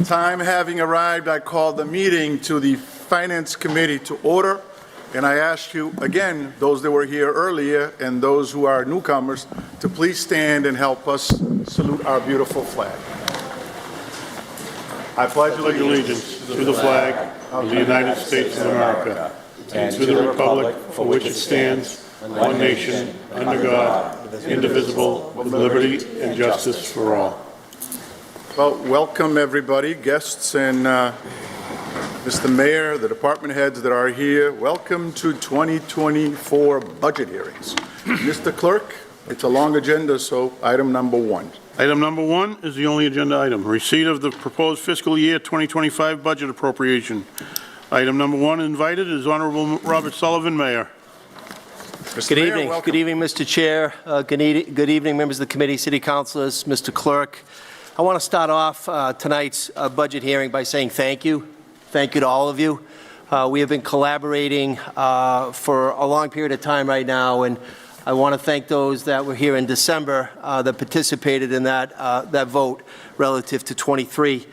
Time having arrived, I call the meeting to the Finance Committee to order, and I ask you again, those that were here earlier and those who are newcomers, to please stand and help us salute our beautiful flag. I pledge allegiance to the flag of the United States of America and to the republic for which it stands, one nation, under God, indivisible, with liberty and justice for all. Well, welcome everybody, guests and Mr. Mayor, the department heads that are here. Welcome to 2024 budget hearings. Mr. Clerk, it's a long agenda, so item number one. Item number one is the only agenda item. Receipt of the proposed fiscal year 2025 budget appropriation. Item number one invited is Honorable Robert Sullivan, Mayor. Good evening. Good evening, Mr. Chair. Good evening, members of the committee, city councilors, Mr. Clerk. I want to start off tonight's budget hearing by saying thank you. Thank you to all of you. We have been collaborating for a long period of time right now, and I want to thank those that were here in December that participated in that vote relative to 23.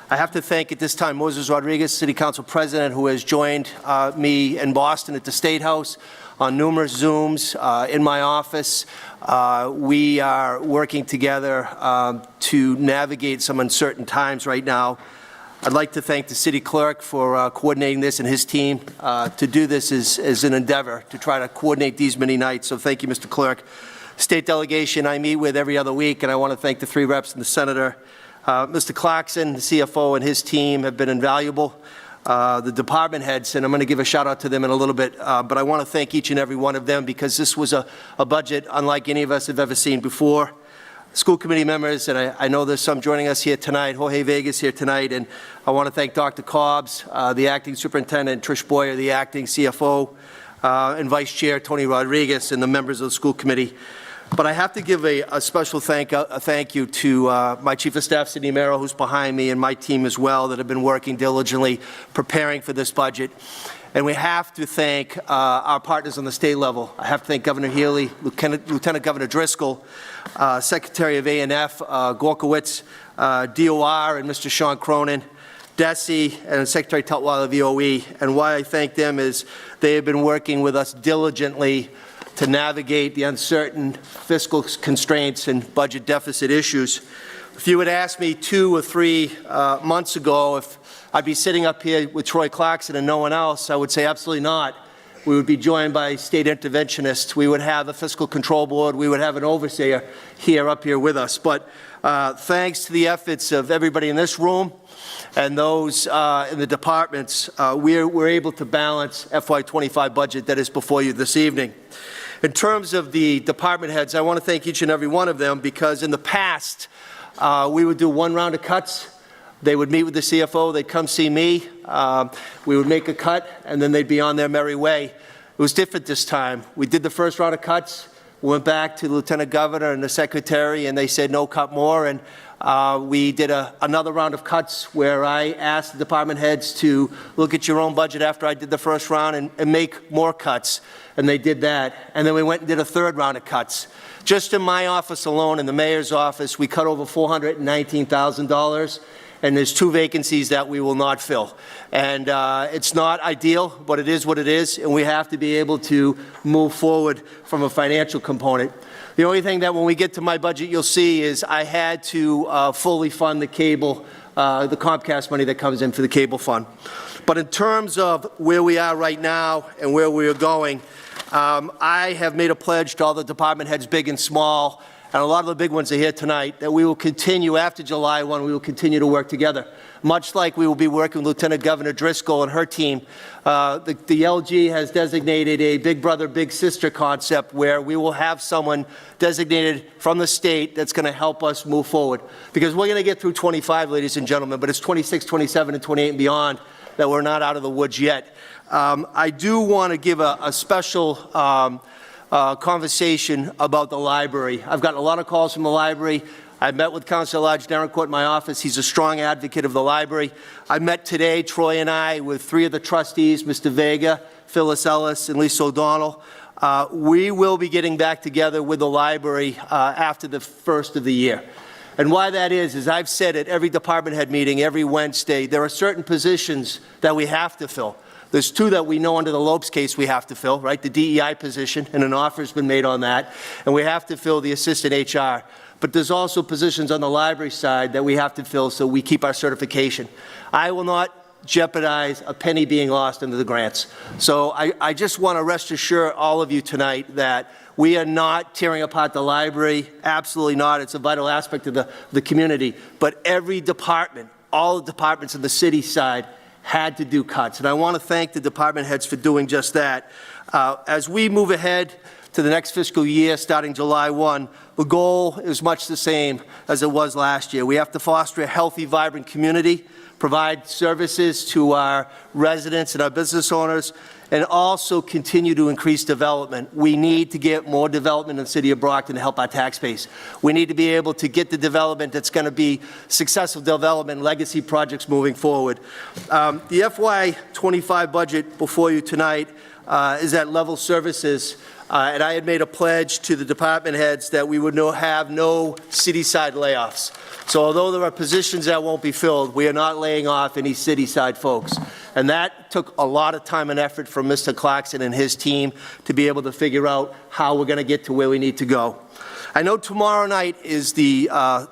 I have to thank at this time Moses Rodriguez, City Council President, who has joined me in Boston at the State House on numerous Zooms in my office. We are working together to navigate some uncertain times right now. I'd like to thank the city clerk for coordinating this and his team. To do this is an endeavor to try to coordinate these many nights, so thank you, Mr. Clerk. State delegation I meet with every other week, and I want to thank the 3 reps and the senator. Mr. Clarkson, the CFO, and his team have been invaluable. The department heads, and I'm going to give a shout out to them in a little bit, but I want to thank each and every one of them because this was a budget unlike any of us have ever seen before. School committee members, and I know there's some joining us here tonight, Jorge Vega's here tonight, and I want to thank Dr. Cobbs, the acting superintendent, Trish Boyer, the acting CFO, and Vice Chair Tony Rodriguez, and the members of the school committee. But I have to give a special thank you to my Chief of Staff, Sidney Merrill, who's behind me, and my team as well that have been working diligently preparing for this budget. And we have to thank our partners on the state level. I have to thank Governor Healy, Lieutenant Governor Driscoll, Secretary of A&F, Gorkowitz, DOR, and Mr. Sean Cronin, DESE, and Secretary Tutwiler of the OE. And why I thank them is they have been working with us diligently to navigate the uncertain fiscal constraints and budget deficit issues. If you had asked me 2 or 3 months ago if I'd be sitting up here with Troy Clarkson and no one else, I would say absolutely not. We would be joined by state interventionists. We would have a fiscal control board. We would have an overseer up here with us. But thanks to the efforts of everybody in this room and those in the departments, we're able to balance FY25 budget that is before you this evening. In terms of the department heads, I want to thank each and every one of them because in the past, we would do 1 round of cuts. They would meet with the CFO, they'd come see me, we would make a cut, and then they'd be on their merry way. It was different this time. We did the first round of cuts, we went back to the Lieutenant Governor and the Secretary, and they said no cut more, and we did another round of cuts where I asked the department heads to look at your own budget after I did the first round and make more cuts, and they did that. And then we went and did a 3rd round of cuts. Just in my office alone, in the mayor's office, we cut over $419,000. And there's 2 vacancies that we will not fill. And it's not ideal, but it is what it is, and we have to be able to move forward from a financial component. The only thing that when we get to my budget you'll see is I had to fully fund the cable, the Comcast money that comes in for the cable fund. But in terms of where we are right now and where we are going, I have made a pledge to all the department heads, big and small, and a lot of the big ones are here tonight, that we will continue after July 1, we will continue to work together. Much like we will be working with Lieutenant Governor Driscoll and her team, the LG has designated a big brother, big sister concept where we will have someone designated from the state that's going to help us move forward. Because we're going to get through 25, ladies and gentlemen, but it's 26, 27, and 28 and beyond that we're not out of the woods yet. I do want to give a special conversation about the library. I've gotten a lot of calls from the library. I met with Councilor Lodge Darrencourt in my office. He's a strong advocate of the library. I met today, Troy and I, with 3 of the trustees, Mr. Vega, Phyllis Ellis, and Lisa O'Donnell. We will be getting back together with the library after the first of the year. And why that is I've said at every department head meeting, every Wednesday, there are certain positions that we have to fill. There's 2 that we know under the Lopes case we have to fill, right? The DEI position, and an offer's been made on that. And we have to fill the assistant HR. But there's also positions on the library side that we have to fill so we keep our certification. I will not jeopardize a penny being lost into the grants. So I just want to rest assure all of you tonight that we are not tearing apart the library. Absolutely not. It's a vital aspect of the community. But every department, all the departments in the city side, had to do cuts. And I want to thank the department heads for doing just that. As we move ahead to the next fiscal year, starting July 1, the goal is much the same as it was last year. We have to foster a healthy, vibrant community, provide services to our residents and our business owners, and also continue to increase development. We need to get more development in the city of Brockton to help our tax base. We need to be able to get the development that's going to be successful development, legacy projects moving forward. The FY25 budget before you tonight is at level services. And I had made a pledge to the department heads that we would have no city-side layoffs. So although there are positions that won't be filled, we are not laying off any city-side folks. And that took a lot of time and effort from Mr. Clarkson and his team to be able to figure out how we're going to get to where we need to go. I know tomorrow night is the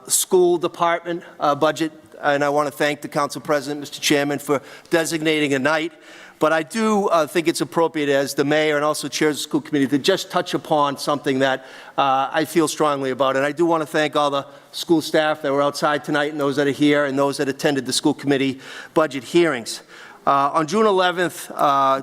school department budget, and I want to thank the council president, Mr. Chairman, for designating a night. But I do think it's appropriate as the mayor and also chair of the school committee to just touch upon something that I feel strongly about. And I do want to thank all the school staff that were outside tonight and those that are here and those that attended the school committee budget hearings. On June 11th,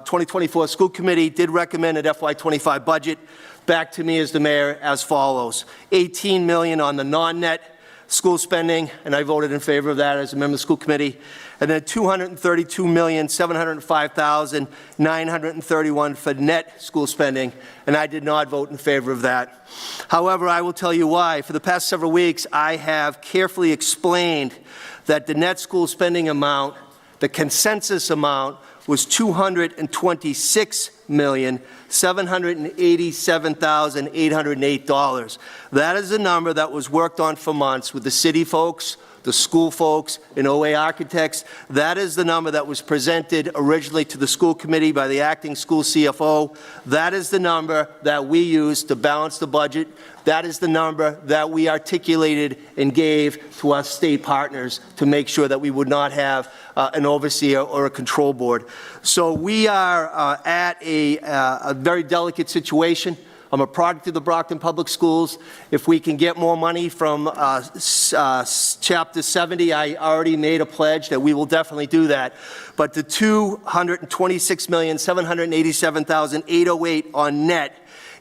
2024, school committee did recommend an FY25 budget back to me as the mayor as follows. $18 million on the non-net school spending, and I voted in favor of that as a member of the school committee. And then $232,705,931 for net school spending, and I did not vote in favor of that. However, I will tell you why. For the past several weeks, I have carefully explained that the net school spending amount, the consensus amount, was $226,787,808. That is a number that was worked on for months with the city folks, the school folks, and OA architects. That is the number that was presented originally to the school committee by the acting school CFO. That is the number that we used to balance the budget. That is the number that we articulated and gave to our state partners to make sure that we would not have an overseer or a control board. So we are at a very delicate situation. I'm a product of the Brockton Public Schools. If we can get more money from Chapter 70, I already made a pledge that we will definitely do that. But the $226,787,808 on net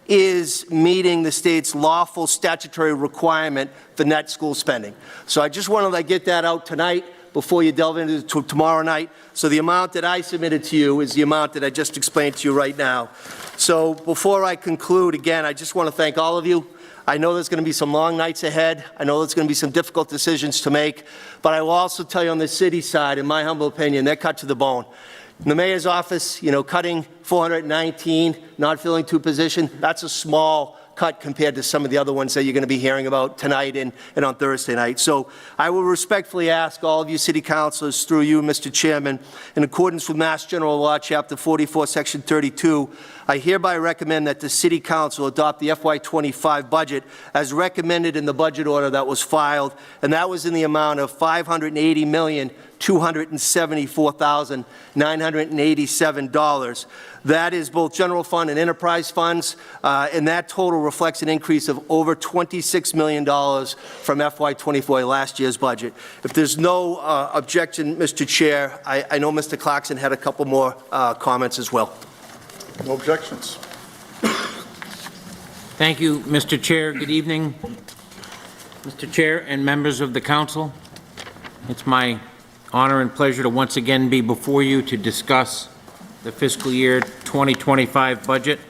is meeting the state's lawful statutory requirement for net school spending. So I just wanted to get that out tonight before you delve into it tomorrow night. So the amount that I submitted to you is the amount that I just explained to you right now. So before I conclude, again, I just want to thank all of you. I know there's going to be some long nights ahead. I know there's going to be some difficult decisions to make. But I will also tell you on the city side, in my humble opinion, they're cut to the bone. In the mayor's office, cutting 419, not filling 2 positions, that's a small cut compared to some of the other ones that you're going to be hearing about tonight and on Thursday night. So I will respectfully ask all of you city councilors, through you, Mr. Chairman, in accordance with Mass General Law, Chapter 44, Section 32, I hereby recommend that the City Council adopt the FY25 budget as recommended in the budget order that was filed, and that was in the amount of $580,274,987. That is both general fund and enterprise funds, and that total reflects an increase of over $26 million from FY24, last year's budget. If there's no objection, Mr. Chair, I know Mr. Clarkson had a couple more comments as well. No objections. Thank you, Mr. Chair. Good evening, Mr. Chair and members of the council. It's my honor and pleasure to once again be before you to discuss the fiscal year 2025 budget.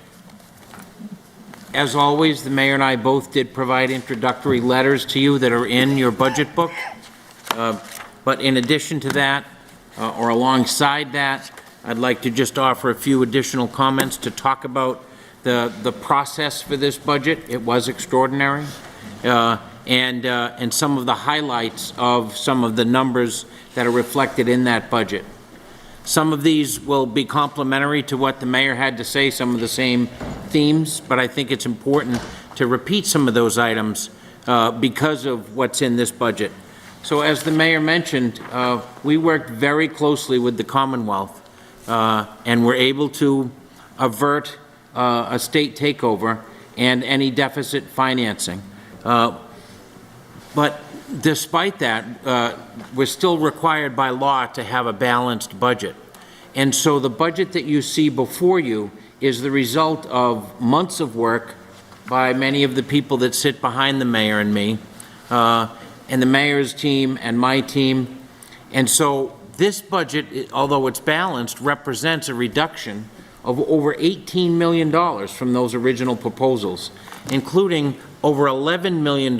As always, the mayor and I both did provide introductory letters to you that are in your budget book. But in addition to that, or alongside that, I'd like to just offer a few additional comments to talk about the process for this budget. It was extraordinary. and some of the highlights of some of the numbers that are reflected in that budget. Some of these will be complementary to what the mayor had to say, some of the same themes, but I think it's important to repeat some of those items because of what's in this budget. So as the mayor mentioned, we worked very closely with the Commonwealth and were able to avert a state takeover and any deficit financing. But despite that, we're still required by law to have a balanced budget. And so the budget that you see before you is the result of months of work by many of the people that sit behind the mayor and me, and the mayor's team and my team. And so this budget, although it's balanced, represents a reduction of over $18 million from those original proposals, including over $11 million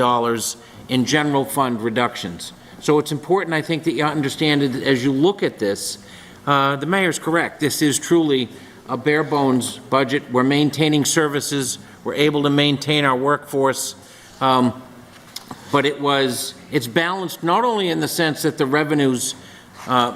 in general fund reductions. So it's important, I think, that you understand it as you look at this. The mayor's correct. This is truly a bare bones budget. We're maintaining services. We're able to maintain our workforce. But it's balanced not only in the sense that the revenues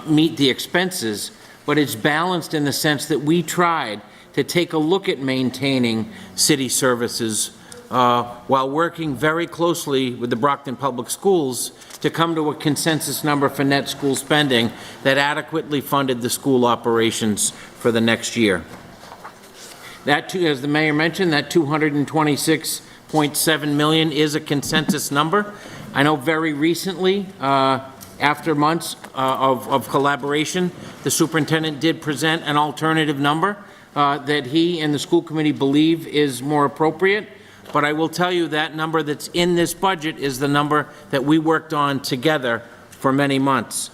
meet the expenses, but it's balanced in the sense that we tried to take a look at maintaining city services while working very closely with the Brockton Public Schools to come to a consensus number for net school spending that adequately funded the school operations for the next year. That, too, as the mayor mentioned, that $226.7 million is a consensus number. I know very recently, after months of collaboration, the superintendent did present an alternative number that he and the school committee believe is more appropriate. But I will tell you that number that's in this budget is the number that we worked on together for many months.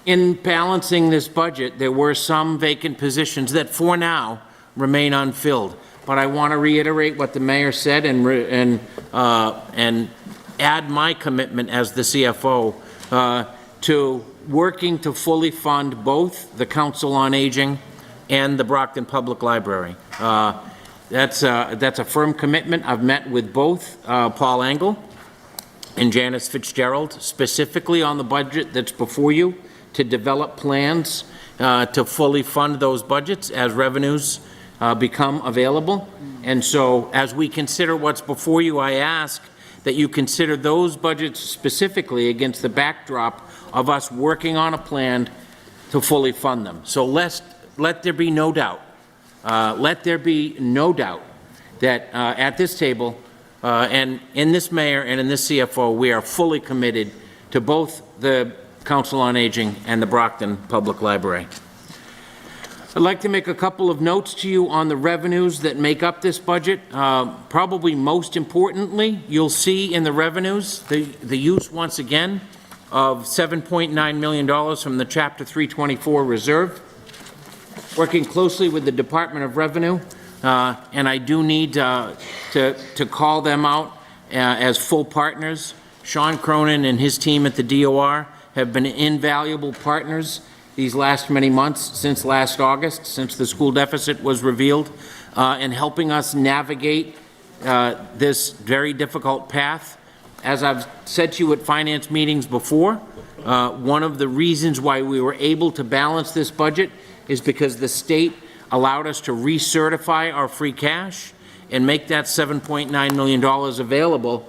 In balancing this budget, there were some vacant positions that for now remain unfilled. But I want to reiterate what the mayor said and add my commitment as the CFO to working to fully fund both the Council on Aging and the Brockton Public Library. That's a firm commitment. I've met with both Paul Engel and Janice Fitzgerald, specifically on the budget that's before you, to develop plans to fully fund those budgets as revenues become available. And so as we consider what's before you, I ask that you consider those budgets specifically against the backdrop of us working on a plan to fully fund them. So let there be no doubt, that at this table and in this mayor and in this CFO, we are fully committed to both the Council on Aging and the Brockton Public Library. I'd like to make a couple of notes to you on the revenues that make up this budget. Probably most importantly, you'll see in the revenues the use once again of $7.9 million from the Chapter 324 reserve. Working closely with the Department of Revenue, and I do need to call them out as full partners. Sean Cronin and his team at the DOR have been invaluable partners these last many months, since last August, since the school deficit was revealed, in helping us navigate this very difficult path. As I've said to you at finance meetings before, one of the reasons why we were able to balance this budget is because the state allowed us to recertify our free cash and make that $7.9 million available.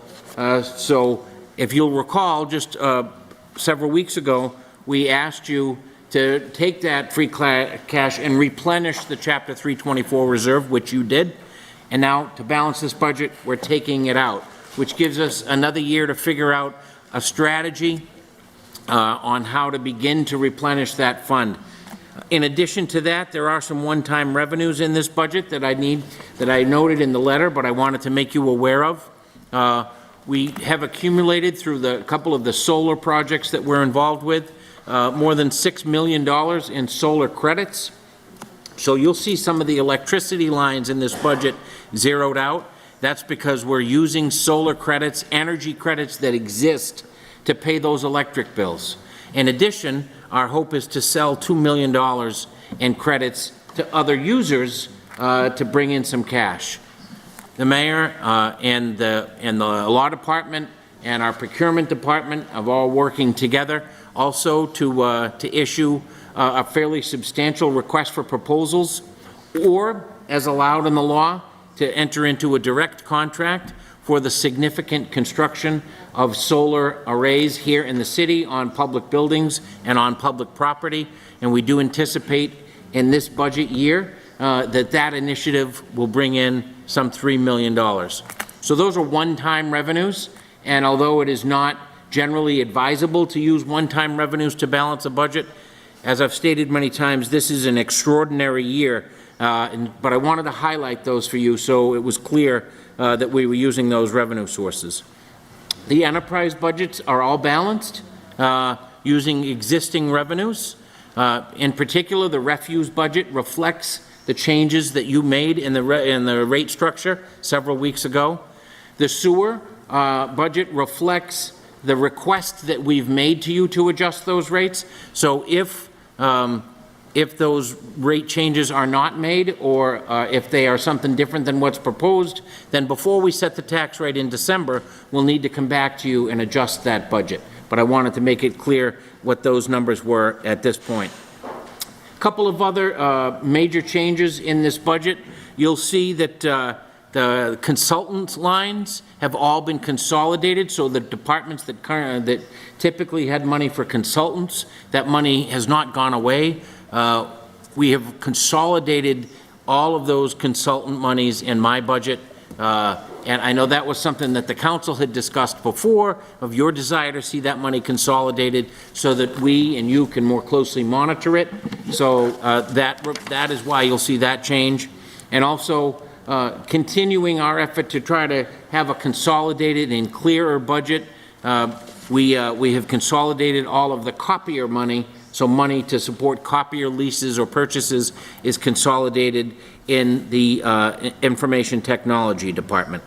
So if you'll recall, just several weeks ago, we asked you to take that free cash and replenish the Chapter 324 reserve, which you did. And now, to balance this budget, we're taking it out, which gives us another year to figure out a strategy on how to begin to replenish that fund. In addition to that, there are some one-time revenues in this budget that I noted in the letter, but I wanted to make you aware of. We have accumulated through a couple of the solar projects that we're involved with, more than $6 million in solar credits. So you'll see some of the electricity lines in this budget zeroed out. That's because we're using solar credits, energy credits that exist to pay those electric bills. In addition, our hope is to sell $2 million in credits to other users to bring in some cash. the mayor and the law department and our procurement department of all working together also to issue a fairly substantial request for proposals, or, as allowed in the law, to enter into a direct contract for the significant construction of solar arrays here in the city on public buildings and on public property. And we do anticipate in this budget year that initiative will bring in some $3 million. So those are one-time revenues, and although it is not generally advisable to use one-time revenues to balance a budget, as I've stated many times, this is an extraordinary year, but I wanted to highlight those for you so it was clear that we were using those revenue sources. The enterprise budgets are all balanced using existing revenues. In particular, the refuse budget reflects the changes that you made in the rate structure several weeks ago. The sewer budget reflects the request that we've made to you to adjust those rates. So if those rate changes are not made, or if they are something different than what's proposed, then before we set the tax rate in December, we'll need to come back to you and adjust that budget. But I wanted to make it clear what those numbers were at this point. A couple of other major changes in this budget. You'll see that the consultant lines have all been consolidated, so the departments that typically had money for consultants, that money has not gone away. We have consolidated all of those consultant monies in my budget, and I know that was something that the council had discussed before, of your desire to see that money consolidated so that we and you can more closely monitor it. So that is why you'll see that change. And also continuing our effort to try to have a consolidated and clearer budget. We have consolidated all of the copier money, so money to support copier leases or purchases is consolidated in the information technology department.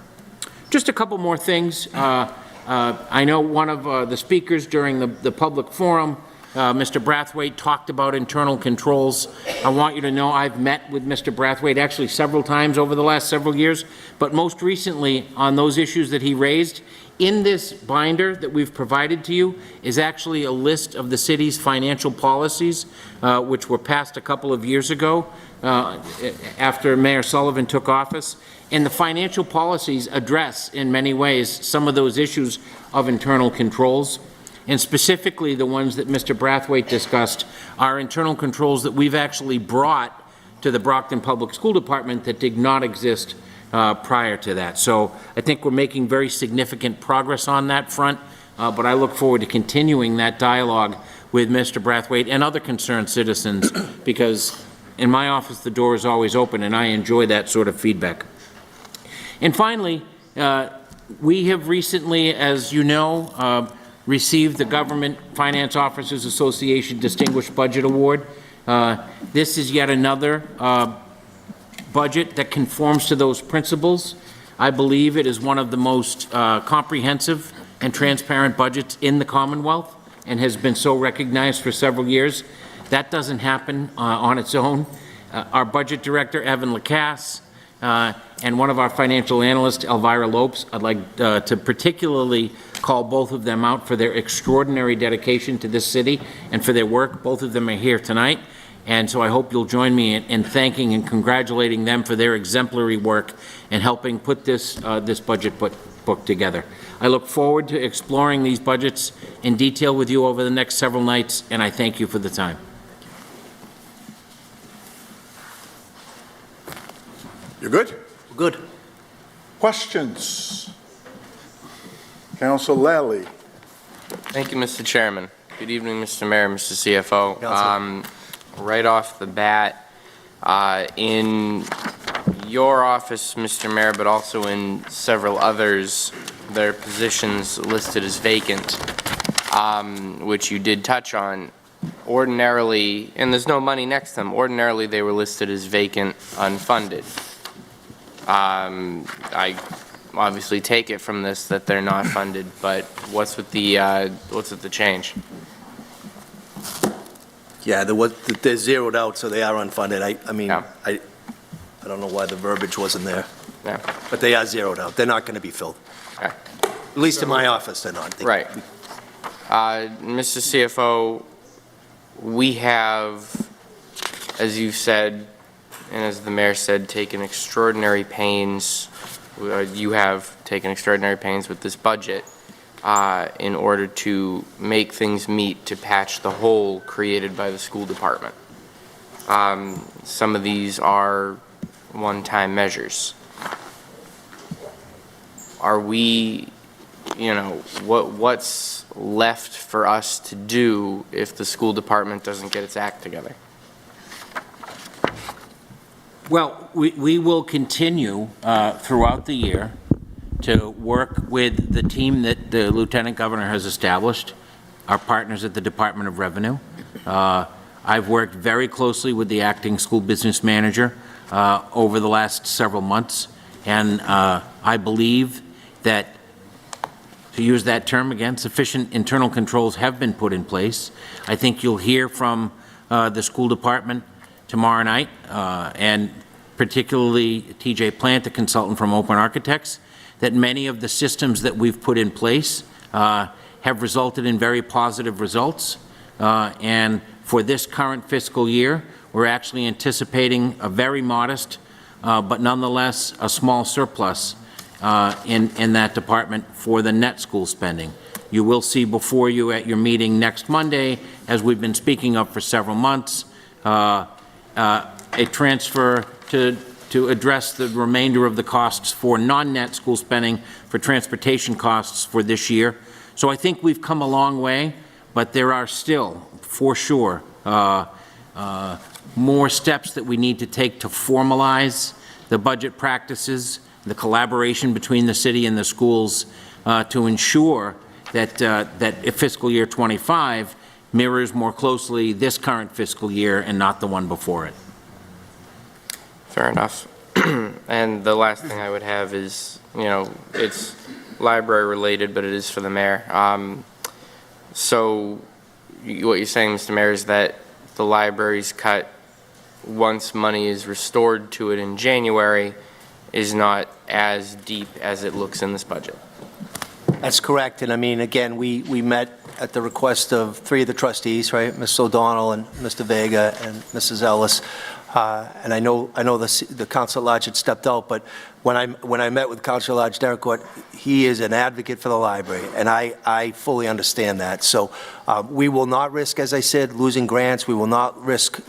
Just a couple more things. I know one of the speakers during the public forum, Mr. Brathwaite, talked about internal controls. I want you to know I've met with Mr. Brathwaite actually several times over the last several years, but most recently on those issues that he raised. In this binder that we've provided to you is actually a list of the city's financial policies, which were passed a couple of years ago after Mayor Sullivan took office. And the financial policies address, in many ways, some of those issues of internal controls. And specifically, the ones that Mr. Brathwaite discussed are internal controls that we've actually brought to the Brockton Public School Department that did not exist prior to that. So I think we're making very significant progress on that front, but I look forward to continuing that dialogue with Mr. Brathwaite and other concerned citizens, because in my office the door is always open and I enjoy that sort of feedback. And finally, we have recently, as you know, received the Government Finance Officers Association Distinguished Budget Award. This is yet another budget that conforms to those principles. I believe it is one of the most comprehensive and transparent budgets in the Commonwealth and has been so recognized for several years. That doesn't happen on its own. Our budget director, Evan Lacasse, and one of our financial analysts, Elvira Lopes, I'd like to particularly call both of them out for their extraordinary dedication to this city and for their work. Both of them are here tonight. And so I hope you'll join me in thanking and congratulating them for their exemplary work and helping put this budget book together. I look forward to exploring these budgets in detail with you over the next several nights, and I thank you for the time. You good? Good. Questions? Council Lally. Thank you, Mr. Chairman. Good evening, Mr. Mayor, Mr. CFO. Right off the bat, in your office, Mr. Mayor, but also in several others, there are positions listed as vacant, which you did touch on. Ordinarily, and there's no money next to them, ordinarily they were listed as vacant, unfunded. I obviously take it from this that they're not funded, but what's with the change? Yeah, they're zeroed out, so they are unfunded. I mean, Yeah. I don't know why the verbiage wasn't there. Yeah. But they are zeroed out. They're not going to be filled. Okay. At least in my office, they're not. Right. Mr. CFO, we have, as you said, and as the mayor said, taken extraordinary pains, you have taken extraordinary pains with this budget in order to make things meet to patch the hole created by the school department. Some of these are one-time measures. Are we, what's left for us to do if the school department doesn't get its act together? Well, we will continue throughout the year to work with the team that the Lieutenant Governor has established, our partners at the Department of Revenue. I've worked very closely with the acting school business manager over the last several months, and I believe that, to use that term again, sufficient internal controls have been put in place. I think you'll hear from the school department tomorrow night, and particularly TJ Plant, the consultant from Open Architects, that many of the systems that we've put in place have resulted in very positive results. And for this current fiscal year, we're actually anticipating a very modest, but nonetheless a small surplus in that department for the net school spending. You will see before you at your meeting next Monday, as we've been speaking of for several months, a transfer to address the remainder of the costs for non-net school spending for transportation costs for this year. So I think we've come a long way, but there are still, for sure, more steps that we need to take to formalize the budget practices, the collaboration between the city and the schools to ensure that, that fiscal year 25 mirrors more closely this current fiscal year and not the one before it. Fair enough. And the last thing I would have is, it's library related, but it is for the mayor. So what you're saying, Mr. Mayor, is that the library's cut once money is restored to it in January is not as deep as it looks in this budget. That's correct. And I mean, again, we met at the request of three of the trustees, right? Ms. O'Donnell and Mr. Vega and Mrs. Ellis. And I know the council at large had stepped out, but when I met with Councilor Large Dericourt, he is an advocate for the library, and I fully understand that. So we will not risk, as I said, losing grants. We will not risk,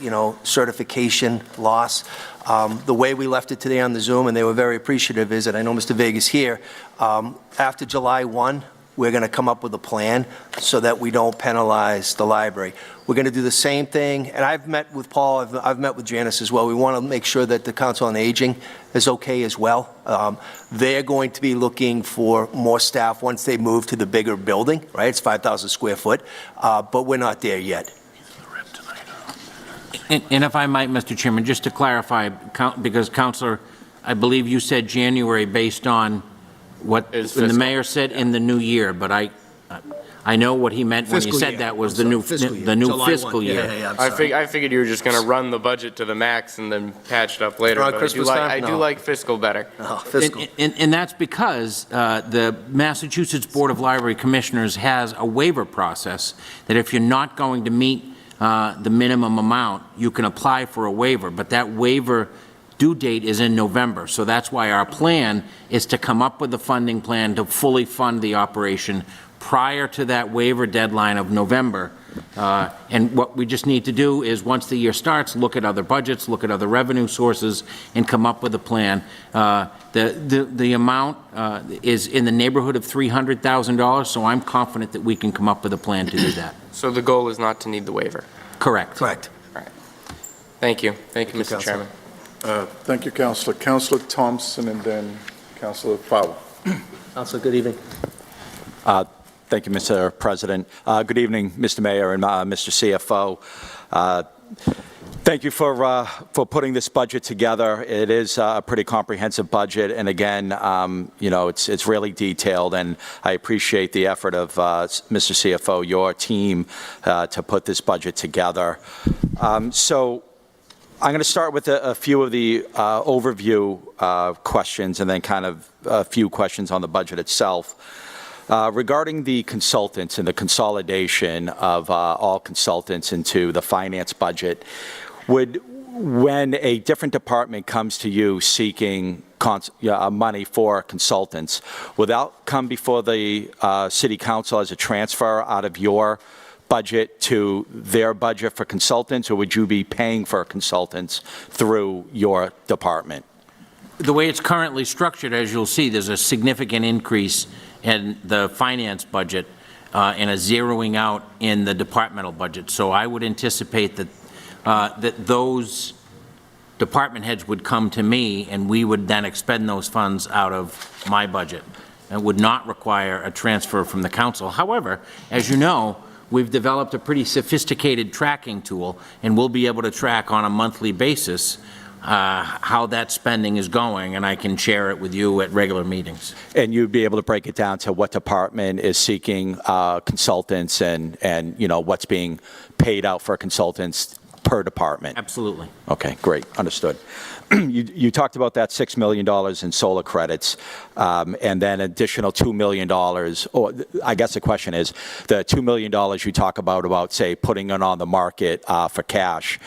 certification loss. The way we left it today on the Zoom, and they were very appreciative, is that I know Mr. Vega's here. After July 1, we're going to come up with a plan so that we don't penalize the library. We're going to do the same thing, and I've met with Paul, I've met with Janice as well. We want to make sure that the Council on Aging is okay as well. They're going to be looking for more staff once they move to the bigger building, right? It's 5,000 square foot, but we're not there yet. And if I might, Mr. Chairman, just to clarify, because Councilor, I believe you said January based on what the mayor said in the new year, but I know what he meant when he said that was the new fiscal year. Yeah, I figured you were just going to run the budget to the max and then patch it up later. Around But Christmas I time? do No. like fiscal better. Oh, fiscal. And that's because the Massachusetts Board of Library Commissioners has a waiver process that if you're not going to meet the minimum amount, you can apply for a waiver, but that waiver due date is in November. So that's why our plan is to come up with a funding plan to fully fund the operation prior to that waiver deadline of November. And what we just need to do is, once the year starts, look at other budgets, look at other revenue sources, and come up with a plan. The amount is in the neighborhood of $300,000, so I'm confident that we can come up with a plan to do that. So the goal is not to need the waiver. Correct. Correct. All right. Thank you. Thank you, Mr. Councilor. Chairman. Thank you, Councilor. Councilor Thompson and then Councilor Fowler. Councilor, good evening. Thank you, Mr. President. Good evening, Mr. Mayor and Mr. CFO. Thank you for putting this budget together. It is a pretty comprehensive budget, and again, it's really detailed, and I appreciate the effort of Mr. CFO, your team, to put this budget together. So I'm going to start with a few of the overview questions and then kind of a few questions on the budget itself. Regarding the consultants and the consolidation of all consultants into the finance budget, when a different department comes to you seeking money for consultants, will that come before the City Council as a transfer out of your budget to their budget for consultants, or would you be paying for consultants through your department? The way it's currently structured, as you'll see, there's a significant increase in the finance budget and a zeroing out in the departmental budget. So I would anticipate that that those department heads would come to me, and we would then expend those funds out of my budget. It would not require a transfer from the council. However, as you know, we've developed a pretty sophisticated tracking tool, and we'll be able to track on a monthly basis how that spending is going, and I can share it with you at regular meetings. And you'd be able to break it down to what department is seeking consultants and you know, what's being paid out for consultants per department? Absolutely. Okay, great, understood. You talked about that $6 million in solar credits, and then additional $2 million, or I guess the question is, the $2 million you talk about, say, putting it on the market for cash,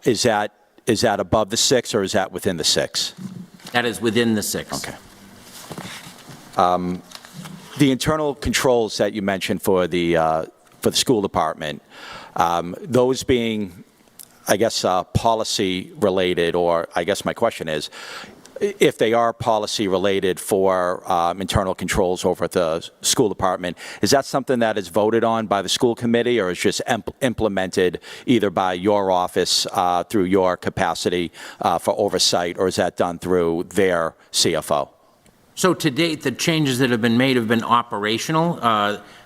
is that above the 6 or is that within the 6? That is within the 6. Okay. The internal controls that you mentioned for the school department, those being, I guess, policy related, or I guess my question is, if they are policy related for internal controls over at the school department, is that something that is voted on by the school committee, or is just implemented either by your office through your capacity for oversight, or is that done through their CFO? So to date, the changes that have been operational.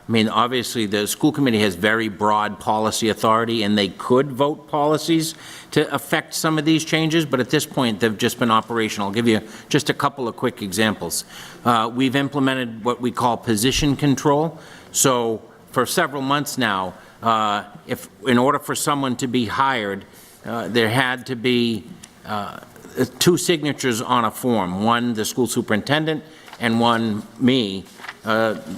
I mean, obviously, the school committee has very broad policy authority, and they could vote policies to affect some of these changes, but at this point, they've just been operational. I'll give you just a couple of quick examples. We've implemented what we call position control. So for several months now, if in order for someone to be hired, there had to be 2 signatures on a form, one the school superintendent and one me,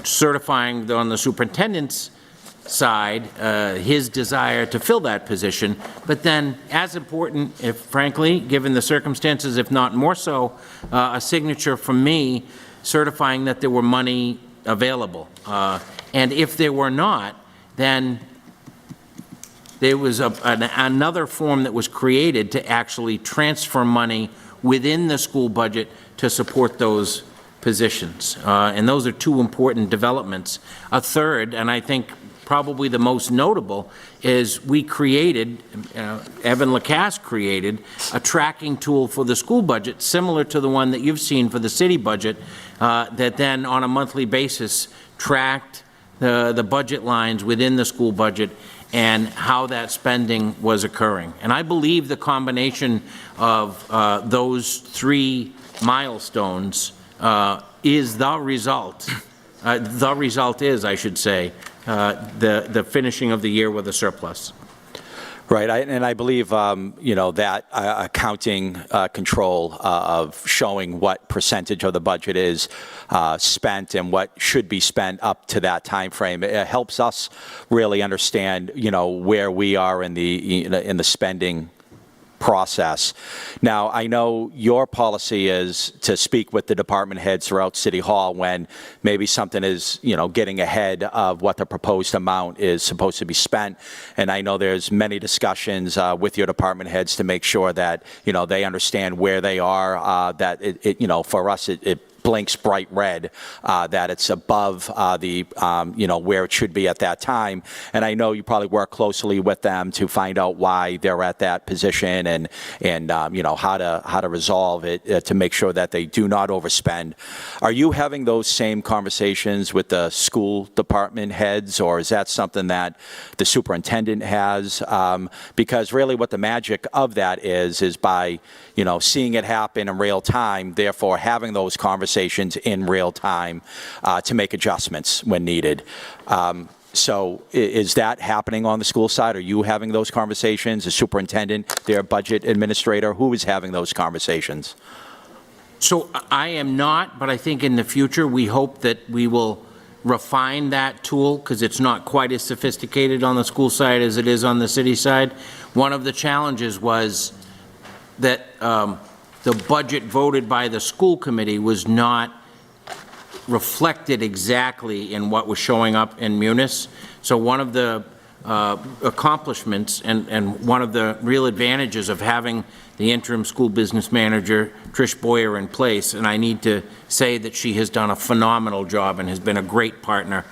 certifying on the superintendent's side his desire to fill that position, but then as important, if frankly, given the circumstances, if not more so, a signature from me certifying that there were money available. And if there were not, then there was another form that was created to actually transfer money within the school budget to support those positions. And those are 2 important developments. A third, and I think probably the most notable, is we created, Evan Lacasse created, a tracking tool for the school budget, similar to the one that you've seen for the city budget, that then on a monthly basis tracked the budget lines within the school budget and how that spending was occurring. And I believe the combination of those 3 milestones is the result. The result is, I should say, the finishing of the year with a surplus. Right, and I believe, you know, that accounting control of showing what percentage of the budget is spent and what should be spent up to that time frame, it helps us really understand, you know, where we are in the spending process. Now, I know your policy is to speak with the department heads throughout City Hall when maybe something is, you know, getting ahead of what the proposed amount is supposed to be spent. And I know there's many discussions with your department heads to make sure that, you know, they understand where they are, that it you know, for us, it blinks bright red, that it's above the, you know, where it should be at that time. And I know you probably work closely with them to find out why they're at that position and you know, how to resolve it to make sure that they do not overspend. Are you having those same conversations with the school department heads, or is that something that the superintendent has? Because really what the magic of that is by, you know, seeing it happen in real time, therefore having those conversations in real time to make adjustments when needed. So is that happening on the school side? Are you having those conversations? The superintendent, their budget administrator, who is having those conversations? So I am not, but I think in the future, we hope that we will refine that tool because it's not quite as sophisticated on the school side as it is on the city side. One of the challenges was that the budget voted by the school committee was not reflected exactly in what was showing up in Munis. So one of the accomplishments and one of the real advantages of having the interim school business manager, Trish Boyer, in place, and I need to say that she has done a phenomenal job and has been a great partner.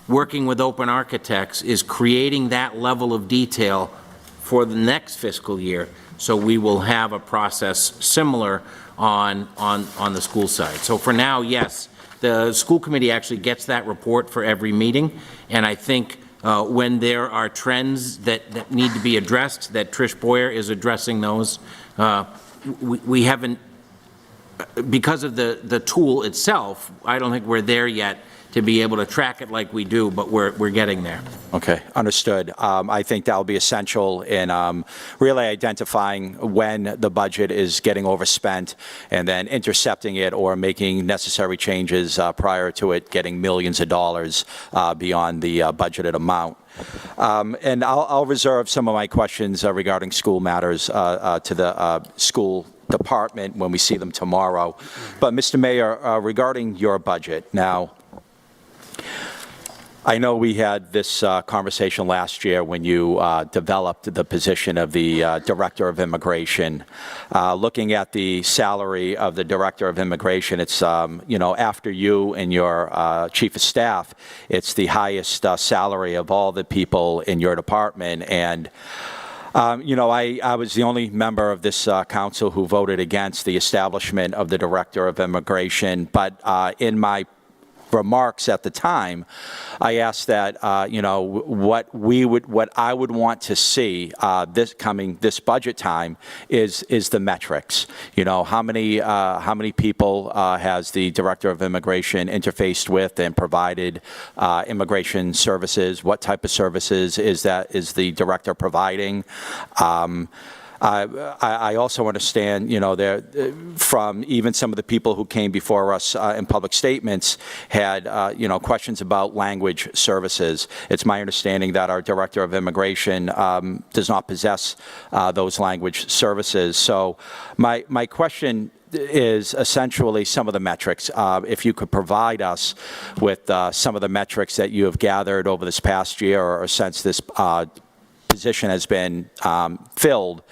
Working with Open Architects is creating that level of detail for the next fiscal year, so we will have a process similar on the school side. So for now, yes, the school committee actually gets that report for every meeting, and I think when there are trends that need to be addressed, that Trish Boyer is addressing those. We haven't, because of the tool itself, I don't think we're there yet to be able to track it like we do, but we're getting there. Okay, understood. I think that will be essential in really identifying when the budget is getting overspent and then intercepting it or making necessary changes prior to it getting millions of dollars beyond the budgeted amount. And I'll reserve some of my questions regarding school matters to the school department when we see them tomorrow. But Mr. Mayor, regarding your budget, now, I know we had this conversation last year when you developed the position of the Director of Immigration. Looking at the salary of the Director of Immigration, it's, after you and your Chief of Staff, it's the highest salary of all the people in your department. And I was the only member of this council who voted against the establishment of the Director of Immigration, but in my remarks at the time, I asked that what I would want to see this budget time is the metrics. How many people has the Director of Immigration interfaced with and provided immigration services? What type of services is the director providing? I also understand, from even some of the people who came before us in public statements had, questions about language services. It's my understanding that our Director of Immigration does not possess those language services. So my question is essentially some of the metrics. If you could provide us with some of the metrics that you have gathered over this past year or since this position has been filled,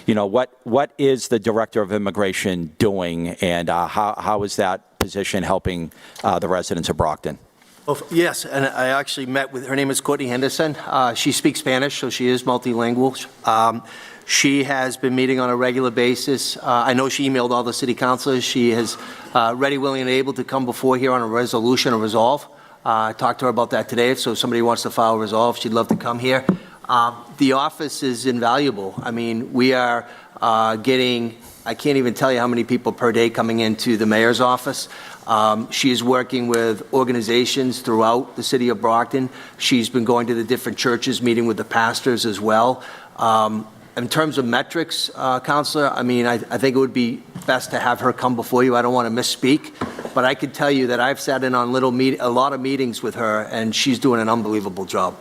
what is the Director of Immigration doing, and how is that position helping the residents of Brockton? Oh, yes, and I actually met with, her name is Courtney Henderson. She speaks Spanish, so she is multilingual. She has been meeting on a regular basis. I know she emailed all the city councilors. She is ready, willing, and able to come before here on a resolution, a resolve. I talked to her about that today, so if somebody wants to file a resolve, she'd love to come here. The office is invaluable. I mean, we are getting, I can't even tell you how many people per day coming into the mayor's office. She is working with organizations throughout the city of Brockton. She's been going to the different churches, meeting with the pastors as well. In terms of metrics, Counselor, I mean, I think it would be best to have her come before you. I don't want to misspeak, but I can tell you that I've sat in on a lot of meetings with her, and she's doing an unbelievable job.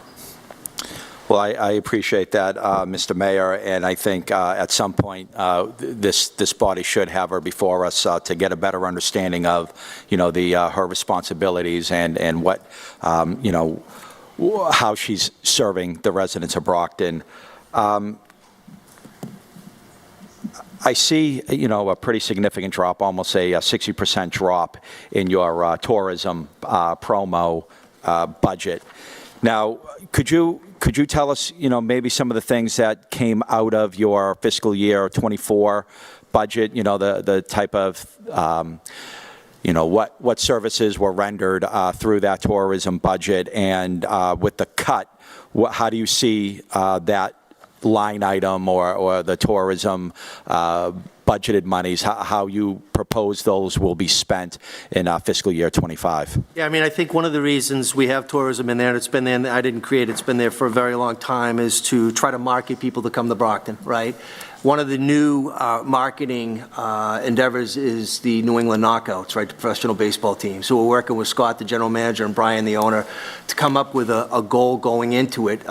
Well, I appreciate that, Mr. Mayor, and I think at some point this body should have her before us to get a better understanding of, her responsibilities and what, how she's serving the residents of Brockton. I see, a pretty significant drop, almost a 60% drop in your tourism promo budget. Now, could you tell us, maybe some of the things that came out of your fiscal year 24 budget, the type of, what services were rendered through that tourism budget, and with the cut, how do you see that line item or the tourism budgeted monies, how you propose those will be spent in fiscal year '25. Yeah, I mean, I think one of the reasons we have tourism in there, and it's been there, and I didn't create it, it's been there for a very long time, is to try to market people to come to Brockton, right? One of the new marketing endeavors is the New England Knockouts, right, the professional baseball team. So we're working with Scott, the general manager, and Brian, the owner, to come up with a goal going into it.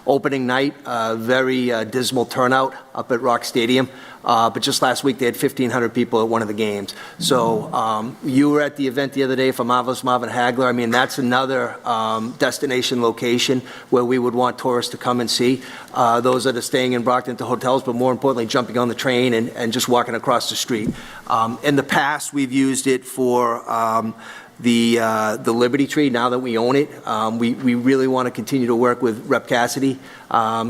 Opening night, very dismal turnout up at Rock Stadium. But just last week, they had 1,500 people at one of the games. So you were at the event the other day for Marvelous Marvin Hagler. I mean, that's another destination location where we would want tourists to come and see. Those that are staying in Brockton to hotels, but more importantly, jumping on the train and just walking across the street. In the past, we've used it for the Liberty Tree. Now that we own it, we really want to continue to work with Rep. Cassidy.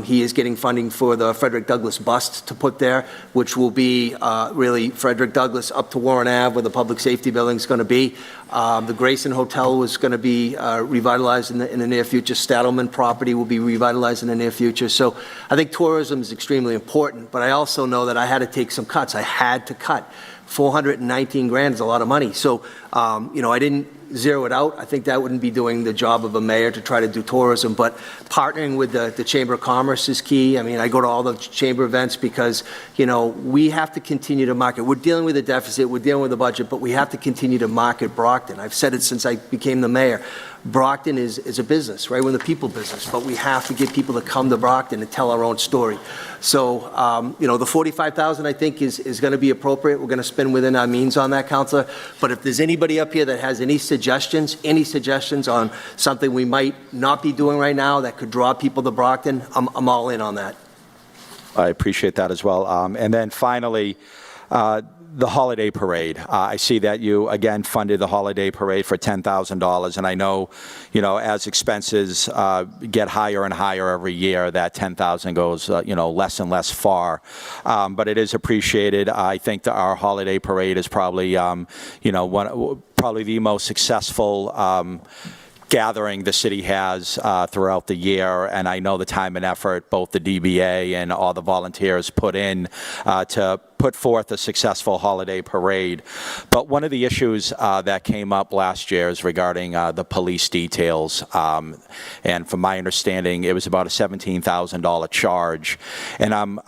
He is getting funding for the Frederick Douglass bust to put there, which will be really Frederick Douglass up to Warren Ave, where the public safety building is going to be. The Grayson Hotel was going to be revitalized in the near future. Stadelman property will be revitalized in the near future. So I think tourism is extremely important, but I also know that I had to take some cuts. I had to cut. 419 grand is a lot of money. So, I didn't zero it out. I think that wouldn't be doing the job of a mayor to try to do tourism, but partnering with the Chamber of Commerce is key. I mean, I go to all the chamber events because, we have to continue to market. We're dealing with a deficit, we're dealing with a budget, but we have to continue to market Brockton. I've said it since I became the mayor. Brockton is a business, right? We're in the people business, but we have to get people to come to Brockton and tell our own story. So, the $45,000 I think is going to be appropriate. We're going to spend within our means on that, Councilor. But if there's anybody up here that has any suggestions on something we might not be doing right now that could draw people to Brockton, I'm all in on that. I appreciate that as well. And then finally, the holiday parade. I see that you, again, funded the holiday parade for $10,000, and I know, as expenses get higher and higher every year, that $10,000 goes, less and less far. But it is appreciated. I think that our holiday parade is probably, probably the most successful gathering the city has throughout the year, and I know the time and effort both the DBA and all the volunteers put in to put forth a successful holiday parade. But one of the issues that came up last year is regarding the police details, and from my understanding, it was about a $17,000 charge. And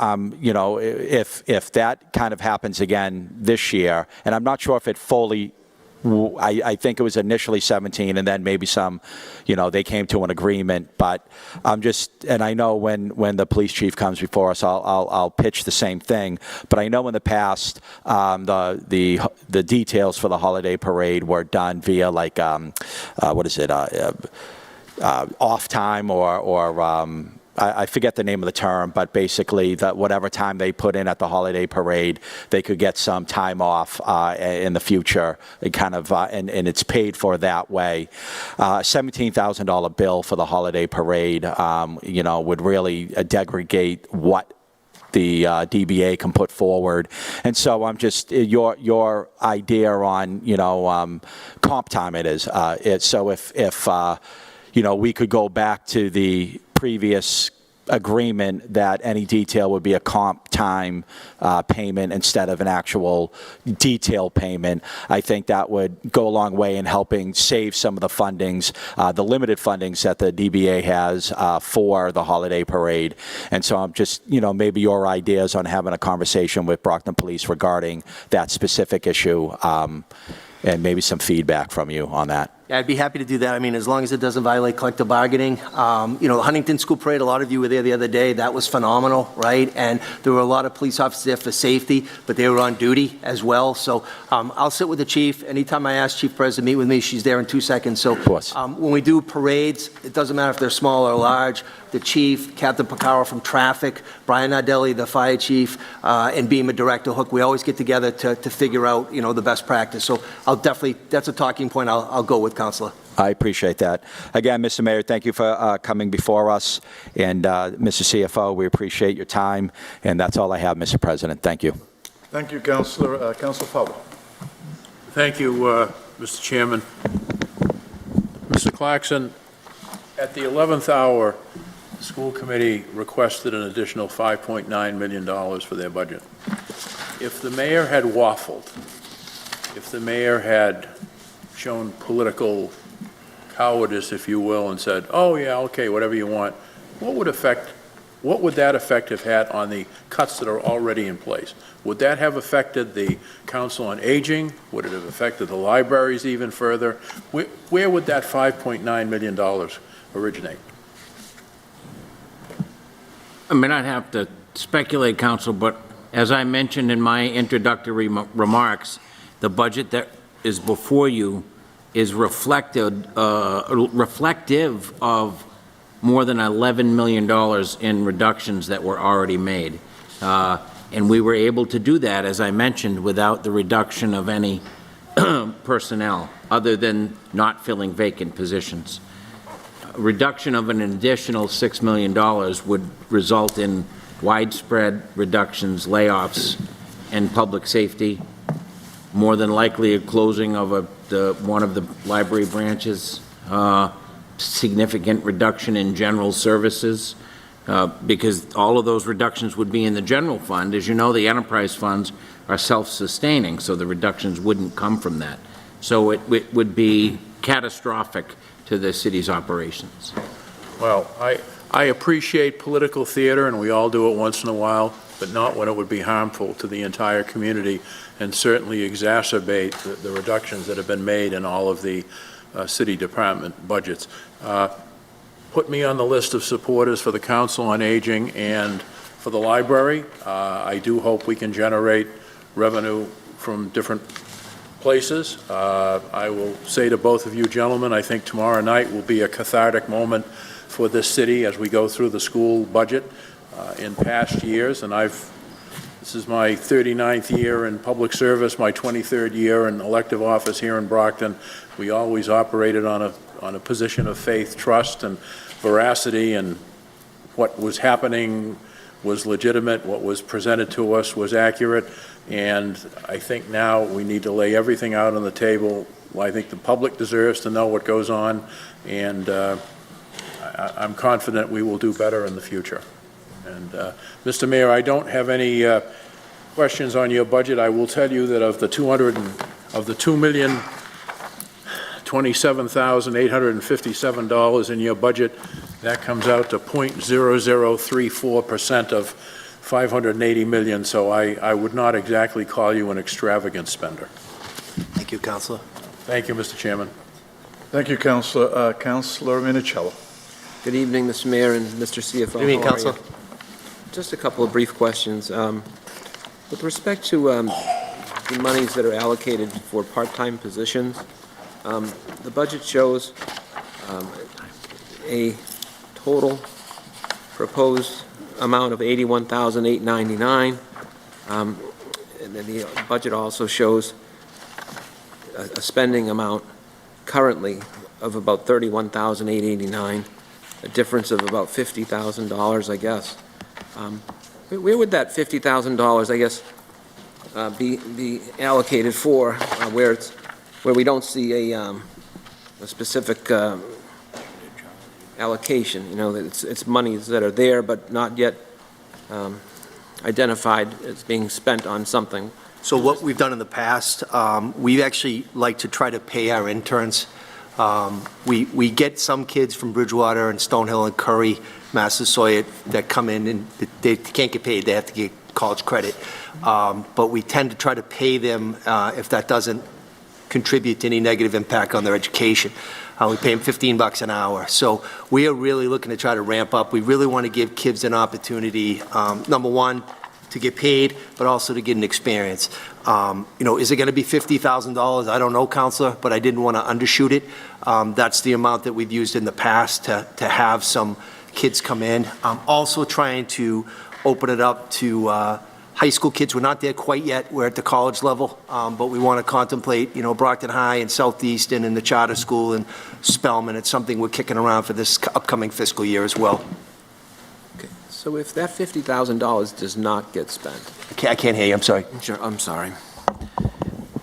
if that kind of happens again this year, and I'm not sure if it fully, I think it was initially 17, and then maybe some, they came to an agreement. But and I know when the police chief comes before us, I'll pitch the same thing. But I know in the past, the details for the holiday parade were done via off time or I forget the name of the term, but basically that whatever time they put in at the holiday parade, they could get some time off in the future. It kind of and it's paid for that way. $17,000 bill for the holiday parade, would really degrade what the DBA can put forward. And so I'm just, your idea on, comp time it is. So if we could go back to the previous agreement that any detail would be a comp time payment instead of an actual detail payment, I think that would go a long way in helping save some of the fundings, the limited fundings that the DBA has for the holiday parade. And so I'm just, maybe your ideas on having a conversation with Brockton Police regarding that specific issue, and maybe some feedback from you on that. Yeah, I'd be happy to do that. I mean, as long as it doesn't violate collective bargaining. The Huntington School Parade, a lot of you were there the other day. That was phenomenal, right? And there were a lot of police officers there for safety, but they were on duty as well. So I'll sit with the chief. Anytime I ask Chief Perez to meet with me, she's there in 2 seconds. So of course. When we do parades, it doesn't matter if they're small or large. The chief, Captain Picaro from traffic, Brian Nardelli, the fire chief, and Beamer Director Hook, we always get together to figure out, the best practice. So I'll definitely, that's a talking point I'll go with, Councilor. I appreciate that. Again, Mr. Mayor, thank you for coming before us. And Mr. CFO, we appreciate your time. And that's all I have, Mr. President. Thank you. Thank you, Councilor. Councilor Fowler. Thank you, Mr. Chairman. Mr. Claxon, at the 11th hour, the school committee requested an additional $5.9 million for their budget. if the mayor had waffled, if the mayor had shown political cowardice, if you will, and said, oh, yeah, okay, whatever you want, what would that effect have had on the cuts that are already in place? Would that have affected the Council on Aging? Would it have affected the libraries even further? Where would that $5.9 million originate? I mean, I'd have to speculate, Council, but as I mentioned in my introductory remarks, the budget that is before you is reflective of more than $11 million in reductions that were already made. And we were able to do that, as I mentioned, without the reduction of any personnel, other than not filling vacant positions. A reduction of an additional $6 million would result in widespread reductions, layoffs, and public safety, more than likely a closing of one of the library branches, significant reduction in general services, because all of those reductions would be in the general fund. As you know, the enterprise funds are self-sustaining, so the reductions wouldn't come from that. So it would be catastrophic to the city's operations. Well, I appreciate political theater, and we all do it once in a while, but not when it would be harmful to the entire community and certainly exacerbate the reductions that have been made in all of the city department budgets. Put me on the list of supporters for the Council on Aging and for the library. I do hope we can generate revenue from different places. I will say to both of you gentlemen, I think tomorrow night will be a cathartic moment for this city as we go through the school budget. In past years, and this is my 39th year in public service, my 23rd year in elective office here in Brockton. We always operated on a position of faith, trust, and veracity, and what was happening was legitimate, what was presented to us was accurate, and I think now we need to lay everything out on the table. I think the public deserves to know what goes on, and I'm confident we will do better in the future. And Mr. Mayor, I don't have any questions on your budget. I will tell you that of the $2,027,857 in your budget, that comes out to 0.0034% of $580 million. So I would not exactly call you an extravagant spender. Thank you, Councilor. Thank you, Mr. Chairman. Thank you, Councilor. Councilor Minicello. Good evening, Mr. Mayor and Mr. CFO. Good evening, How are Councilor. you? Just a couple of brief questions. With respect to the monies that are allocated for part-time positions, the budget shows a total proposed amount of $81,899. And then the budget also shows a spending amount currently of about $31,889, a difference of about $50,000, I guess. Where would that $50,000, I guess, be allocated for, where we don't see a specific allocation? You know, it's monies that are there but not yet identified as being spent on something. So what we've done in the past, we actually like to try to pay our interns. We get some kids from Bridgewater and Stonehill and Curry, Massasoit, that come in and they can't get paid. They have to get college credit. But we tend to try to pay them if that doesn't contribute to any negative impact on their education. We pay them $15 an hour. So we are really looking to try to ramp up. We really want to give kids an opportunity, number one, to get paid, but also to get an experience. You know, is it going to be $50,000? I don't know, Counselor, but I didn't want to undershoot it. That's the amount that we've used in the past to have some kids come in. I'm also trying to open it up to high school kids. We're not there quite yet. We're at the college level, but we want to contemplate, you know, Brockton High and Southeastern and the charter school and Spelman. It's something we're kicking around for this upcoming fiscal year as well. So if that $50,000 does not get spent. I can't hear you, I'm sorry. Sure, I'm sorry.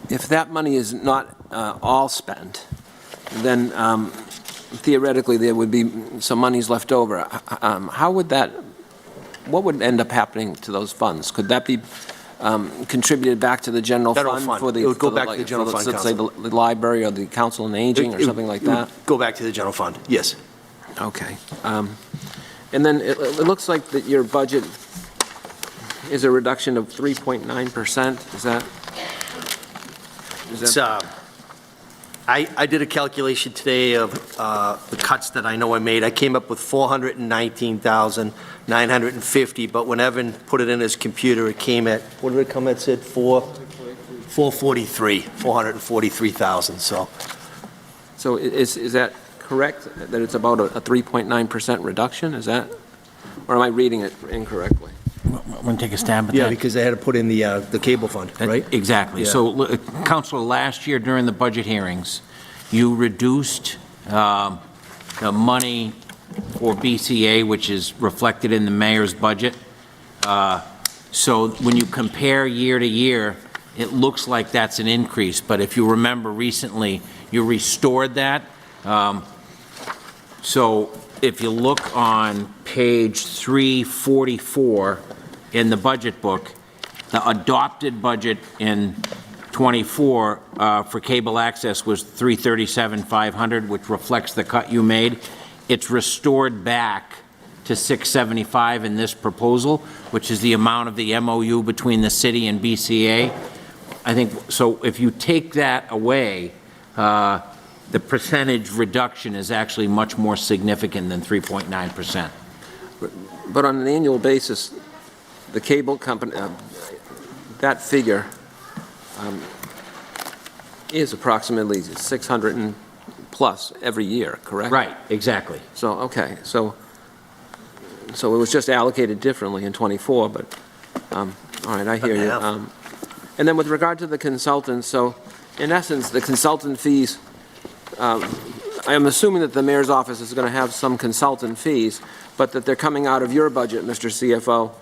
If that money is not all spent, then theoretically there would be some monies left over. How would that, what would end up happening to those funds? Could that be contributed back to the general General fund? fund. For the, It would go for the, back to like, the general for fund, let's say Counsel. the library or the council on aging or something like that? Go back to the general fund, yes. Okay. And then it looks like that your budget is a reduction of 3.9%. Is that? It's, I did a calculation today of the cuts that I know I made. I came up with 419,950, but when Evan put it in his computer, it came at, what did it come at, Sid? 443,000, so. So is that correct, that it's about a 3.9% reduction? Is that, or am I reading it incorrectly? Want to take a stab at Yeah, that? because they had to put in the cable fund, right? Exactly. Yeah. So, Counselor, last year during the budget hearings, you reduced the money for BCA, which is reflected in the mayor's budget. So when you compare year to year, it looks like that's an increase. But if you remember recently, you restored that. So if you look on page 344 in the budget book, the adopted budget in '24 for cable access was $337,500, which reflects the cut you made. It's restored back to $675 in this proposal, which is the amount of the MOU between the city and BCA. I think, so if you take that away, the percentage reduction is actually much more significant than 3.9%. But on an annual basis, the cable company, that figure is approximately 600 and plus every year, correct? Right, exactly. So, okay, so it was just allocated differently in '24, but, all right, I hear you. And then with regard to the consultants, so in essence, the consultant fees, I'm assuming that the mayor's office is going to have some consultant fees, but that they're coming out of your budget, Mr. CFO.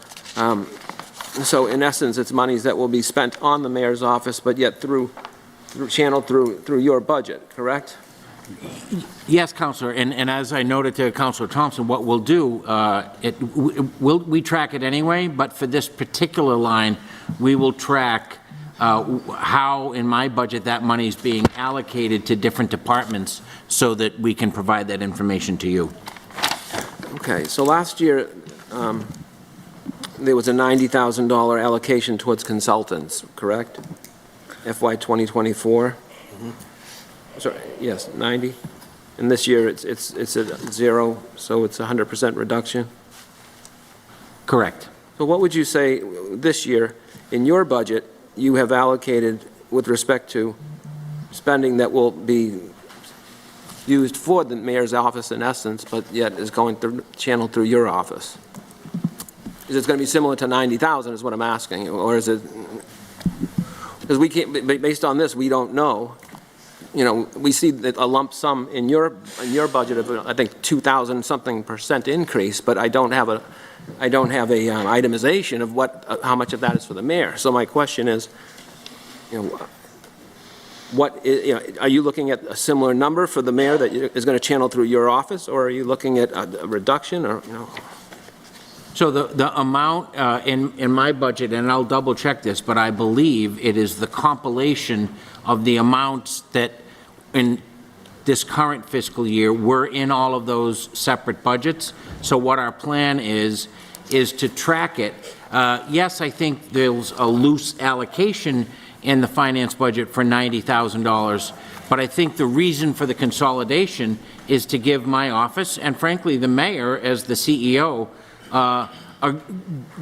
So in essence, it's monies that will be spent on the mayor's office, but yet channeled through your budget, correct? Yes, Counselor, and as I noted to Counselor Thompson, what we'll do, we track it anyway, but for this particular line, we will track how, in my budget, that money is being allocated to different departments so that we can provide that information to you. Okay, so last year, there was a $90,000 allocation towards consultants, correct? FY 2024? Sorry, yes, 90. And this year, it's at 0, so it's a 100% reduction. Correct. So what would you say this year, in your budget, you have allocated with respect to spending that will be used for the mayor's office in essence, but yet is going through, channeled through your office? Is it going to be similar to 90,000 is what I'm asking, or is it, because we can't, based on this, we don't know. You know, we see that a lump sum in your budget of, I think, 2,000 something % increase, but I don't have a itemization of how much of that is for the mayor. So my question is, you know, are you looking at a similar number for the mayor that is going to channel through your office, or are you looking at a reduction, or, you know? So the amount in my budget, and I'll double check this, but I believe it is the compilation of the amounts that in this current fiscal year were in all of those separate budgets. So what our plan is to track it. Yes, I think there's a loose allocation in the finance budget for $90,000, but I think the reason for the consolidation is to give my office, and frankly the mayor as the CEO, a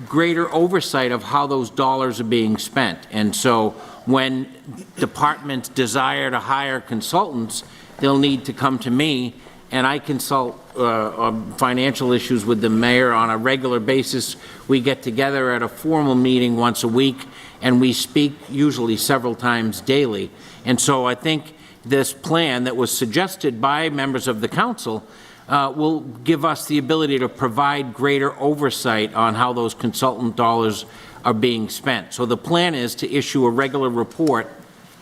greater oversight of how those dollars are being spent. And so when departments desire to hire consultants, they'll need to come to me, and I consult on financial issues with the mayor on a regular basis. We get together at a formal meeting once a week, and we speak usually several times daily. And so I think this plan that was suggested by members of the council will give us the ability to provide greater oversight on how those consultant dollars are being spent. So the plan is to issue a regular report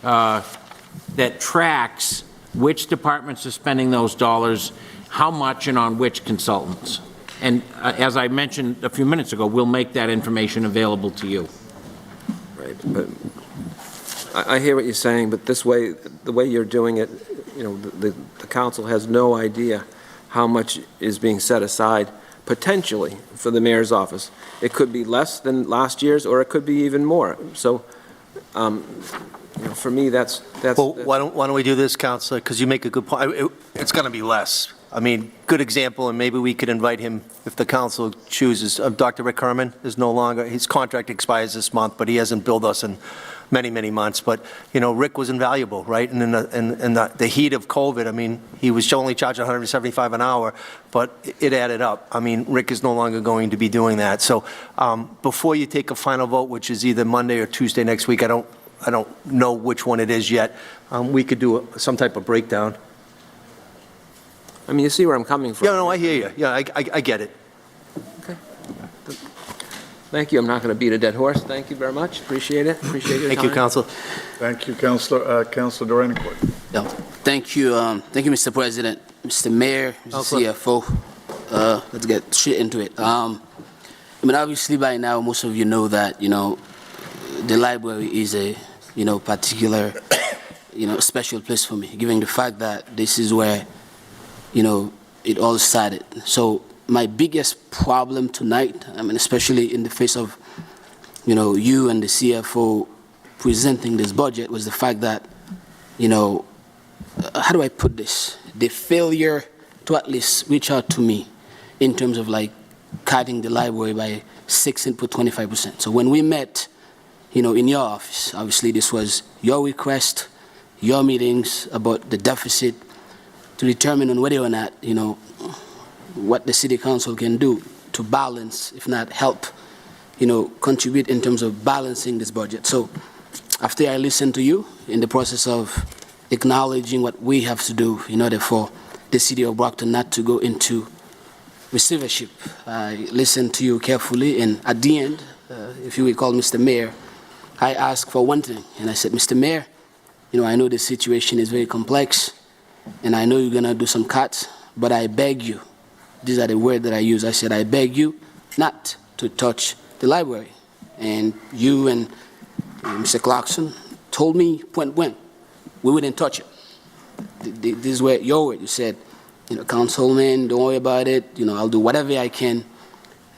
that tracks which departments are spending those dollars, how much, and on which consultants. And as I mentioned a few minutes ago, we'll make that information available to you. Right, but I hear what you're saying, but this way, the way you're doing it, the council has no idea how much is being set aside potentially for the mayor's office. It could be less than last year's, or it could be even more. So, for me, that's. Well, why don't we do this, Counselor, because you make a good point. It's going to be less. I mean, good example, and maybe we could invite him if the council chooses. Dr. Rick Herman is no longer, his contract expires this month, but he hasn't billed us in many, many months. But, Rick was invaluable, right? And in the heat of COVID, I mean, he was only charging $175 an hour, but it added up. I mean, Rick is no longer going to be doing that. So before you take a final vote, which is either Monday or Tuesday next week, I don't know which one it is yet, we could do some type of breakdown. I mean, you see where I'm coming from. Yeah, no, I hear you. Yeah, I get it. Okay. Thank you. I'm not going to beat a dead horse. Thank you very much. Appreciate it. Appreciate your Thank you, time. Council. Thank you, Councilor Dorancourt. Yeah. Thank you, Mr. President, Mr. Mayor, Mr. Councilor. CFO. Let's get straight into it. I mean, obviously by now, most of you know that, the library is a, particular, special place for me, given the fact that this is where, it all started. So my biggest problem tonight, I mean, especially in the face of, you and the CFO presenting this budget, was the fact that, how do I put this? The failure to at least reach out to me in terms of like cutting the library by 6.25%. So when we met, in your office, obviously this was your request, your meetings about the deficit to determine on whether or not, what the city council can do to balance, if not help, contribute in terms of balancing this budget. So after I listened to you in the process of acknowledging what we have to do in order for the city of Brockton not to go into receivership, I listened to you carefully, and at the end, if you recall, Mr. Mayor, I asked for one thing, and I said, Mr. Mayor, I know the situation is very complex, and I know you're going to do some cuts, but I beg you, these are the words that I use, I said, I beg you not to touch the library. And you and Mr. Clarkson told me point blank, we wouldn't touch it. These were your words. You said, Councilman, don't worry about it, I'll do whatever I can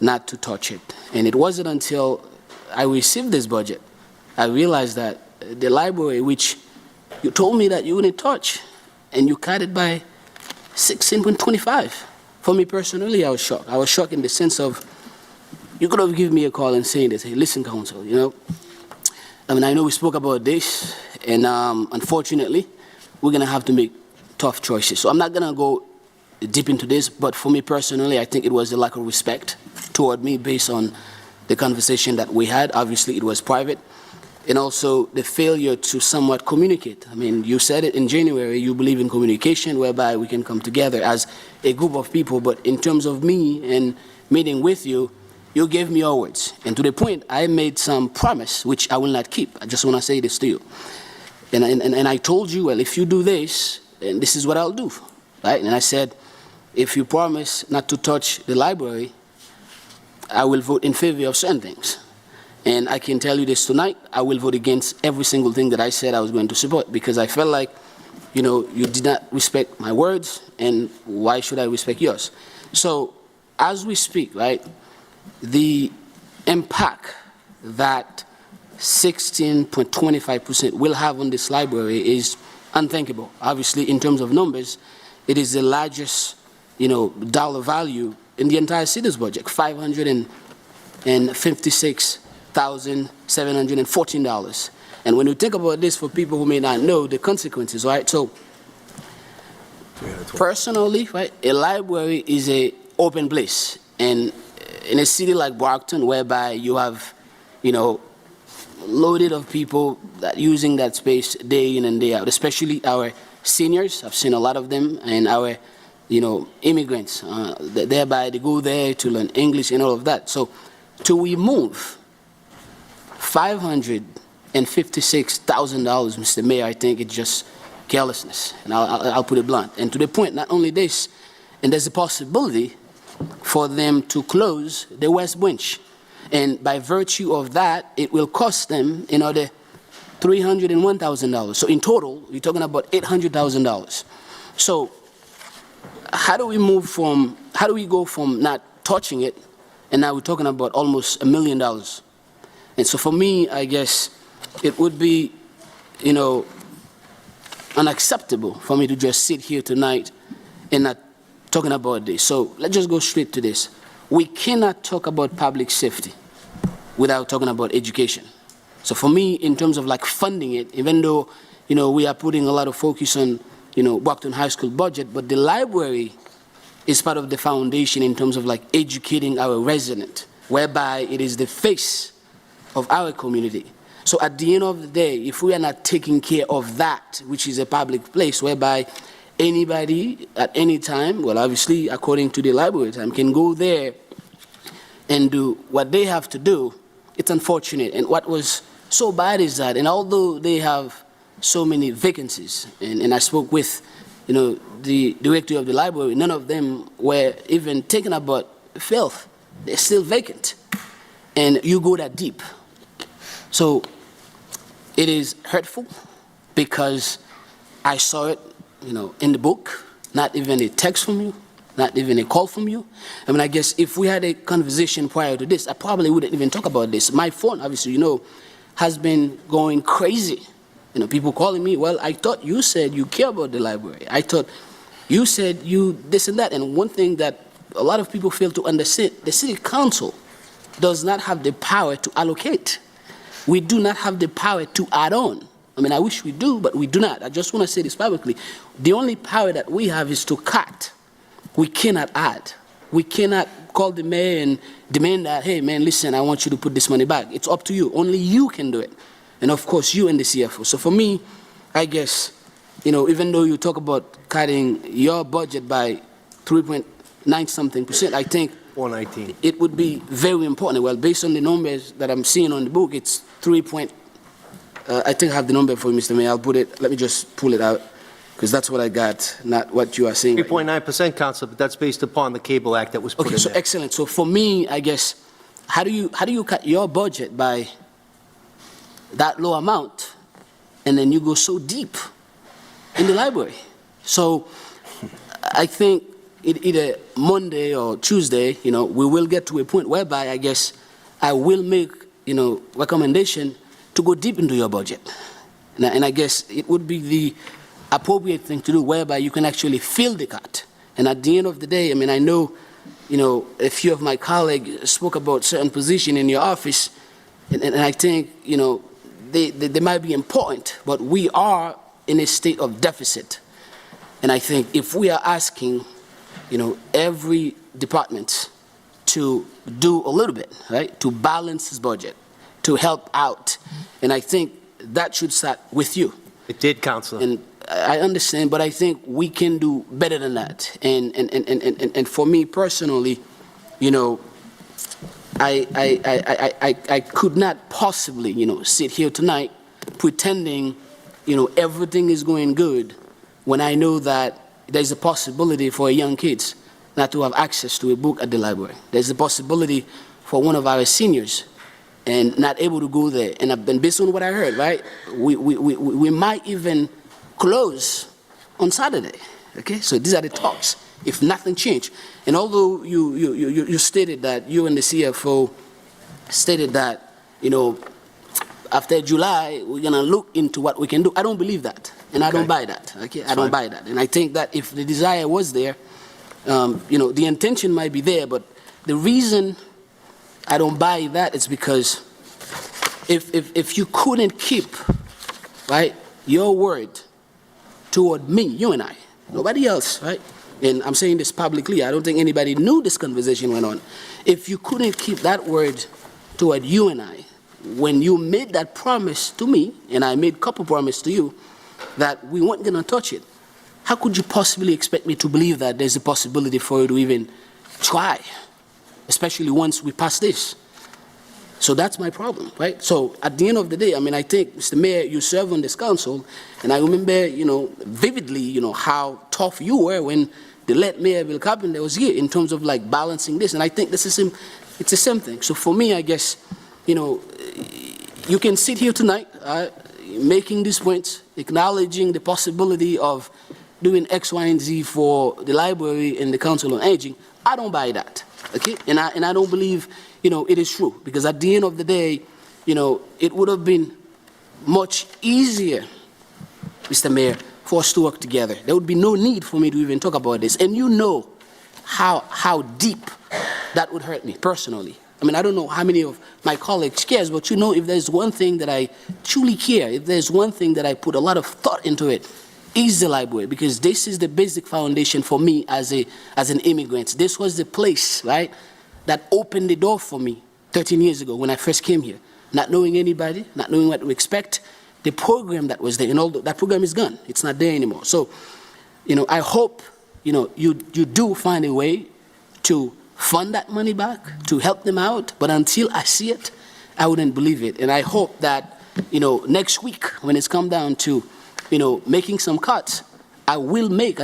not to touch it. And it wasn't until I received this budget, I realized that the library, which you told me that you wouldn't touch, and you cut it by 16.25. For me personally, I was shocked. I was shocked in the sense of, you could have given me a call and saying this, hey, listen, council, I mean, I know we spoke about this, and unfortunately, we're going to have to make tough choices. So I'm not going to go deep into this, but for me personally, I think it was a lack of respect toward me based on the conversation that we had. Obviously, it was private. And also the failure to somewhat communicate. I mean, you said it in January, you believe in communication whereby we can come together as a group of people, but in terms of me and meeting with you, you gave me your words. And to the point, I made some promise, which I will not keep. I just want to say this to you. And I told you, well, if you do this, then this is what I'll do, right? And I said, if you promise not to touch the library, I will vote in favor of certain things. And I can tell you this tonight, I will vote against every single thing that I said I was going to support, because I felt like, you did not respect my words, and why should I respect yours? So as we speak, right, the impact that 16.25% will have on this library is unthinkable. Obviously, in terms of numbers, it is the largest, dollar value in the entire city's budget, $556,714. And when you think about this, for people who may not know the consequences, right? So, personally, right, a library is an open place, and in a city like Brockton, whereby you have, loaded of people that using that space day in and day out, especially our seniors. I've seen a lot of them, and our, immigrants. Thereby, they go there to learn English and all of that. So, to remove $556,000, Mr. Mayor, I think it's just carelessness, and I'll put it blunt. And to the point, not only this, and there's a possibility for them to close the West Branch. And by virtue of that, it will cost them another $301,000. So in total, you're talking about $800,000. So how do we go from not touching it, and now we're talking about almost $1 million? And so for me, I guess it would be, unacceptable for me to just sit here tonight and not talking about this. So let's just go straight to this. We cannot talk about public safety without talking about education. So for me, in terms of like funding it, even though, we are putting a lot of focus on, Brockton High School budget, but the library is part of the foundation in terms of like educating our resident, whereby it is the face of our community. So at the end of the day, if we are not taking care of that, which is a public place whereby anybody at any time, well, obviously, according to the library time, can go there and do what they have to do, it's unfortunate. And what was so bad is that, and although they have so many vacancies, and I spoke with, the director of the library, none of them were even thinking about filth. They're still vacant. And you go that deep. So it is hurtful because I saw it, in the book, not even a text from you, not even a call from you. I mean, I guess if we had a conversation prior to this, I probably wouldn't even talk about this. My phone, obviously, has been going crazy. People calling me, well, I thought you said you care about the library. I thought you said you this and that. And one thing that a lot of people fail to understand, the city council does not have the power to allocate. We do not have the power to add on. I mean, I wish we do, but we do not. I just want to say this publicly. The only power that we have is to cut. We cannot add. We cannot call the mayor and demand that, hey, man, listen, I want you to put this money back. It's up to you. Only you can do it. And, of course, you and the CFO. So for me, I guess, even though you talk about cutting your budget by 3.9-something%, I think 419. it would be very important. Well, based on the numbers that I'm seeing on the book, it's I think I have the number for you, Mr. Mayor. Let me just pull it out, because that's what I got, not what you are saying. 3.9%, Council, but that's based upon the Cable Act that was put in Okay, so there. excellent. So for me, I guess, how do you cut your budget by that low amount, and then you go so deep in the library? So I think either Monday or Tuesday, we will get to a point whereby I guess I will make, recommendation to go deep into your budget. And I guess it would be the appropriate thing to do whereby you can actually feel the cut. And at the end of the day, I mean, I know, a few of my colleagues spoke about certain position in your office, and I think, they might be important, but we are in a state of deficit. And I think if we are asking, every department to do a little bit, right, to balance his budget, to help out, and I think that should start with you. It did, Councilor. And I understand, but I think we can do better than that. And for me personally, I could not possibly, sit here tonight pretending, everything is going good when I know that there's a possibility for young kids not to have access to a book at the library. There's a possibility for one of our seniors and not able to go there. And based on what I heard, right, we might even close on Saturday. Okay, so these are the talks, if nothing changed. And although you stated that, you and the CFO stated that, after July, we're going to look into what we can do. I don't believe that, and I don't buy that. Okay, I don't buy that. And I think that if the desire was there, the intention might be there, but the reason I don't buy that is because if you couldn't keep, right, your word toward me, you and I, nobody else, right? And I'm saying this publicly. I don't think anybody knew this conversation went on. If you couldn't keep that word toward you and I, when you made that promise to me, and I made a couple promises to you, that we weren't going to touch it, how could you possibly expect me to believe that there's a possibility for you to even try, especially once we pass this? So that's my problem, right? So at the end of the day, I mean, I think, Mr. Mayor, you serve on this council, and I remember, vividly, how tough you were when, the late Mayor Bill Carpenter was here in terms of like balancing this. And I think it's the same thing. So for me, I guess, you can sit here tonight making these points, acknowledging the possibility of doing X, Y, and Z for the library and the Council on Aging. I don't buy that, okay? And I don't believe, it is true, because at the end of the day, it would have been much easier, Mr. Mayor, for us to work together. There would be no need for me to even talk about this. And you know how deep that would hurt me personally. I mean, I don't know how many of my colleagues cares, but if there's one thing that I truly care, if there's one thing that I put a lot of thought into it, is the library, because this is the basic foundation for me as an immigrant. This was the place, right, that opened the door for me 13 years ago when I first came here. Not knowing anybody, not knowing what to expect, the program that was there, and although that program is gone, it's not there anymore. So, I hope, you do find a way to fund that money back, to help them out, but until I see it, I wouldn't believe it. And I hope that, next week, when it's come down to, making some cuts, I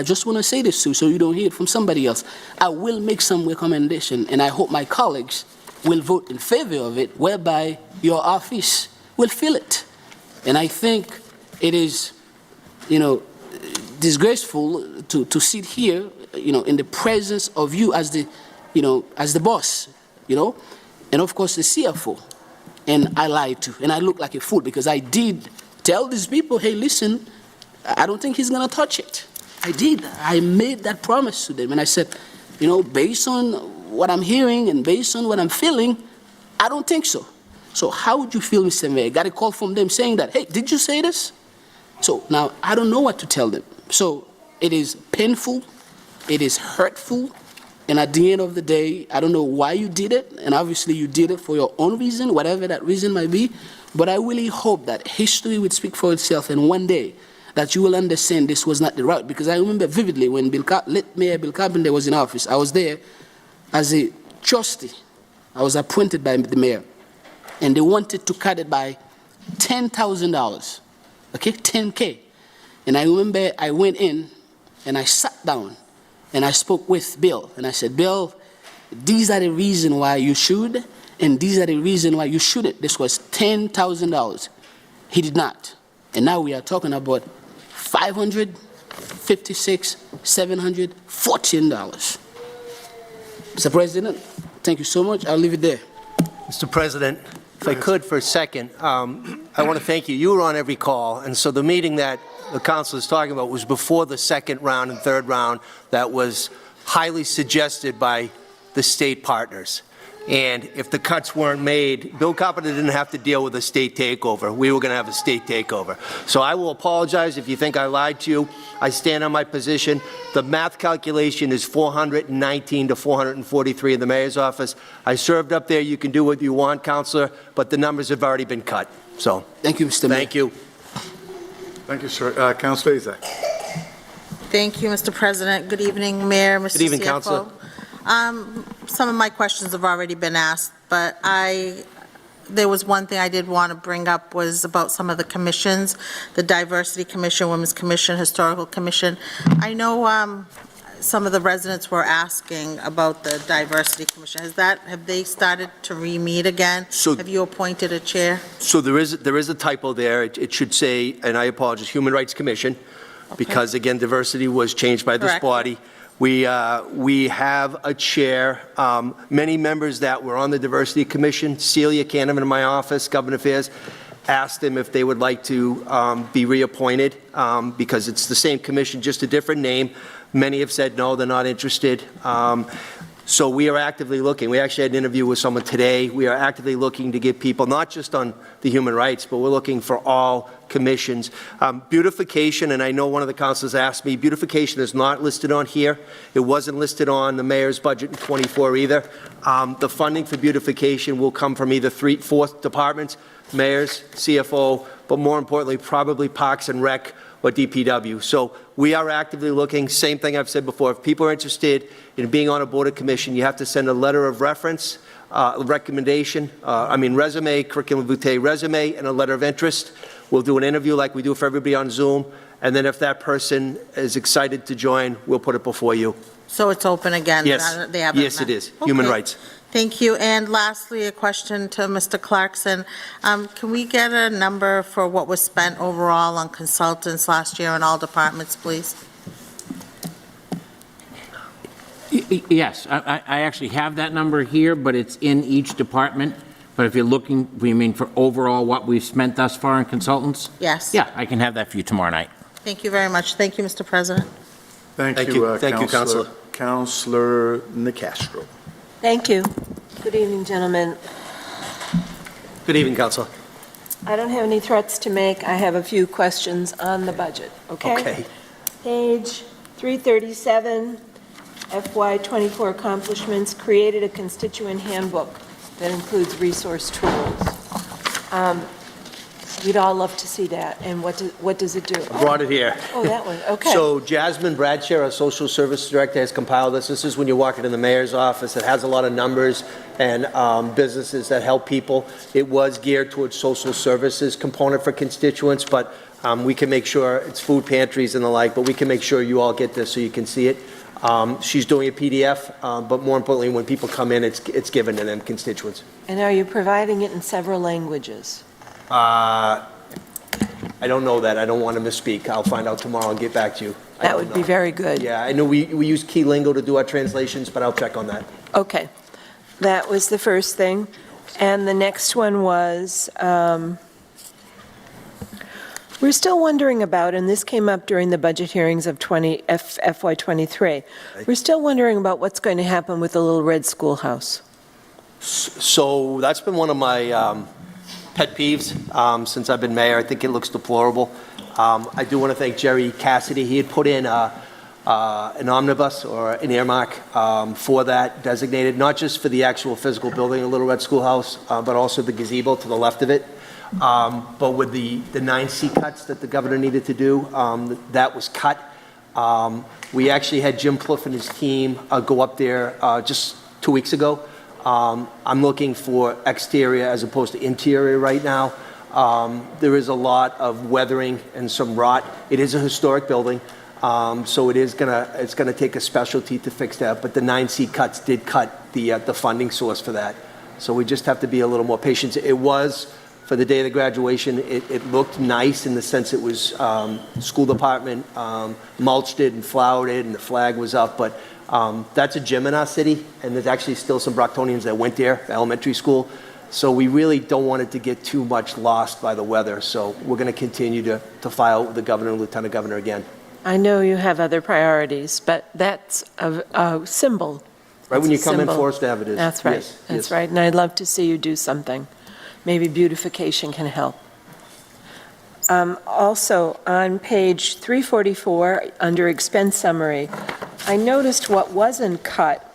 just want to say this too, so you don't hear it from somebody else, I will make some recommendation, and I hope my colleagues will vote in favor of it, whereby your office will fill it. And I think it is, disgraceful to sit here, in the presence of you as the boss, and of course the CFO, and I lied to, and I look like a fool, because I did tell these people, hey, listen, I don't think he's going to touch it. I did. I made that promise to them, and I said, based on what I'm hearing and based on what I'm feeling, I don't think so. So how would you feel, Mr. Mayor? Got a call from them saying that, hey, did you say this? So now I don't know what to tell them. So it is painful, it is hurtful, and at the end of the day, I don't know why you did it, and obviously you did it for your own reason, whatever that reason might be, but I really hope that history would speak for itself, and one day that you will understand this was not the route, because I remember vividly when late Mayor Bill Carpenter was in office, I was there as a trustee. I was appointed by the mayor, and they wanted to cut it by $10,000, okay, 10K. And I remember I went in and I sat down and I spoke with Bill, and I said, Bill, these are the reasons why you should, and these are the reasons why you shouldn't. This was $10,000. He did not. And now we are talking about $556, $714. Mr. President, thank you so much. I'll leave it there. Mr. President, if I could for a second, I want to thank you. You were on every call, and so the meeting that the council is talking about was before the second round and third round that was highly suggested by the state partners. And if the cuts weren't made, Bill Carpenter didn't have to deal with a state takeover. We were going to have a state takeover. So I will apologize if you think I lied to you. I stand on my position. The math calculation is 419 to 443 in the mayor's office. I served up there. You can do what you want, Councilor, but the numbers have already been cut. So thank you, Mr. Mayor. Thank you. Thank you, sir. Councilor Azak. Thank you, Mr. President. Good evening, Mayor, Mr. Good evening, CFO. Councilor. Some of my questions have already been asked, but there was one thing I did want to bring up was about some of the commissions, the Diversity Commission, Women's Commission, Historical Commission. I know some of the residents were asking about the Diversity Commission. Have they started to re-meet again? So, have you appointed a chair? So there is a typo there. It should say, and I apologize, Human Rights Commission, because again, diversity was changed by this Correct. body. We have a chair. Many members that were on the Diversity Commission, Celia Cannon in my office, Government Affairs, asked them if they would like to be reappointed because it's the same commission, just a different name. Many have said no, they're not interested. So we are actively looking. We actually had an interview with someone today. We are actively looking to get people, not just on the human rights, but we're looking for all commissions. Beautification, and I know one of the councilors asked me, beautification is not listed on here. It wasn't listed on the mayor's budget in '24 either. The funding for beautification will come from either 4 departments, mayors, CFO, but more importantly, probably Parks and Rec or DPW. So we are actively looking. Same thing I've said before. If people are interested in being on a board of commission, you have to send a letter of reference, resume, curriculum vitae resume, and a letter of interest. We'll do an interview like we do for everybody on Zoom. And then if that person is excited to join, we'll put it before you. So it's open again? Yes. They haven't Yes, met? it is. Human Okay. rights. Thank you. And lastly, a question to Mr. Clarkson. Can we get a number for what was spent overall on consultants last year in all departments, please? Yes, I actually have that number here, but it's in each department. But if you're looking, we mean for overall what we've spent thus far in consultants? Yes. Yeah, I can have that for you tomorrow night. Thank you very much. Thank you, Mr. President. Thank Thank you, you. Thank you, Counselor. Counselor Nicastro. Thank you. Good evening, gentlemen. Good evening, Counselor. I don't have any threats to make. I have a few questions on the budget, okay? Okay. Page 337, FY24 accomplishments, created a constituent handbook that includes resource tools. We'd all love to see that, and what does it do? I brought it here. Oh, that one, okay. So Jasmine Bradshaw, our social service director, has compiled this. This is when you walk into the mayor's office. It has a lot of numbers and businesses that help people. It was geared towards social services component for constituents, but we can make sure it's food pantries and the like, but we can make sure you all get this so you can see it. She's doing a PDF, but more importantly, when people come in, it's given to them constituents. And are you providing it in several languages? I don't know that. I don't want to misspeak. I'll find out tomorrow and get back to you. I That don't would be know. very good. Yeah, I know we use key lingo to do our translations, but I'll check on that. Okay. That was the first thing. And the next one was, we're still wondering about, and this came up during the budget hearings of FY23, we're still wondering about what's going to happen with the Little Red Schoolhouse. So that's been one of my pet peeves since I've been mayor. I think it looks deplorable. I do want to thank Jerry Cassidy. He had put in an omnibus or an earmark for that designated, not just for the actual physical building of Little Red Schoolhouse, but also the gazebo to the left of it. But with the 9C cuts that the governor needed to do, that was cut. We actually had Jim Plouffe and his team go up there just 2 weeks ago. I'm looking for exterior as opposed to interior right now. There is a lot of weathering and some rot. It is a historic building, so it's gonna take a specialty to fix that. But the 9C cuts did cut the funding source for that. So we just have to be a little more patient. It was, for the day of the graduation, it looked nice in the sense it was school department mulched it and flowered it and the flag was up, but that's a gym in our city, and there's actually still some Brocktonians that went there, elementary school. So we really don't want it to get too much lost by the weather. So we're going to continue to file with the governor and lieutenant governor again. I know you have other priorities, but that's a symbol. Right when you come in Symbol. Forest Ave, it is. That's right, Yes, that's yes. right, and I'd love to see you do something. Maybe beautification can help. Also, on page 344, under expense summary, I noticed what wasn't cut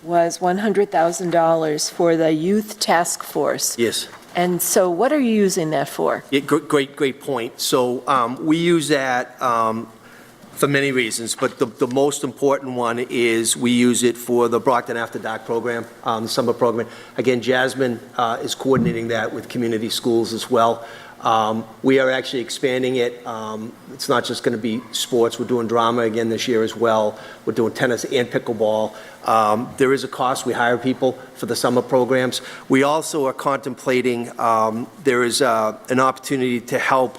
was $100,000 for the youth task force. Yes. And so what are you using that for? Yeah, great point. So we use that for many reasons, but the most important one is we use it for the Brockton After Dark program, the summer program. Again, Jasmine is coordinating that with community schools as well. We are actually expanding it. It's not just going to be sports. We're doing drama again this year as well. We're doing tennis and pickleball. There is a cost. We hire people for the summer programs. We also are contemplating, there is an opportunity to help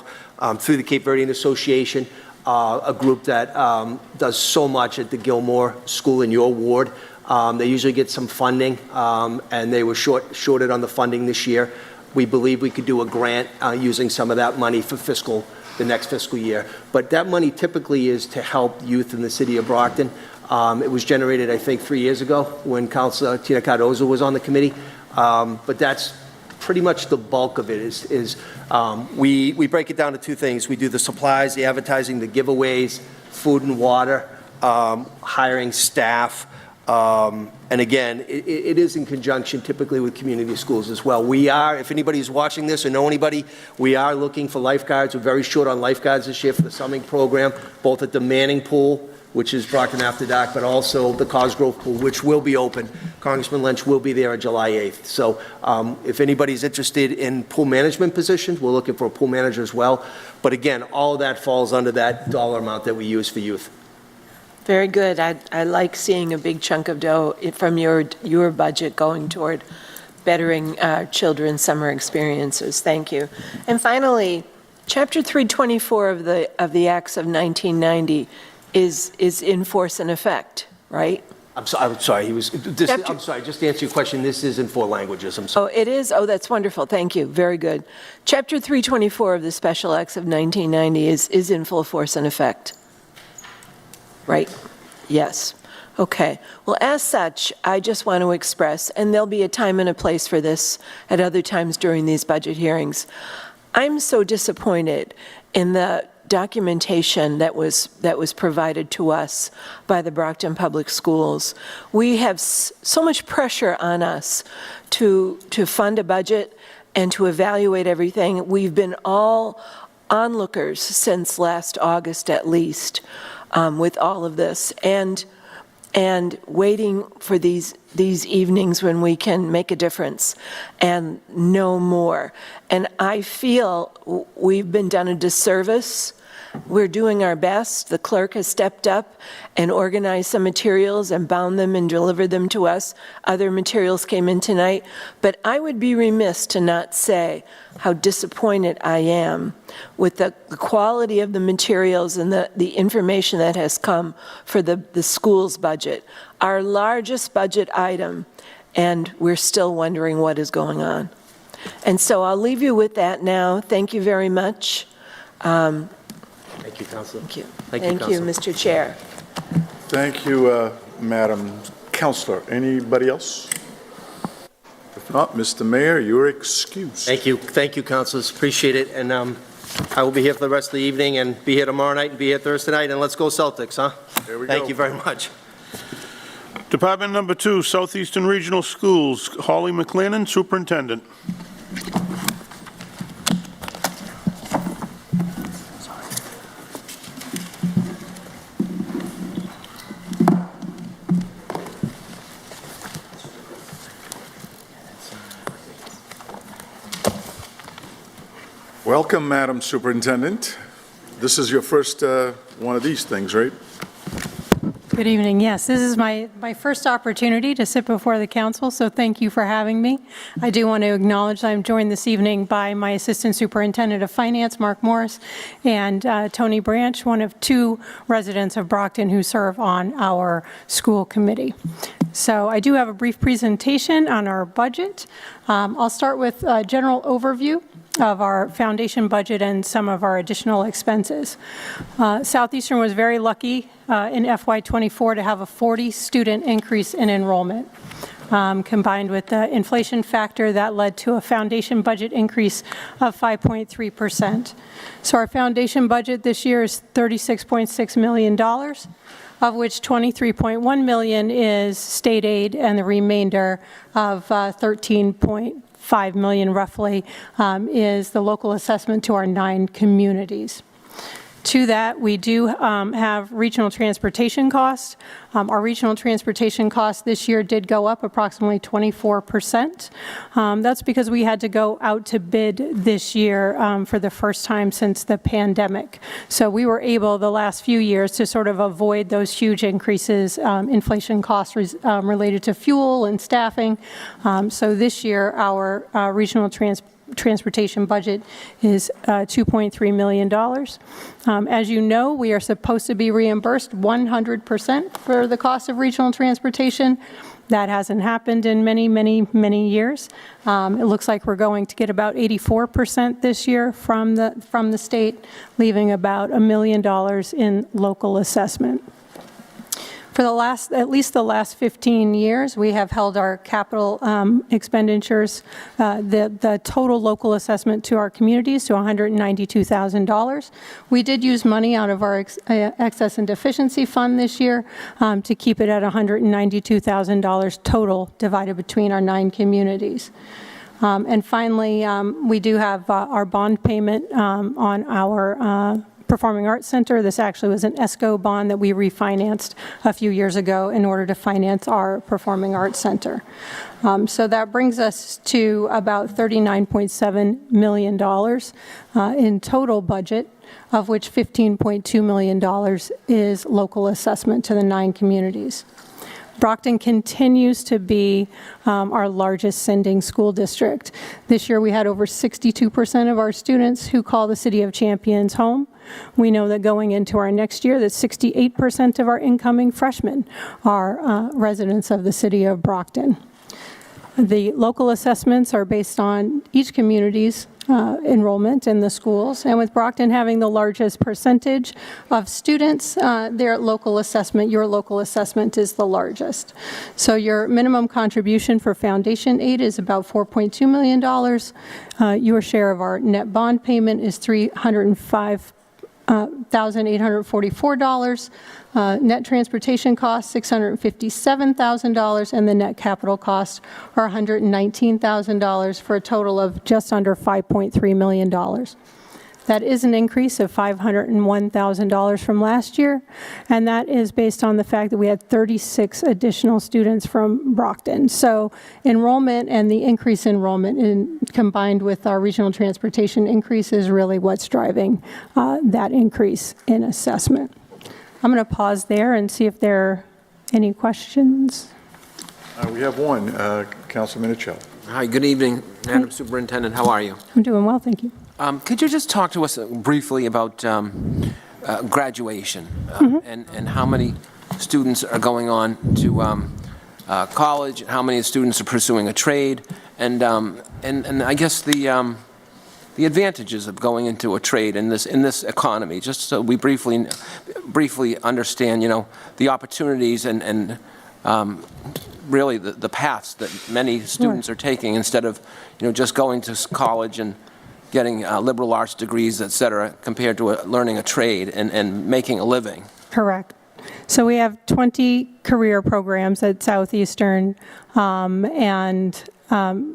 through the Cape Verdean Association, a group that does so much at the Gilmore School in your ward. They usually get some funding, and they were shorted on the funding this year. We believe we could do a grant using some of that money for the next fiscal year. But that money typically is to help youth in the city of Brockton. It was generated, I think, 3 years ago when Councilor Tina Cardozo was on the committee. But that's pretty much the bulk of it we break it down to two things. We do the supplies, the advertising, the giveaways, food and water, hiring staff. And again, it is in conjunction typically with community schools as well. We are, if anybody's watching this or know anybody, we are looking for lifeguards. We're very short on lifeguards this year for the swimming program, both at the Manning Pool, which is Brockton After Dark, but also the Cosgrove Pool, which will be open. Congressman Lynch will be there on July 8th. So if anybody's interested in pool management positions, we're looking for a pool manager as well. But again, all of that falls under that dollar amount that we use for youth. Very good. I like seeing a big chunk of dough from your budget going toward bettering children's summer experiences. Thank you. And finally, Chapter 324 of the Acts of 1990 is in force and effect, right? I'm sorry, I'm sorry, just to answer your question, this is in 4 languages, I'm sorry. Oh, it is? Oh, that's wonderful. Thank you. Very good. Chapter 324 of the Special Acts of 1990 is in full force and effect, right? Yes. Okay. Well, as such, I just want to express, and there'll be a time and a place for this at other times during these budget hearings, I'm so disappointed in the documentation that was provided to us by the Brockton Public Schools. We have so much pressure on us to fund a budget and to evaluate everything. We've been all onlookers since last August at least with all of this, and waiting for these evenings when we can make a difference and know more. And I feel we've been done a disservice. We're doing our best. The clerk has stepped up and organized some materials and bound them and delivered them to us. Other materials came in tonight. But I would be remiss to not say how disappointed I am with the quality of the materials and the information that has come for the school's budget, our largest budget item, and we're still wondering what is going on. And so I'll leave you with that now. Thank you very much. Thank you, Councilor. Thank you. Thank you, Thank you, Mr. Chair. Thank you, Madam Councilor. Anybody else? If not, Mr. Mayor, you're excused. Thank you, councilors, appreciate it, and I will be here for the rest of the evening, and be here tomorrow night, and be here Thursday night, and let's go Celtics, huh? There we go. Thank you very much. Department number 2, Southeastern Regional Schools, Holly McLennan, Superintendent. Welcome, Madam Superintendent. This is your first one of these things, right? Good evening. Yes, this is my first opportunity to sit before the council, so thank you for having me. I do want to acknowledge I'm joined this evening by my Assistant Superintendent of Finance, Mark Morris, and Tony Branch, one of 2 residents of Brockton who serve on our school committee. So I do have a brief presentation on our budget. I'll start with a general overview of our foundation budget and some of our additional expenses. Southeastern was very lucky in FY24 to have a 40-student increase in enrollment. Combined with the inflation factor, that led to a foundation budget increase of 5.3%. So our foundation budget this year is $36.6 million, of which $23.1 million is state aid, and the remainder of $13.5 million roughly is the local assessment to our 9 communities. To that, we do have regional transportation costs. Our regional transportation costs this year did go up approximately 24%. That's because we had to go out to bid this year for the first time since the pandemic. So we were able the last few years to sort of avoid those huge increases, inflation costs related to fuel and staffing. So this year, our regional transportation budget is $2.3 million. As you know, we are supposed to be reimbursed 100% for the cost of regional transportation. That hasn't happened in many, many, many years. It looks like we're going to get about 84% this year from the state, leaving about $1 million in local assessment. For at least the last 15 years, we have held our capital expenditures, the total local assessment to our communities to $192,000. We did use money out of our excess and deficiency fund this year to keep it at $192,000 total divided between our 9 communities. And finally, we do have our bond payment on our Performing Arts Center. This actually was an ESCO bond that we refinanced a few years ago in order to finance our Performing Arts Center. So that brings us to about $39.7 million in total budget. of which $15.2 million is local assessment to the 9 communities. Brockton continues to be our largest sending school district. This year we had over 62% of our students who call the City of Champions home. We know that going into our next year that 68% of our incoming freshmen are residents of the City of Brockton. The local assessments are based on each community's enrollment in the schools, and with Brockton having the largest percentage of students, their local assessment, your local assessment is the largest. So your minimum contribution for foundation aid is about $4.2 million. Your share of our net bond payment is $305,844. Net transportation costs, $657,000, and the net capital costs are $119,000 for a total of just under $5.3 million. That is an increase of $501,000 from last year, and that is based on the fact that we had 36 additional students from Brockton. So enrollment and the increase in enrollment combined with our regional transportation increase is really what's driving that increase in assessment. I'm going to pause there and see if there are any questions. We have one, Councilman Minichel. Hi, good evening, Madam Superintendent. How are you? I'm doing well, thank you. Could you just talk to us briefly about graduation and how many students are going on to college, how many students are pursuing a trade, and I guess the advantages of going into a trade in this economy, just so we briefly understand, the opportunities and really the paths that many students are taking instead of, just going to college and getting liberal arts degrees, et cetera, compared to learning a trade and making a living. Correct. So we have 20 career programs at Southeastern, and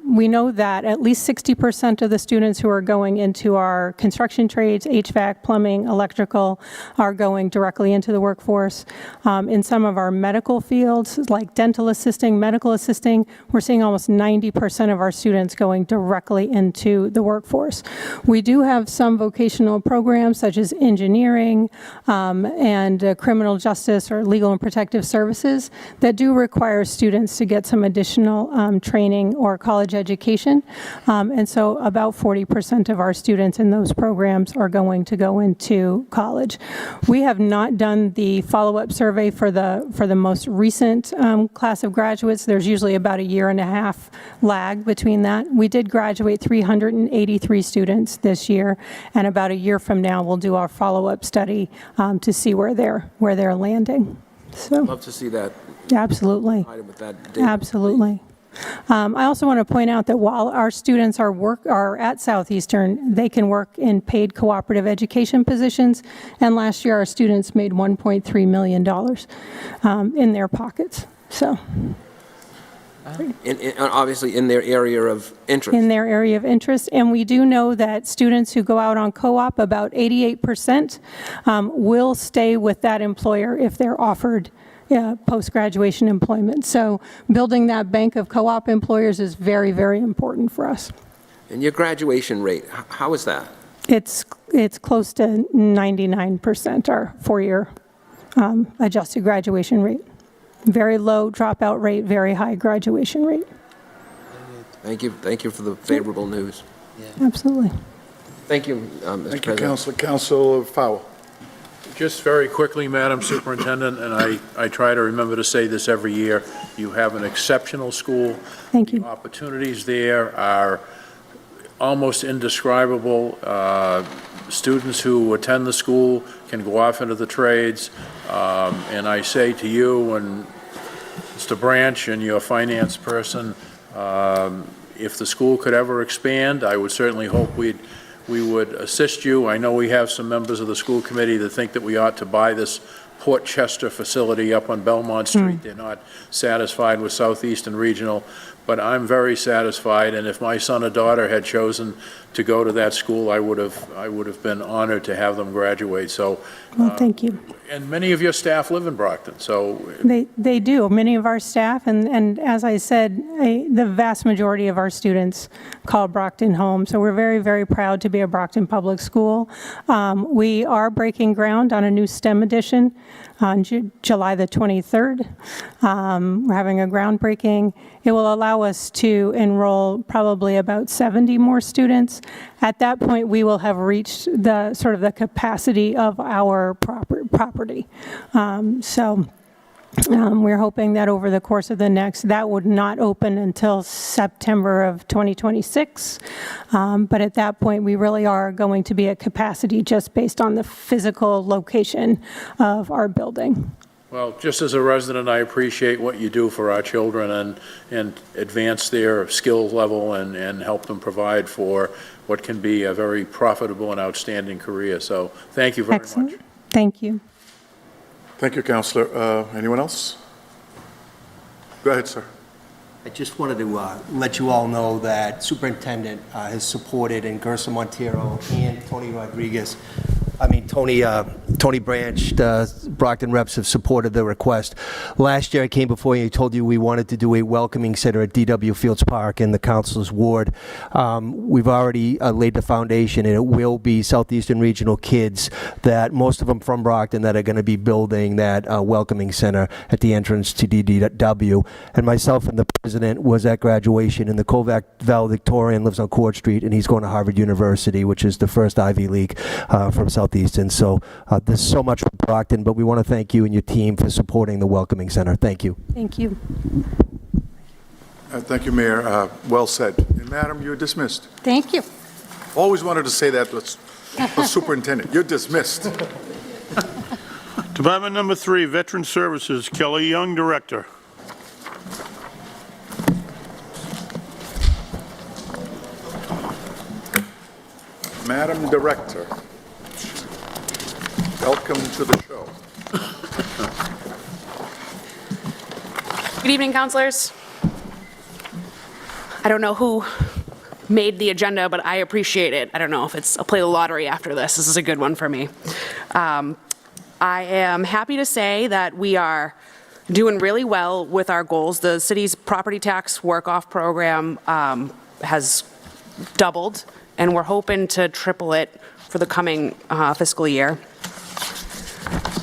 we know that at least 60% of the students who are going into our construction trades, HVAC, plumbing, electrical, are going directly into the workforce. In some of our medical fields, like dental assisting, medical assisting, we're seeing almost 90% of our students going directly into the workforce. We do have some vocational programs such as engineering and criminal justice or legal and protective services that do require students to get some additional training or college education, and so about 40% of our students in those programs are going to go into college. We have not done the follow-up survey for the most recent class of graduates. There's usually about a year and a half lag between that. We did graduate 383 students this year, and about a year from now we'll do our follow-up study to see where they're landing. So, Love to see that. Absolutely. With that data. Absolutely. I also want to point out that while our students are at Southeastern, they can work in paid cooperative education positions, and last year our students made $1.3 million in their pockets. So, obviously in their area of interest. In their area of interest, and we do know that students who go out on co-op, about 88% will stay with that employer if they're offered post-graduation employment. So building that bank of co-op employers is very, very important for us. And your graduation rate, how is that? It's close to 99%, our four-year adjusted graduation rate. Very low dropout rate, very high graduation rate. Thank you for the favorable news. Absolutely. Thank you, Mr. Thank President. you, Councilor Fowle. Just very quickly, Madam Superintendent, and I try to remember to say this every year, you have an exceptional school. Thank you. The opportunities there are almost indescribable. Students who attend the school can go off into the trades, and I say to you and Mr. Branch and your finance person, if the school could ever expand, I would certainly hope we would assist you. I know we have some members of the school committee that think that we ought to buy this Port Chester facility up on Belmont Street. They're not satisfied with Southeastern Regional, but I'm very satisfied, and if my son or daughter had chosen to go to that school, I would have been honored to have them graduate. So, Well, thank you. and many of your staff live in Brockton, so They do. Many of our staff, and as I said, the vast majority of our students call Brockton home. So we're very, very proud to be a Brockton public school. We are breaking ground on a new STEM edition on July the 23rd. We're having a groundbreaking. It will allow us to enroll probably about 70 more students. At that point, we will have reached the sort of the capacity of our property. We're hoping that over the course of that would not open until September of 2026. But at that point, we really are going to be at capacity just based on the physical location of our building. well, just as a resident, I appreciate what you do for our children and advance their skill level and help them provide for what can be a very profitable and outstanding career. So thank you very Excellent. much. Thank you. Thank you, Counselor. Anyone else? Go ahead, sir. I just wanted to let you all know that Superintendent has supported, and Gersa Montero and Tony Rodriguez, Tony Branch, the Brockton reps have supported the request. Last year I came before you and told you we wanted to do a welcoming center at D.W. Fields Park in the council's ward. We've already laid the foundation, and it will be Southeastern Regional kids, that most of them from Brockton, that are going to be building that welcoming center at the entrance to DDW. And myself and the president was at graduation, and the Kovac valedictorian lives on Court Street, and he's going to Harvard University, which is the first Ivy League from Southeastern. So there's so much for Brockton, but we want to thank you and your team for supporting the Welcoming Center. Thank you. Thank you. Thank you, Mayor. Well said. And Madam, you're dismissed. Thank you. Always wanted to say that, but Superintendent, you're dismissed. Department number 3, Veteran Services, Kelly Young, Director. Madam Director, welcome to the show. Good evening, councilors. I don't know who made the agenda, but I appreciate it. I don't know if I'll play the lottery after this. This is a good one for me. I am happy to say that we are doing really well with our goals. The city's property tax work-off program has doubled, and we're hoping to triple it for the coming fiscal year.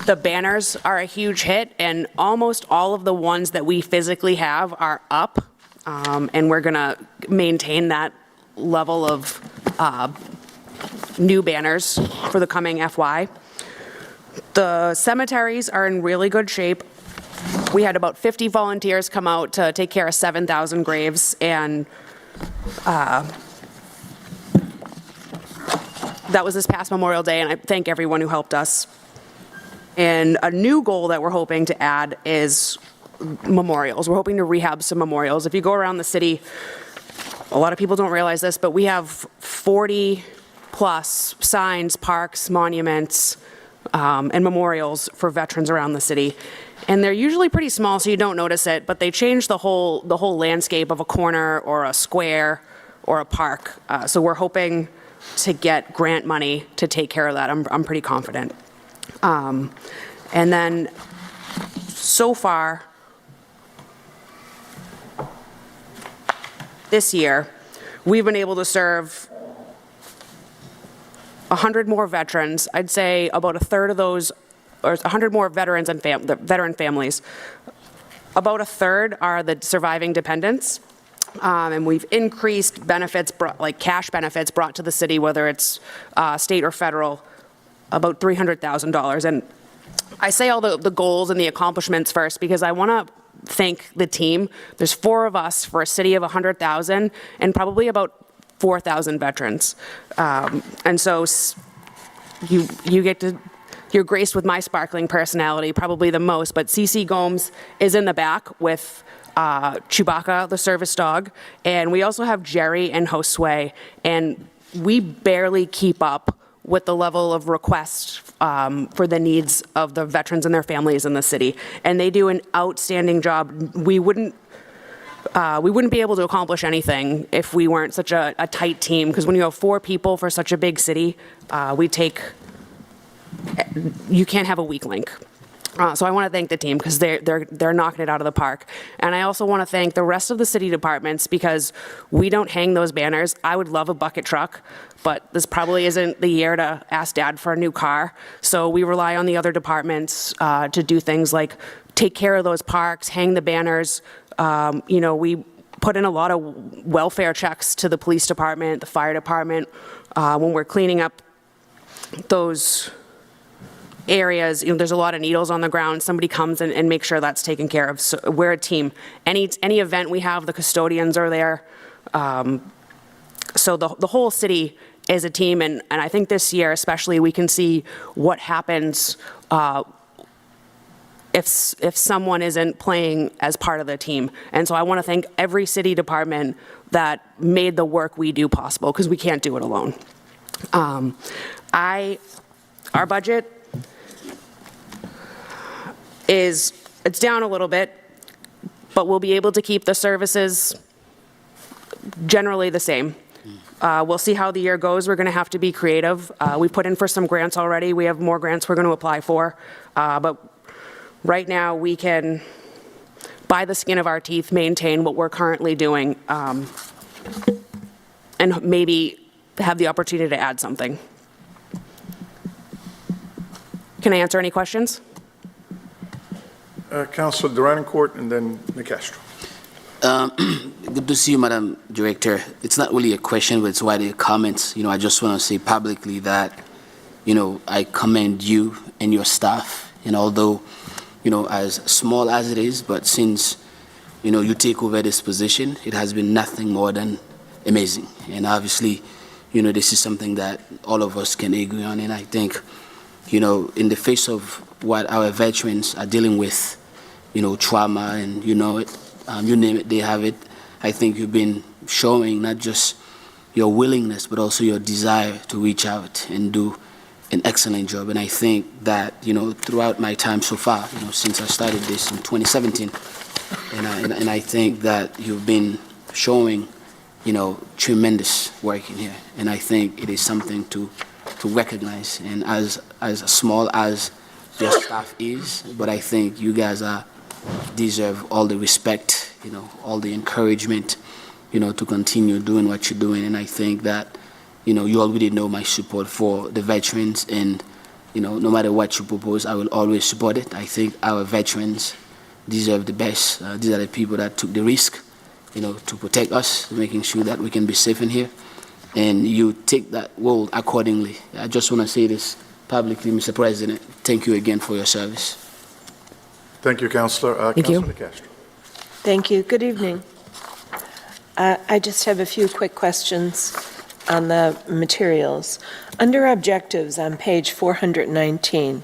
The banners are a huge hit, and almost all of the ones that we physically have are up, and we're going to maintain that level of new banners for the coming FY. The cemeteries are in really good shape. We had about 50 volunteers come out to take care of 7,000 graves, and that was this past Memorial Day, and I thank everyone who helped us. And a new goal that we're hoping to add is memorials. We're hoping to rehab some memorials. If you go around the city, a lot of people don't realize this, but we have 40 plus signs, parks, monuments, and memorials for veterans around the city. And they're usually pretty small, so you don't notice it, but they change the whole landscape of a corner or a square or a park. So we're hoping to get grant money to take care of that. I'm pretty confident. And then so far this year, we've been able to serve 100 more veterans. I'd say about a third of those, or 100 more veterans and veteran families. About a third are the surviving dependents. And we've increased benefits, like cash benefits brought to the city, whether it's state or federal, about $300,000. And I say all the goals and the accomplishments first because I want to thank the team. There's 4 of us for a city of 100,000 and probably about 4,000 veterans. And so you get to, you're graced with my sparkling personality, probably the most, but CeCe Gomes is in the back with Chewbacca, the service dog, and we also have Jerry and Josue, and we barely keep up with the level of request for the needs of the veterans and their families in the city. And they do an outstanding job. We wouldn't be able to accomplish anything if we weren't such a tight team, because when you have 4 people for such a big city, you can't have a weak link. So I want to thank the team because they're knocking it out of the park. And I also want to thank the rest of the city departments because we don't hang those banners. I would love a bucket truck, but this probably isn't the year to ask Dad for a new car. So we rely on the other departments to do things like take care of those parks, hang the banners. We put in a lot of welfare checks to the police department, the fire department, when we're cleaning up those areas. There's a lot of needles on the ground. Somebody comes and makes sure that's taken care of. So we're a team. Any event we have, the custodians are there. So the whole city is a team, and I think this year especially we can see what happens if someone isn't playing as part of the team. And so I want to thank every city department that made the work we do possible, because we can't do it alone. Our budget it's down a little bit, but we'll be able to keep the services generally the same. We'll see how the year goes. We're going to have to be creative. We put in for some grants already. We have more grants we're going to apply for. But right now, we can, by the skin of our teeth, maintain what we're currently doing and maybe have the opportunity to add something. Can I answer any questions? Councilor Durancourt and then McCastro. Good to see you, Madam Director. It's not really a question, but it's rather a comment. I just want to say publicly that, I commend you and your staff. And although, as small as it is, but since, you take over this position, it has been nothing more than amazing. And obviously, this is something that all of us can agree on. And I think, in the face of what our veterans are dealing with, trauma and you name it, they have it. I think you've been showing not just your willingness, but also your desire to reach out and do an excellent job. And I think that, throughout my time so far, since I started this in 2017, and I think that you've been showing, tremendous work in here. And I think it is something to recognize. And as small as your staff is, but I think you guys deserve all the respect, all the encouragement, to continue doing what you're doing. And I think that, you already know my support for the veterans, and, no matter what you propose, I will always support it. I think our veterans deserve the best. These are the people that took the risk, to protect us, making sure that we can be safe in here. And you take that role accordingly. I just want to say this publicly, Mr. President. Thank you again for your service. Thank you, Councilor. Thank you. Councilor Castro. Thank you. Good evening. I just have a few quick questions on the materials. Under objectives on page 419,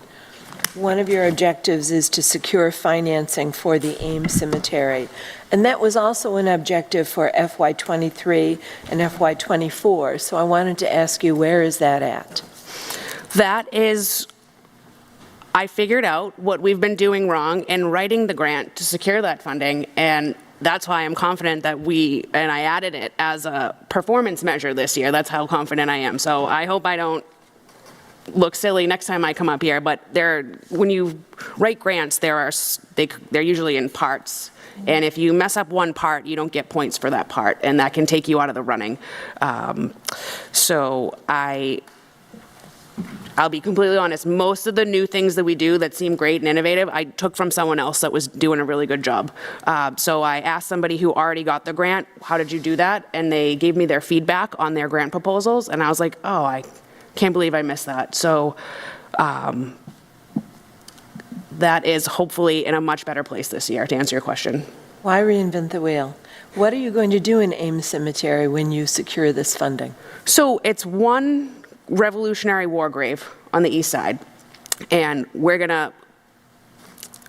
one of your objectives is to secure financing for the Ames Cemetery. And that was also an objective for FY23 and FY24. So I wanted to ask you, where is that at? That is, I figured out what we've been doing wrong in writing the grant to secure that funding, and that's why I'm confident that and I added it as a performance measure this year. That's how confident I am. So I hope I don't look silly next time I come up here, but when you write grants, they're usually in parts. And if you mess up one part, you don't get points for that part, and that can take you out of the running. So I'll be completely honest, most of the new things that we do that seem great and innovative, I took from someone else that was doing a really good job. So I asked somebody who already got the grant, how did you do that? And they gave me their feedback on their grant proposals, and I was like, oh, I can't believe I missed that. So that is hopefully in a much better place this year, to answer your question. Why reinvent the wheel? What are you going to do in Ames Cemetery when you secure this funding? So it's one Revolutionary War grave on the east side, and we're gonna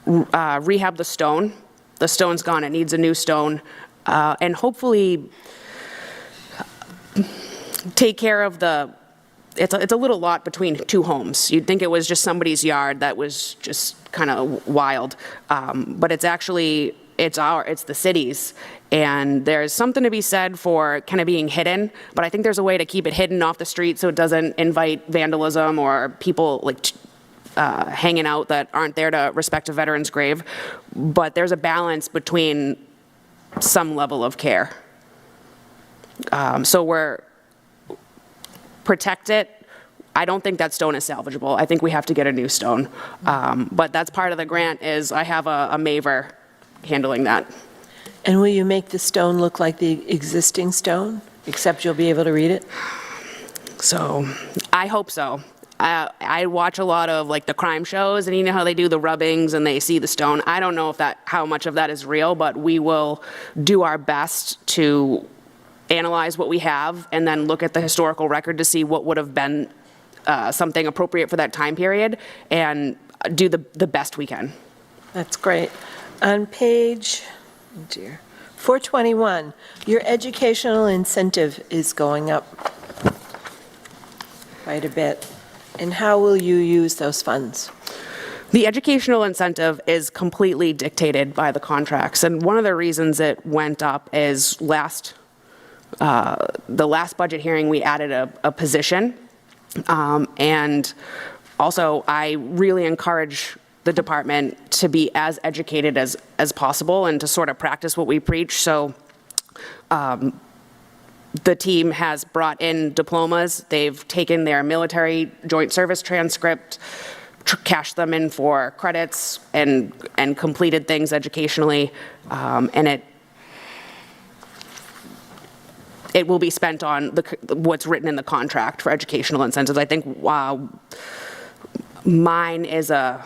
rehab the stone. The stone's gone, it needs a new stone, and hopefully take care of it's a little lot between two homes. You'd think it was just somebody's yard that was just kind of wild. But it's actually, it's the city's. And there's something to be said for kind of being hidden, but I think there's a way to keep it hidden off the street so it doesn't invite vandalism or people like hanging out that aren't there to respect a veteran's grave. But there's a balance between some level of care. So we're protect it. I don't think that stone is salvageable. I think we have to get a new stone. But that's part of the grant is I have a maver handling that. And will you make the stone look like the existing stone, except you'll be able to read it? So I hope so. I watch a lot of like the crime shows, and you know how they do the rubbings and they see the stone. I don't know how much of that is real, but we will do our best to analyze what we have and then look at the historical record to see what would have been something appropriate for that time period and do the best we can. That's great. On page 421, your educational incentive is going up quite a bit. And how will you use those funds? The educational incentive is completely dictated by the contracts. And one of the reasons it went up is the last budget hearing, we added a position. And also, I really encourage the department to be as educated as possible and to sort of practice what we preach. So the team has brought in diplomas. They've taken their military joint service transcript, cashed them in for credits, and completed things educationally. And it will be spent on what's written in the contract for educational incentives. I think mine is a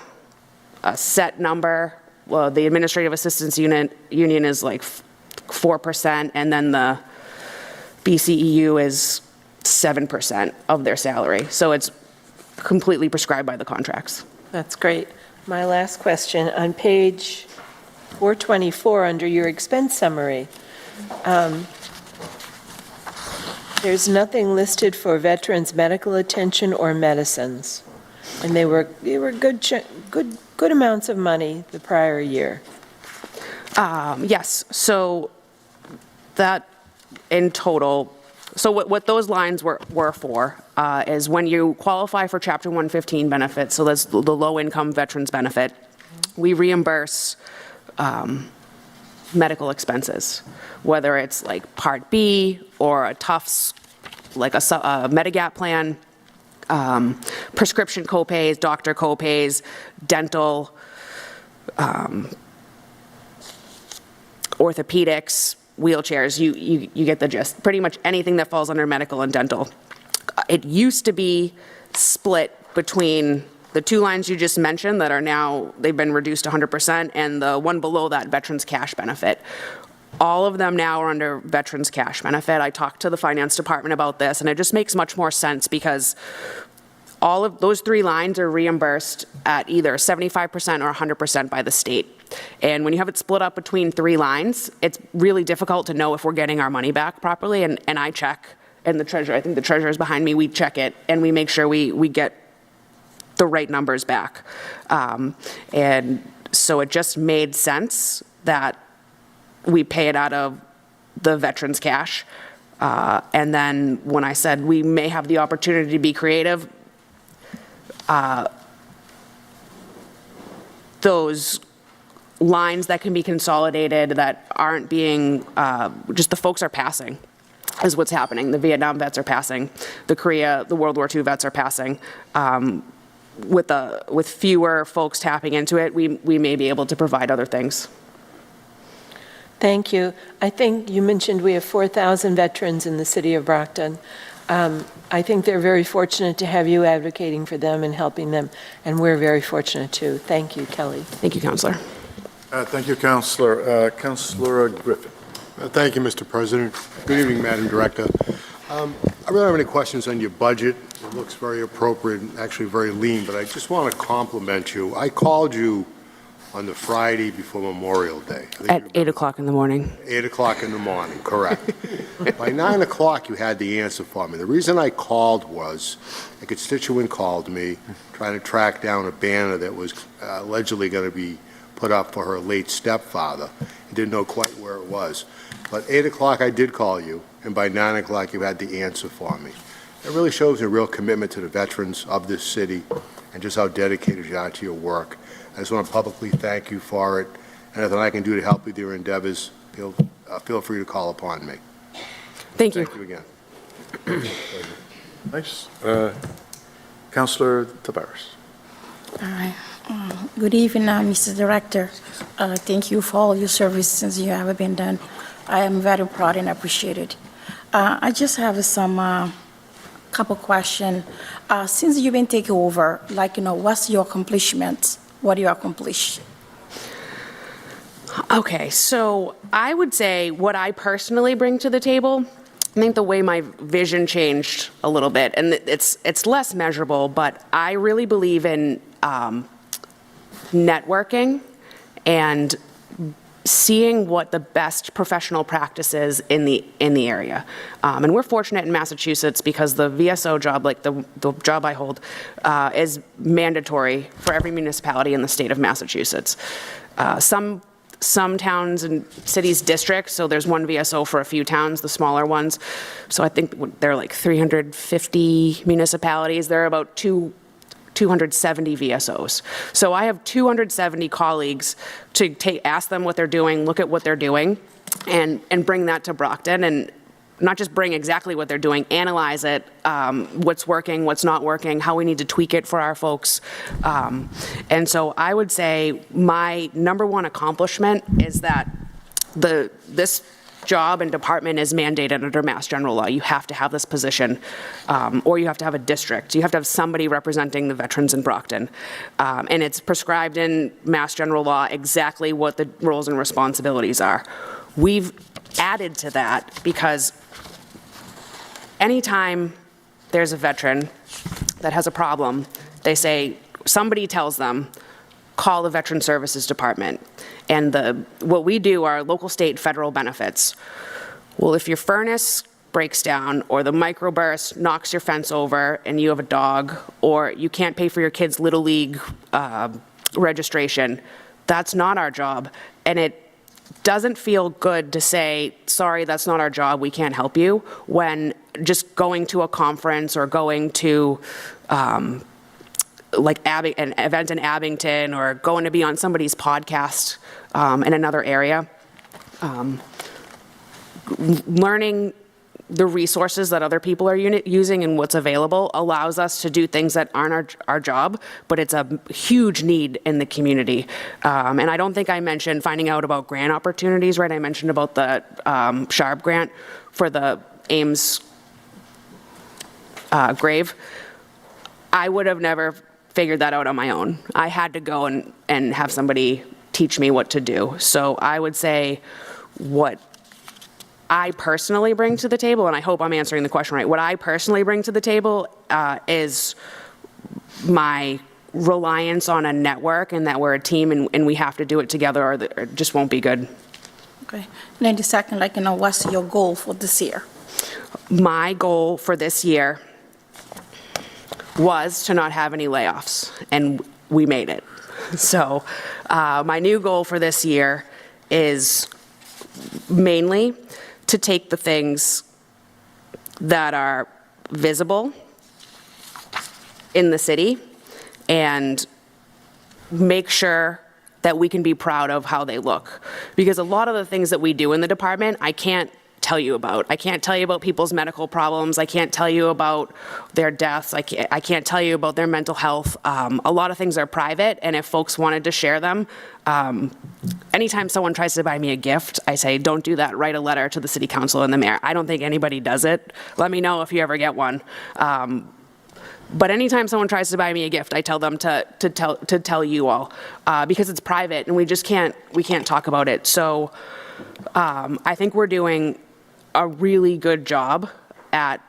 set number. Well, the Administrative Assistance Union is like 4%, and then the BCEU is 7% of their salary. So it's completely prescribed by the contracts. That's great. My last question, on page 424, under your expense summary, there's nothing listed for veterans' medical attention or medicines. And they were good amounts of money the prior year. Yes, so that in total, so what those lines were for is when you qualify for Chapter 115 benefits, so that's the low-income veterans benefit, we reimburse medical expenses, whether it's like Part B or a Tufts, like a Medigap plan, prescription copays, doctor copays, dental, orthopedics, wheelchairs, you get the gist. Pretty much anything that falls under medical and dental. It used to be split between the two lines you just mentioned that are now, they've been reduced to 100%, and the one below that, veterans cash benefit. All of them now are under veterans cash benefit. I talked to the finance department about this, and it just makes much more sense because all of those three lines are reimbursed at either 75% or 100% by the state. And when you have it split up between three lines, it's really difficult to know if we're getting our money back properly. And I check, and the treasurer, I think the treasurer is behind me, we check it, and we make sure we get the right numbers back. And so it just made sense that we pay it out of the veterans cash. And then when I said we may have the opportunity to be creative, those lines that can be consolidated that aren't being, just the folks are passing is what's happening. The Vietnam vets are passing. The World War II vets are passing. With fewer folks tapping into it, we may be able to provide other things. Thank you. I think you mentioned we have 4,000 veterans in the city of Brockton. I think they're very fortunate to have you advocating for them and helping them, and we're very fortunate too. Thank you, Kelly. Thank you, Councilor. Thank you, Councilor. Councilor Griffin. Thank you, Mr. President. Good evening, Madam Director. I really don't have any questions on your budget. It looks very appropriate and actually very lean, but I just want to compliment you. I called you on the Friday before Memorial Day. I think At 8 o'clock in the morning. 8 o'clock in the morning, correct. By 9 o'clock, you had the answer for me. The reason I called was a constituent called me trying to track down a banner that was allegedly going to be put up for her late stepfather. He didn't know quite where it was. But 8 o'clock, I did call you, and by 9 o'clock, you had the answer for me. It really shows a real commitment to the veterans of this city and just how dedicated you are to your work. I just want to publicly thank you for it. Anything I can do to help with your endeavors, feel free to call upon me. Thank you. Thank you again. Nice. Councillor Tavares. All right. Good evening, Mr. Director. Thank you for all your services you have been done. I am very proud and appreciate it. I just have some couple questions. Since you've been taking over, what's your accomplishments? What do you accomplish? Okay, so I would say what I personally bring to the table, I think the way my vision changed a little bit, and it's less measurable, but I really believe in networking and seeing what the best professional practice is in the area. And we're fortunate in Massachusetts because the VSO job, like the job I hold, is mandatory for every municipality in the state of Massachusetts. Some towns and cities district, so there's one VSO for a few towns, the smaller ones. So I think there are like 350 municipalities. There are about 270 VSOs. So I have 270 colleagues to ask them what they're doing, look at what they're doing, and bring that to Brockton, and not just bring exactly what they're doing, analyze it, what's working, what's not working, how we need to tweak it for our folks. And so I would say my number one accomplishment is that this job and department is mandated under Mass General Law. You have to have this position, or you have to have a district. You have to have somebody representing the veterans in Brockton. And it's prescribed in Mass General Law exactly what the roles and responsibilities are. We've added to that because anytime there's a veteran that has a problem, somebody tells them, call the Veteran Services Department. And what we do are local, state, federal benefits. Well, if your furnace breaks down, or the microburst knocks your fence over and you have a dog, or you can't pay for your kid's Little League registration, that's not our job. And it doesn't feel good to say, sorry, that's not our job, we can't help you, when just going to a conference or going to like an event in Abington, or going to be on somebody's podcast in another area. Learning the resources that other people are using and what's available allows us to do things that aren't our job, but it's a huge need in the community. And I don't think I mentioned finding out about grant opportunities, right? I mentioned about the SHARP grant for the Ames grave. I would have never figured that out on my own. I had to go and have somebody teach me what to do. So I would say what I personally bring to the table, and I hope I'm answering the question right, what I personally bring to the table is my reliance on a network, and that we're a team and we have to do it together, or it just won't be good. Okay. And then the second, what's your goal for this year? My goal for this year was to not have any layoffs, and we made it. So my new goal for this year is mainly to take the things that are visible in the city and make sure that we can be proud of how they look. Because a lot of the things that we do in the department, I can't tell you about. I can't tell you about people's medical problems. I can't tell you about their deaths. I can't tell you about their mental health. A lot of things are private, and if folks wanted to share them, anytime someone tries to buy me a gift, I say, don't do that. Write a letter to the city council and the mayor. I don't think anybody does it. Let me know if you ever get one. But anytime someone tries to buy me a gift, I tell them to tell you all, because it's private and we can't talk about it. So I think we're doing a really good job at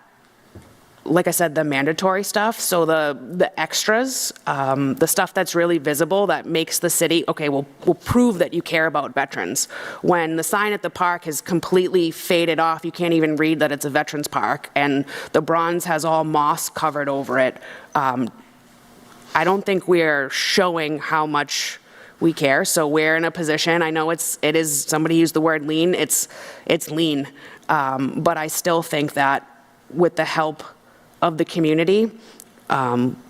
like I said, the mandatory stuff, so the extras, the stuff that's really visible that makes the city, okay, we'll prove that you care about veterans. When the sign at the park is completely faded off, you can't even read that it's a veterans park, and the bronze has all moss covered over it, I don't think we're showing how much we care. So we're in a position, I know it is, somebody used the word lean, it's lean, but I still think that with the help of the community,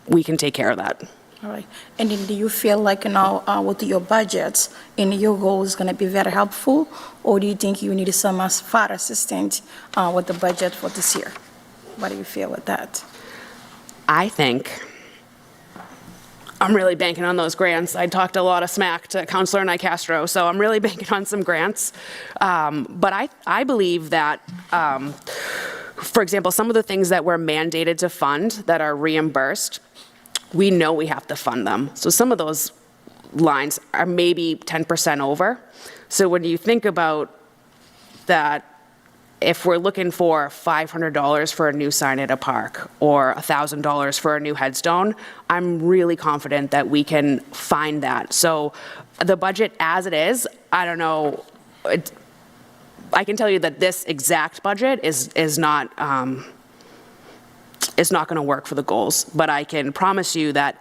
we can take care of that. All right. And then do you feel like, with your budgets and your goal is going to be very helpful, or do you think you need some further assistance with the budget for this year? What do you feel with that? I think I'm really banking on those grants. I talked a lot of smack to Councilor Nicastro, so I'm really banking on some grants. But I believe that, for example, some of the things that we're mandated to fund that are reimbursed, we know we have to fund them. So some of those lines are maybe 10% over. So when you think about that, if we're looking for $500 for a new sign at a park or $1,000 for a new headstone, I'm really confident that we can find that. So the budget as it is, I don't know, I can tell you that this exact budget is not going to work for the goals, but I can promise you that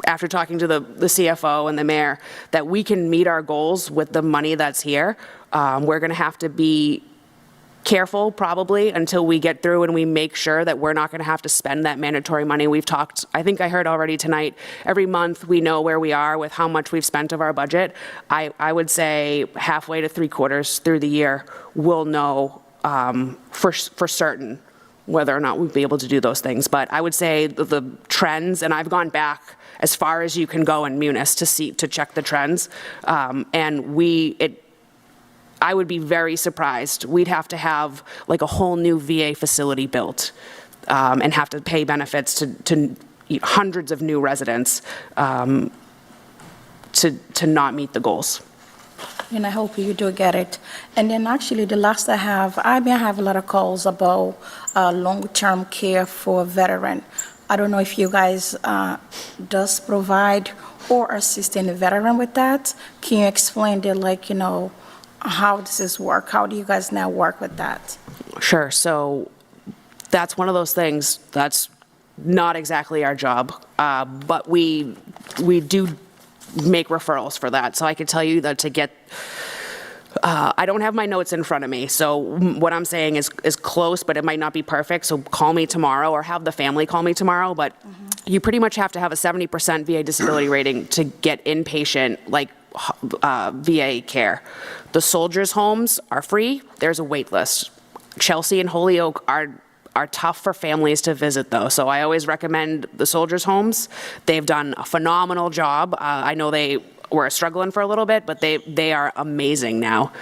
after talking to the CFO and the mayor, that we can meet our goals with the money that's here. We're going to have to be careful probably until we get through and we make sure that we're not going to have to spend that mandatory money. We've talked, I think I heard already tonight, every month we know where we are with how much we've spent of our budget. I would say halfway to 3/4 through the year, we'll know for certain whether or not we'll be able to do those things. But I would say the trends, and I've gone back as far as you can go in Munis to check the trends, and I would be very surprised. We'd have to have like a whole new VA facility built and have to pay benefits to hundreds of new residents to not meet the goals. And I hope you do get it. And then actually the last I've been having a lot of calls about long-term care for veteran. I don't know if you guys does provide or assist in the veteran with that. Can you explain how does this work? How do you guys now work with that? Sure. So that's one of those things that's not exactly our job, but we do make referrals for that. So I can tell you that to get, I don't have my notes in front of me, so what I'm saying is close, but it might not be perfect. So call me tomorrow or have the family call me tomorrow, but you pretty much have to have a 70% VA disability rating to get inpatient, VA care. The soldiers' homes are free. There's a wait list. Chelsea and Holyoke are tough for families to visit, though. So I always recommend the soldiers' homes. They've done a phenomenal job. I know they were struggling for a little bit, but they are amazing now.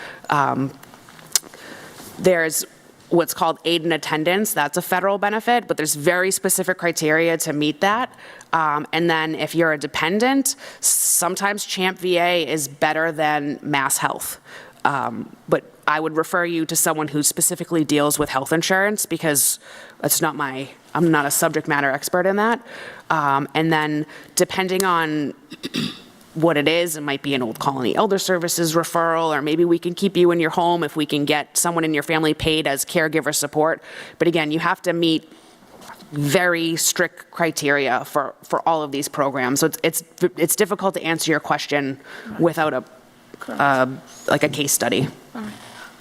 There's what's called aid and attendance. That's a federal benefit, but there's very specific criteria to meet that. And then if you're a dependent, sometimes Champ VA is better than Mass Health. But I would refer you to someone who specifically deals with health insurance because I'm not a subject matter expert in that. And then depending on what it is, it might be an Old Colony Elder Services referral, or maybe we can keep you in your home if we can get someone in your family paid as caregiver support. But again, you have to meet very strict criteria for all of these programs. So it's difficult to answer your question without a case study.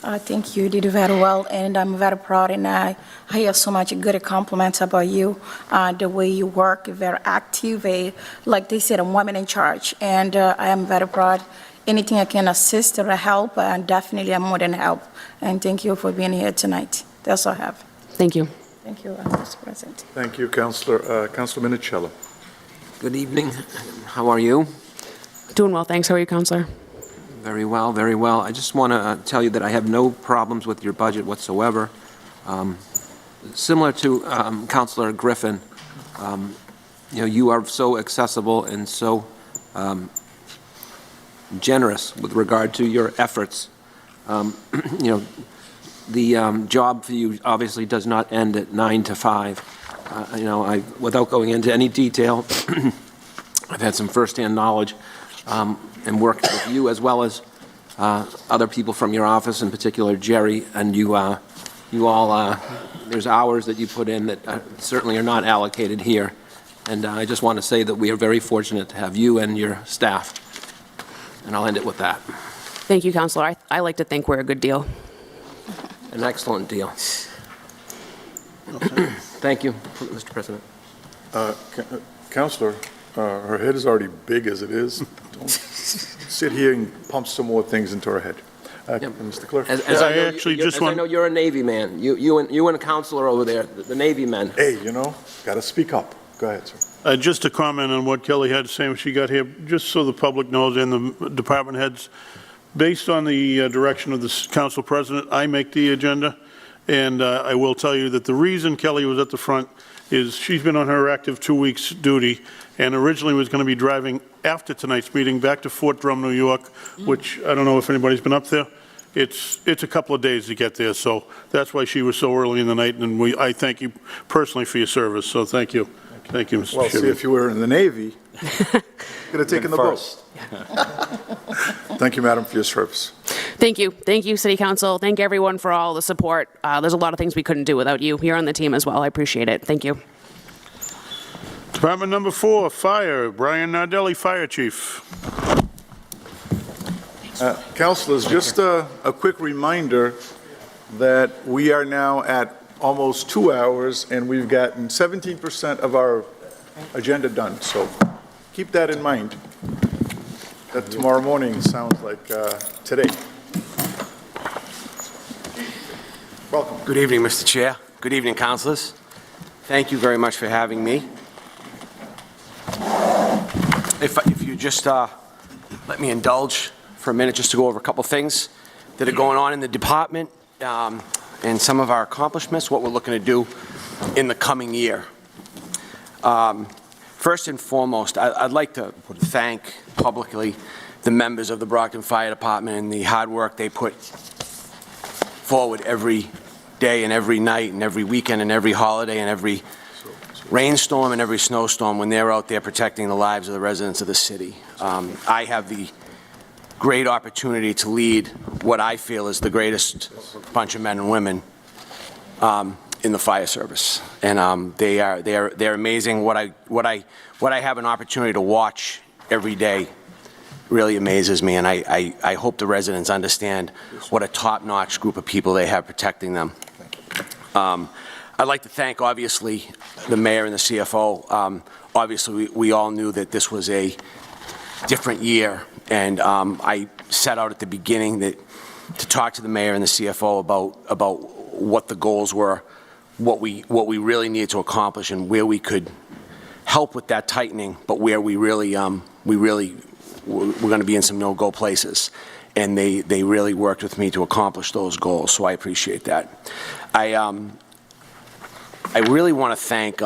I think you did very well, and I'm very proud, and I hear so much good compliments about you, the way you work, very active, like they said, a woman in charge, and I am very proud. Anything I can assist or help, definitely I'm more than help, and thank you for being here tonight. That's all I have. Thank you. Thank you, Mr. President. Thank you, Councilor. Councilor Minichiello. Good evening. How are you? Doing well, thanks. How are you, Councilor? Very well, very well. I just want to tell you that I have no problems with your budget whatsoever. Similar to Councilor Griffin, you are so accessible and so generous with regard to your efforts. the job for you obviously does not end at 9 to 5. Without going into any detail, I've had some firsthand knowledge and worked with you as well as other people from your office, in particular Jerry, and you all, there's hours that you put in that certainly are not allocated here. And I just want to say that we are very fortunate to have you and your staff. And I'll end it with that. Thank you, Counselor. I like to think we're a good deal. An excellent deal. Thank you, Mr. President. Counselor, her head is already big as it is. Don't sit here and pump some more things into her head. Mr. Clerk. As I know you're a Navy man. You and a counselor over there, the Navy men. Hey, got to speak up. Go ahead, sir. Just to comment on what Kelly had to say when she got here, just so the public knows and the department heads, based on the direction of the council president, I make the agenda. And I will tell you that the reason Kelly was at the front is she's been on her active 2 weeks duty and originally was going to be driving after tonight's meeting back to Fort Drum, New York, which I don't know if anybody's been up there. It's a couple of days to get there, so that's why she was so early in the night, and I thank you personally for your service, so thank you. Thank you, Mr. Well, Chairman. see, if you were in the Navy, you could have taken the boat. Thank you, madam, for your service. Thank you. Thank you, City Council. Thank everyone for all the support. There's a lot of things we couldn't do without you. You're on the team as well. I appreciate it. Thank you. Department number 4, Fire, Brian Nardelli, Fire Chief. Councilors, just a quick reminder that we are now at almost 2 hours, and we've gotten 17% of our agenda done. So keep that in mind. That tomorrow morning sounds like today. Welcome. Good evening, Mr. Chair. Good evening, councilors. Thank you very much for having me. If you just let me indulge for a minute just to go over a couple things that are going on in the department and some of our accomplishments, what we're looking to do in the coming year. First and foremost, I'd like to thank publicly the members of the Brockton Fire Department and the hard work they put forward every day and every night and every weekend and every holiday and every rainstorm and every snowstorm when they're out there protecting the lives of the residents of the city. I have the great opportunity to lead what I feel is the greatest bunch of men and women in the fire service, and they're amazing. What I have an opportunity to watch every day really amazes me, and I hope the residents understand what a top-notch group of people they have protecting them. I'd like to thank, obviously, the mayor and the CFO. Obviously, we all knew that this was a different year, and I set out at the beginning to talk to the mayor and the CFO about what the goals were, what we really needed to accomplish, and where we could help with that tightening, but where we're going to be in some no-go places. And they really worked with me to accomplish those goals, so I appreciate that. I really want to thank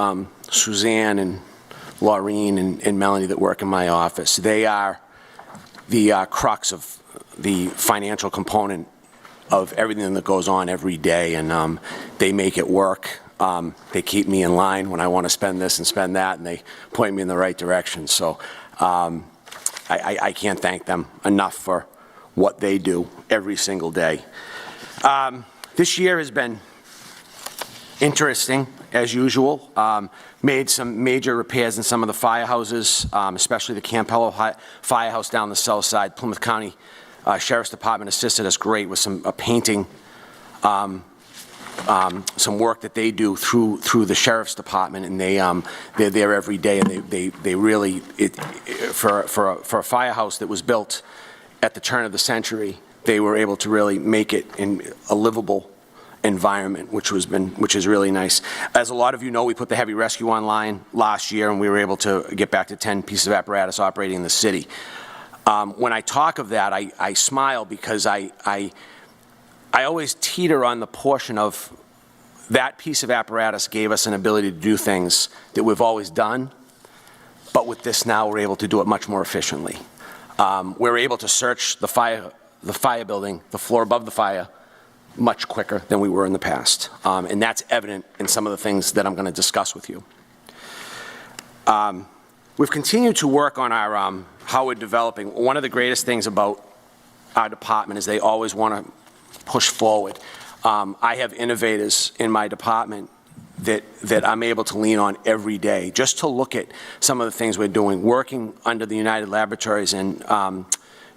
Suzanne and Laureen and Melanie that work in my office. They are the crux of the financial component of everything that goes on every day, and they make it work. They keep me in line when I want to spend this and spend that, and they point me in the right direction. So I can't thank them enough for what they do every single day. This year has been interesting, as usual. Made some major repairs in some of the firehouses, especially the Campello Firehouse down the south side. Plymouth County Sheriff's Department assisted us great with some painting, some work that they do through the Sheriff's Department, and they're there every day, and they really, for a firehouse that was built at the turn of the century, they were able to really make it in a livable environment, which is really nice. As a lot of you know, we put the heavy rescue online last year, and we were able to get back to 10 pieces of apparatus operating in the city. When I talk of that, I smile because I always teeter on the portion of that piece of apparatus gave us an ability to do things that we've always done, but with this now we're able to do it much more efficiently. We're able to search the fire building, the floor above the fire, much quicker than we were in the past. And that's evident in some of the things that I'm going to discuss with you. We've continued to work on our, how we're developing. One of the greatest things about our department is they always want to push forward. I have innovators in my department that I'm able to lean on every day, just to look at some of the things we're doing, working under the United Laboratories and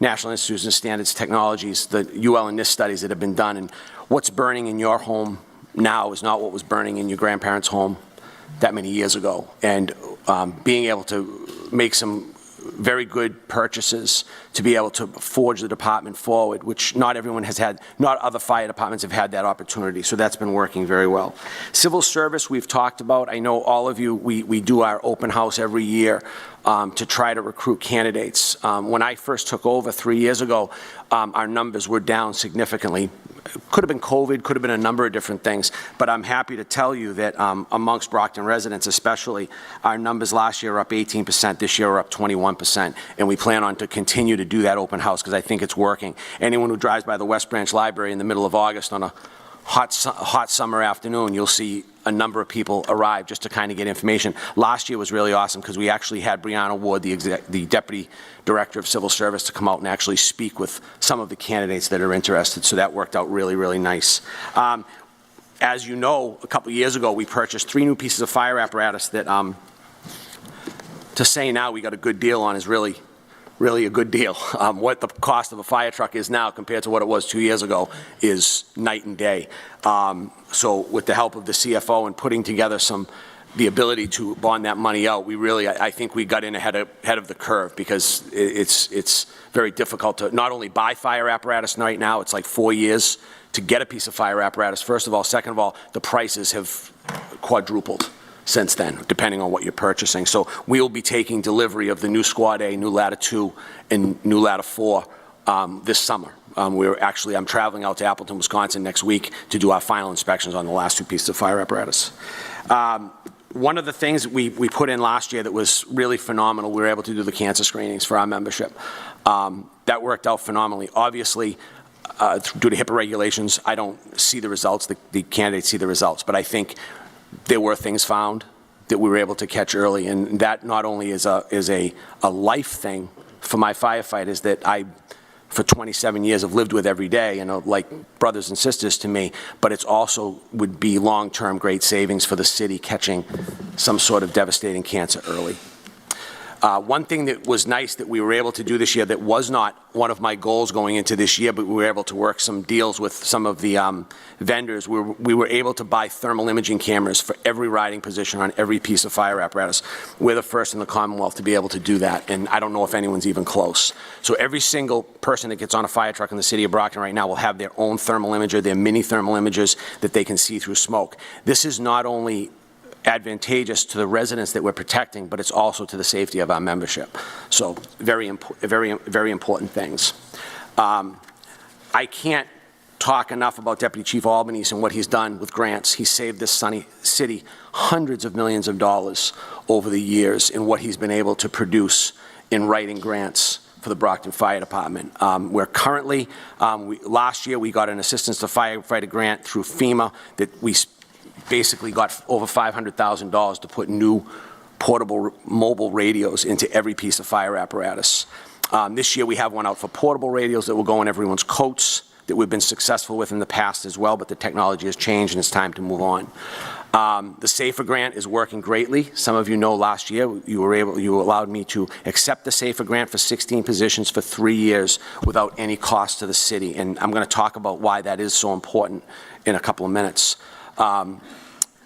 National Institutes of Standards Technologies, the UL and NIST studies that have been done, and what's burning in your home now is not what was burning in your grandparents' home that many years ago. And being able to make some very good purchases to be able to forge the department forward, which not everyone has had, not other fire departments have had that opportunity, so that's been working very well. Civil service we've talked about. I know all of you, we do our open house every year to try to recruit candidates. When I first took over 3 years ago, our numbers were down significantly. Could have been COVID, could have been a number of different things, but I'm happy to tell you that amongst Brockton residents especially, our numbers last year are up 18%, this year are up 21%, and we plan on to continue to do that open house because I think it's working. Anyone who drives by the West Branch Library in the middle of August on a hot summer afternoon, you'll see a number of people arrive just to kind of get information. Last year was really awesome because we actually had Brianna Ward, the Deputy Director of Civil Service, to come out and actually speak with some of the candidates that are interested, so that worked out really, really nice. As you know, a couple years ago, we purchased 3 new pieces of fire apparatus that, to say now we got a good deal on is really a good deal. What the cost of a fire truck is now compared to what it was 2 years ago is night and day. So with the help of the CFO and putting together the ability to bond that money out, we really, I think we got in ahead of the curve, because it's very difficult to not only buy fire apparatus right now, it's like 4 years to get a piece of fire apparatus, first of all. Second of all, the prices have quadrupled since then, depending on what you're purchasing. So we'll be taking delivery of the new Squad A, new Ladder 2, and new Ladder 4 this summer. I'm traveling out to Appleton, Wisconsin next week to do our final inspections on the last 2 pieces of fire apparatus. One of the things we put in last year that was really phenomenal, we were able to do the cancer screenings for our membership. That worked out phenomenally. Obviously, due to HIPAA regulations, I don't see the results, the candidates see the results, but I think there were things found that we were able to catch early, and that not only is a life thing for my firefighters that I, for 27 years, have lived with every day and are like brothers and sisters to me, but it's also would be long-term great savings for the city catching some sort of devastating cancer early. One thing that was nice that we were able to do this year that was not one of my goals going into this year, but we were able to work some deals with some of the vendors. We were able to buy thermal imaging cameras for every riding position on every piece of fire apparatus. We're the first in the Commonwealth to be able to do that, and I don't know if anyone's even close. So every single person that gets on a fire truck in the city of Brockton right now will have their own thermal imager, their mini thermal imagers that they can see through smoke. This is not only advantageous to the residents that we're protecting, but it's also to the safety of our membership. So very important things. I can't talk enough about Deputy Chief Albanese and what he's done with grants. He's saved this sunny city hundreds of millions of dollars over the years in what he's been able to produce in writing grants for the Brockton Fire Department. We're currently, last year we got an assistance to firefighter grant through FEMA that we basically got over $500,000 to put new portable mobile radios into every piece of fire apparatus. This year we have one out for portable radios that will go in everyone's coats that we've been successful with in the past as well, but the technology has changed and it's time to move on. The SAFER grant is working greatly. Some of you know last year you allowed me to accept the SAFER grant for 16 positions for 3 years without any cost to the city, and I'm going to talk about why that is so important in a couple of minutes.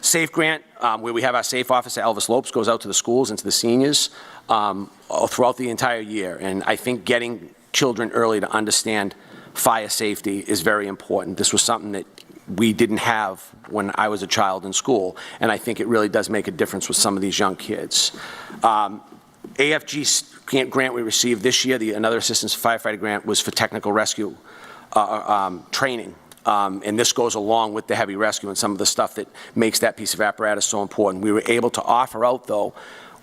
SAFE grant, where we have our SAFE officer, Elvis Lopes, goes out to the schools and to the seniors throughout the entire year. And I think getting children early to understand fire safety is very important. This was something that we didn't have when I was a child in school, and I think it really does make a difference with some of these young kids. AFG grant we received this year, another assistance firefighter grant, was for technical rescue training. And this goes along with the heavy rescue and some of the stuff that makes that piece of apparatus so important. We were able to offer out, though,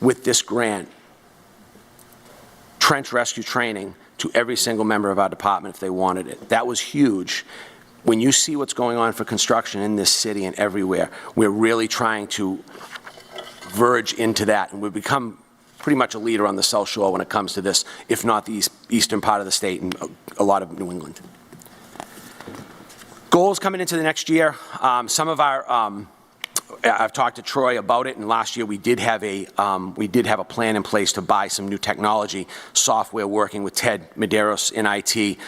with this grant, trench rescue training to every single member of our department if they wanted it. That was huge when you see what's going on for construction in this city and everywhere, we're really trying to verge into that, and we've become pretty much a leader on the South Shore when it comes to this, if not the eastern part of the state and a lot of New England. Goals coming into the next year, some of our, I've talked to Troy about it, and last year we did have a plan in place to buy some new technology software, working with Ted Medeiros in IT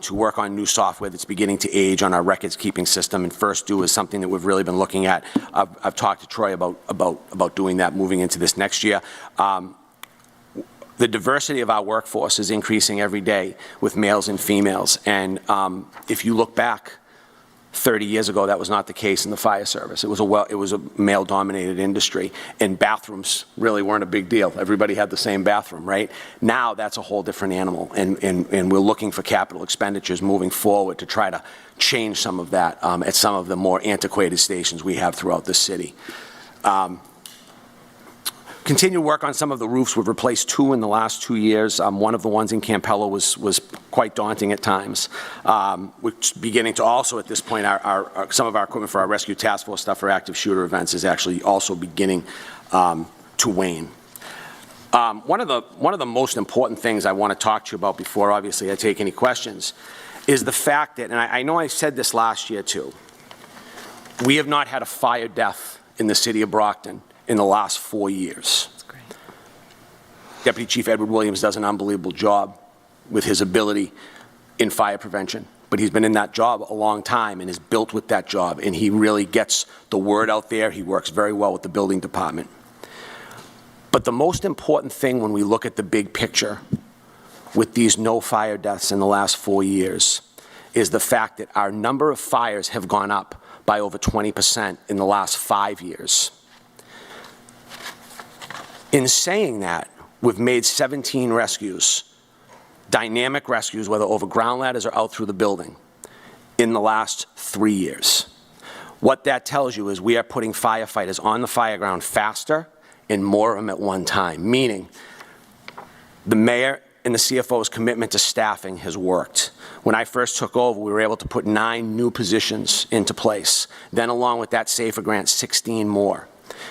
to work on new software that's beginning to age on our records keeping system. And First Due is something that we've really been looking at. I've talked to Troy about doing that moving into this next year. The diversity of our workforce is increasing every day with males and females, and if you look back 30 years ago, that was not the case in the fire service. It was a male-dominated industry, and bathrooms really weren't a big deal. Everybody had the same bathroom, right? Now that's a whole different animal, and we're looking for capital expenditures moving forward to try to change some of that at some of the more antiquated stations we have throughout the city. Continue work on some of the roofs. We've replaced 2 in the last 2 years. One of the ones in Campello was quite daunting at times. We're beginning to also, at this point, some of our equipment for our rescue task force stuff for active shooter events is actually also beginning to wane. One of the most important things I want to talk to you about before, obviously, I take any questions, is the fact that, and I know I said this last year too, we have not had a fire death in the city of Brockton in the last 4 years. That's great. Deputy Chief Edward Williams does an unbelievable job with his ability in fire prevention, but he's been in that job a long time and is built with that job, and he really gets the word out there. He works very well with the building department. But the most important thing when we look at the big picture with these no fire deaths in the last 4 years is the fact that our number of fires have gone up by over 20% in the last 5 years. In saying that, we've made 17 rescues, dynamic rescues, whether over ground ladders or out through the building, in the last 3 years. What that tells you is we are putting firefighters on the fire ground faster and more of them at one time, meaning the mayor and the CFO's commitment to staffing has worked. When I first took over, we were able to put 9 new positions into place. Then along with that SAFER grant, 16 more.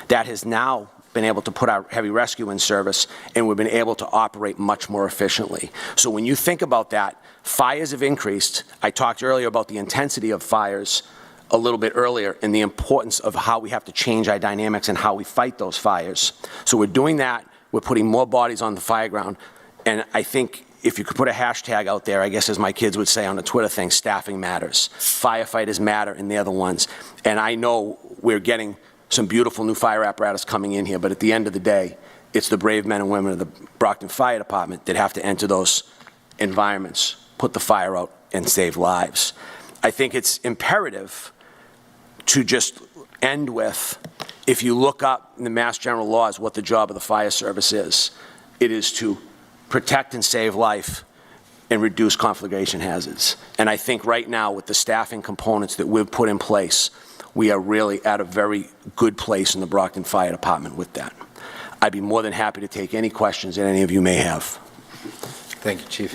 That has now been able to put our heavy rescue in service, and we've been able to operate much more efficiently. So when you think about that, fires have increased. I talked earlier about the intensity of fires a little bit earlier and the importance of how we have to change our dynamics and how we fight those fires. So we're doing that. We're putting more bodies on the fire ground, and I think if you could put a hashtag out there, I guess as my kids would say on the Twitter thing, staffing matters. Firefighters matter, and they're the ones. And I know we're getting some beautiful new fire apparatus coming in here, but at the end of the day, it's the brave men and women of the Brockton Fire Department that have to enter those environments, put the fire out, and save lives. I think it's imperative to just end with, if you look up in the Mass General laws what the job of the fire service is, it is to protect and save life and reduce conflagration hazards. And I think right now with the staffing components that we've put in place, we are really at a very good place in the Brockton Fire Department with that. I'd be more than happy to take any questions that any of you may have. Thank you, Chief.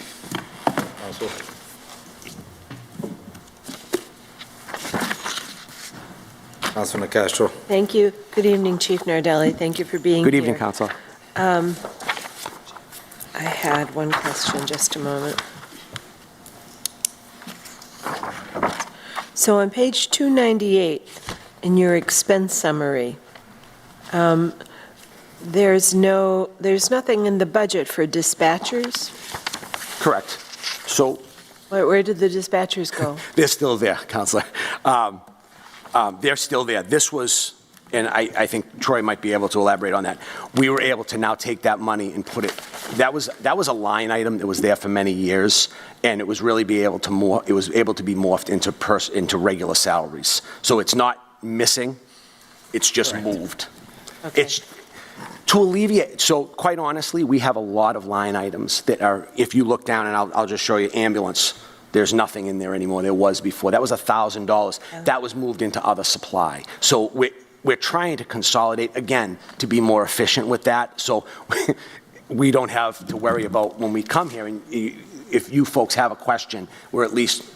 Councilman Castro. Thank you. Good evening, Chief Nardelli. Thank you for being here. Good evening, Councilor. I had one question, just a moment. So on page 298, in your expense summary, there's nothing in the budget for dispatchers? Correct. So Where did the dispatchers go? they're still there, Councilor. They're still there. This was, and I think Troy might be able to elaborate on that. We were able to now take that money and put it, that was a line item that was there for many years, and it was really able to be morphed into regular salaries. So it's not missing, it's just moved. Okay. It's to alleviate, so quite honestly, we have a lot of line items that are, if you look down, and I'll just show you, ambulance, there's nothing in there anymore. There was before. That was $1,000. That was moved into other supply. So we're trying to consolidate, again, to be more efficient with that. So we don't have to worry about when we come here, and if you folks have a question, we're at least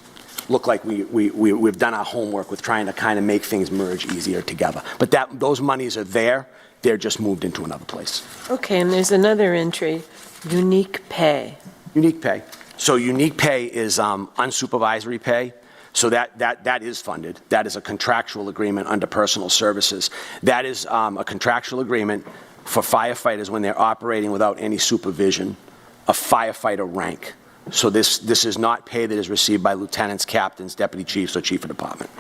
look like we've done our homework with trying to kind of make things merge easier together. But those monies are there. They're just moved into another place. Okay, and there's another entry, unique pay. Unique pay. So unique pay is unsupervisory pay. So that is funded. That is a contractual agreement under personal services. That is a contractual agreement for firefighters when they're operating without any supervision, a firefighter rank. So this is not pay that is received by lieutenants, captains, deputy chiefs, or chief of department.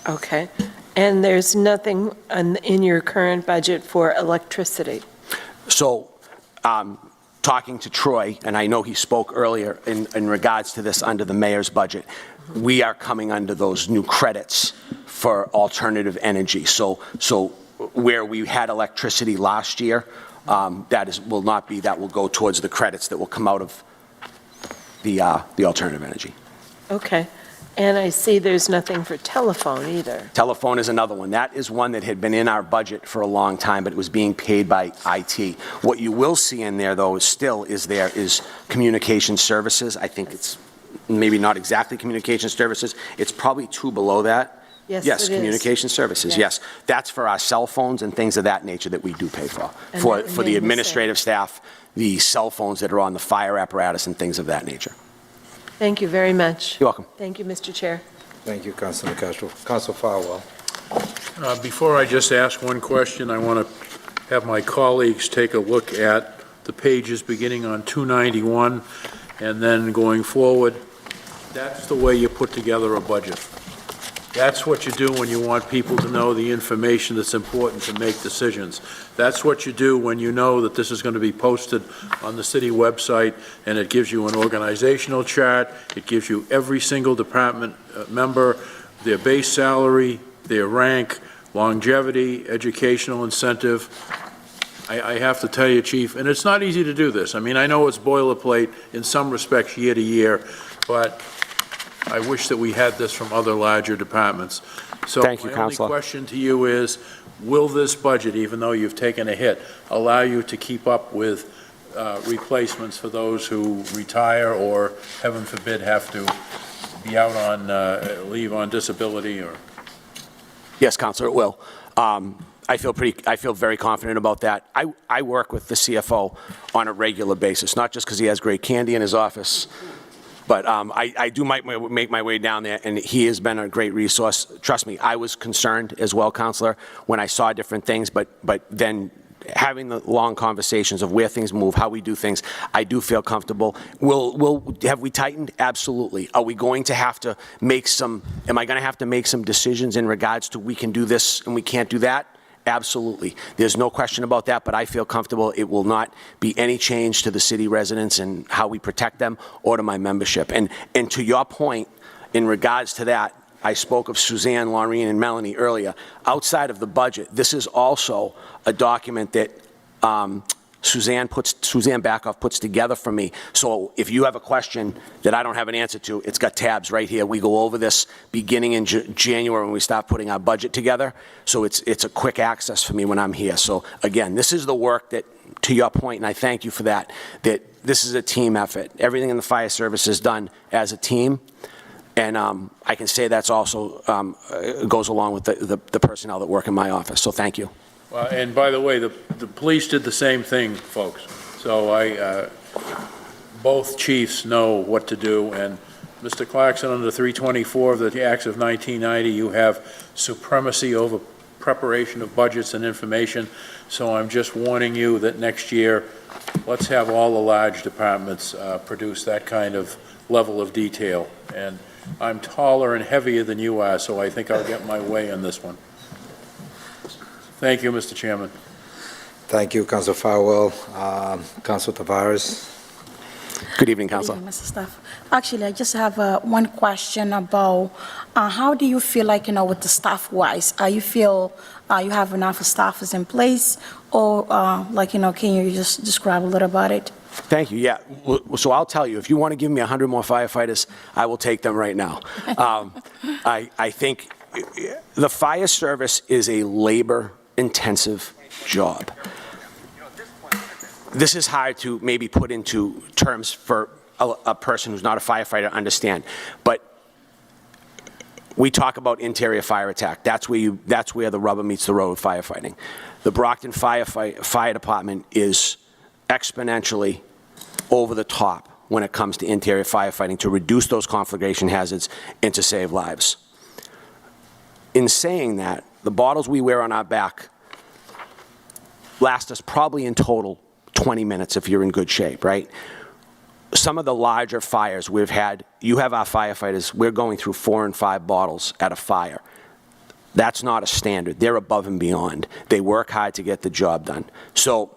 Okay. And there's nothing in your current budget for electricity? So, talking to Troy, and I know he spoke earlier in regards to this under the mayor's budget, we are coming under those new credits for alternative energy. So where we had electricity last year, that will go towards the credits that will come out of the alternative energy. Okay. And I see there's nothing for telephone either. Telephone is another one. That is one that had been in our budget for a long time, but it was being paid by IT. What you will see in there, though, is communication services. I think it's maybe not exactly communication services. It's probably 2 below that. Yes, yes, it communication is. services, yes. That's for our cell phones and things of that nature that we do pay for. For the administrative staff, the cell phones that are on the fire apparatus and things of that nature. Thank you very much. You're welcome. Thank you, Mr. Chair. Thank you, Councilor Castro. Councilor Farwell. Before I just ask one question, I want to have my colleagues take a look at the pages beginning on 291 and then going forward. That's the way you put together a budget. That's what you do when you want people to know the information that's important to make decisions. That's what you do when you know that this is going to be posted on the city website, and it gives you an organizational chart. It gives you every single department member, their base salary, their rank, longevity, educational incentive. I have to tell you, Chief, and it's not easy to do this. I mean, I know it's boilerplate in some respects year to year, but I wish that we had this from other larger departments. So Thank you, my only Counselor. question to you is, will this budget, even though you've taken a hit, allow you to keep up with replacements for those who retire or, heaven forbid, have to be out on leave on disability? Or Yes, Counselor, it will. I feel very confident about that. I work with the CFO on a regular basis, not just because he has great candy in his office, but I do make my way down there, and he has been a great resource. Trust me, I was concerned as well, Counselor, when I saw different things, but then having the long conversations of where things move, how we do things, I do feel comfortable. Have we tightened? Absolutely. Are we going to have to make am I going to have to make some decisions in regards to we can do this and we can't do that? Absolutely. There's no question about that, but I feel comfortable it will not be any change to the city residents and how we protect them or to my membership. And to your point, in regards to that, I spoke of Suzanne, Laureen, and Melanie earlier. Outside of the budget, this is also a document that Suzanne Backoff puts together for me. So if you have a question that I don't have an answer to, it's got tabs right here. We go over this beginning in January when we start putting our budget together. So it's a quick access for me when I'm here. So again, this is the work that, to your point, and I thank you for that this is a team effort. Everything in the fire service is done as a team. And I can say that's also goes along with the personnel that work in my office. So thank you. and by the way, the police did the same thing, folks. So both chiefs know what to do. And Mr. Clarkson, under 324 of the Acts of 1990, you have supremacy over preparation of budgets and information. So I'm just warning you that next year, let's have all the large departments produce that kind of level of detail. And I'm taller and heavier than you are, so I think I'll get my way on this one. Thank you, Mr. Chairman. Thank you, Councilor Farwell. Councilor Tavares. Good evening, Councilor. Good evening, Mr. Staff. Actually, I just have one question about how do you feel like, with the staff-wise? You feel you have enough staffers in place, or can you just describe a little about it? Thank you. Yeah. So I'll tell you, if you want to give me 100 more firefighters, I will take them right now. I think the fire service is a labor-intensive job. This is hard to maybe put into terms for a person who's not a firefighter to understand, but we talk about interior fire attack. That's where the rubber meets the road with firefighting. The Brockton Fire Department is exponentially over the top when it comes to interior firefighting to reduce those conflagration hazards and to save lives. In saying that, the bottles we wear on our back last us probably in total 20 minutes if you're in good shape, right? Some of the larger fires we've had, you have our firefighters, we're going through 4 and 5 bottles at a fire. That's not a standard. They're above and beyond. They work hard to get the job done. So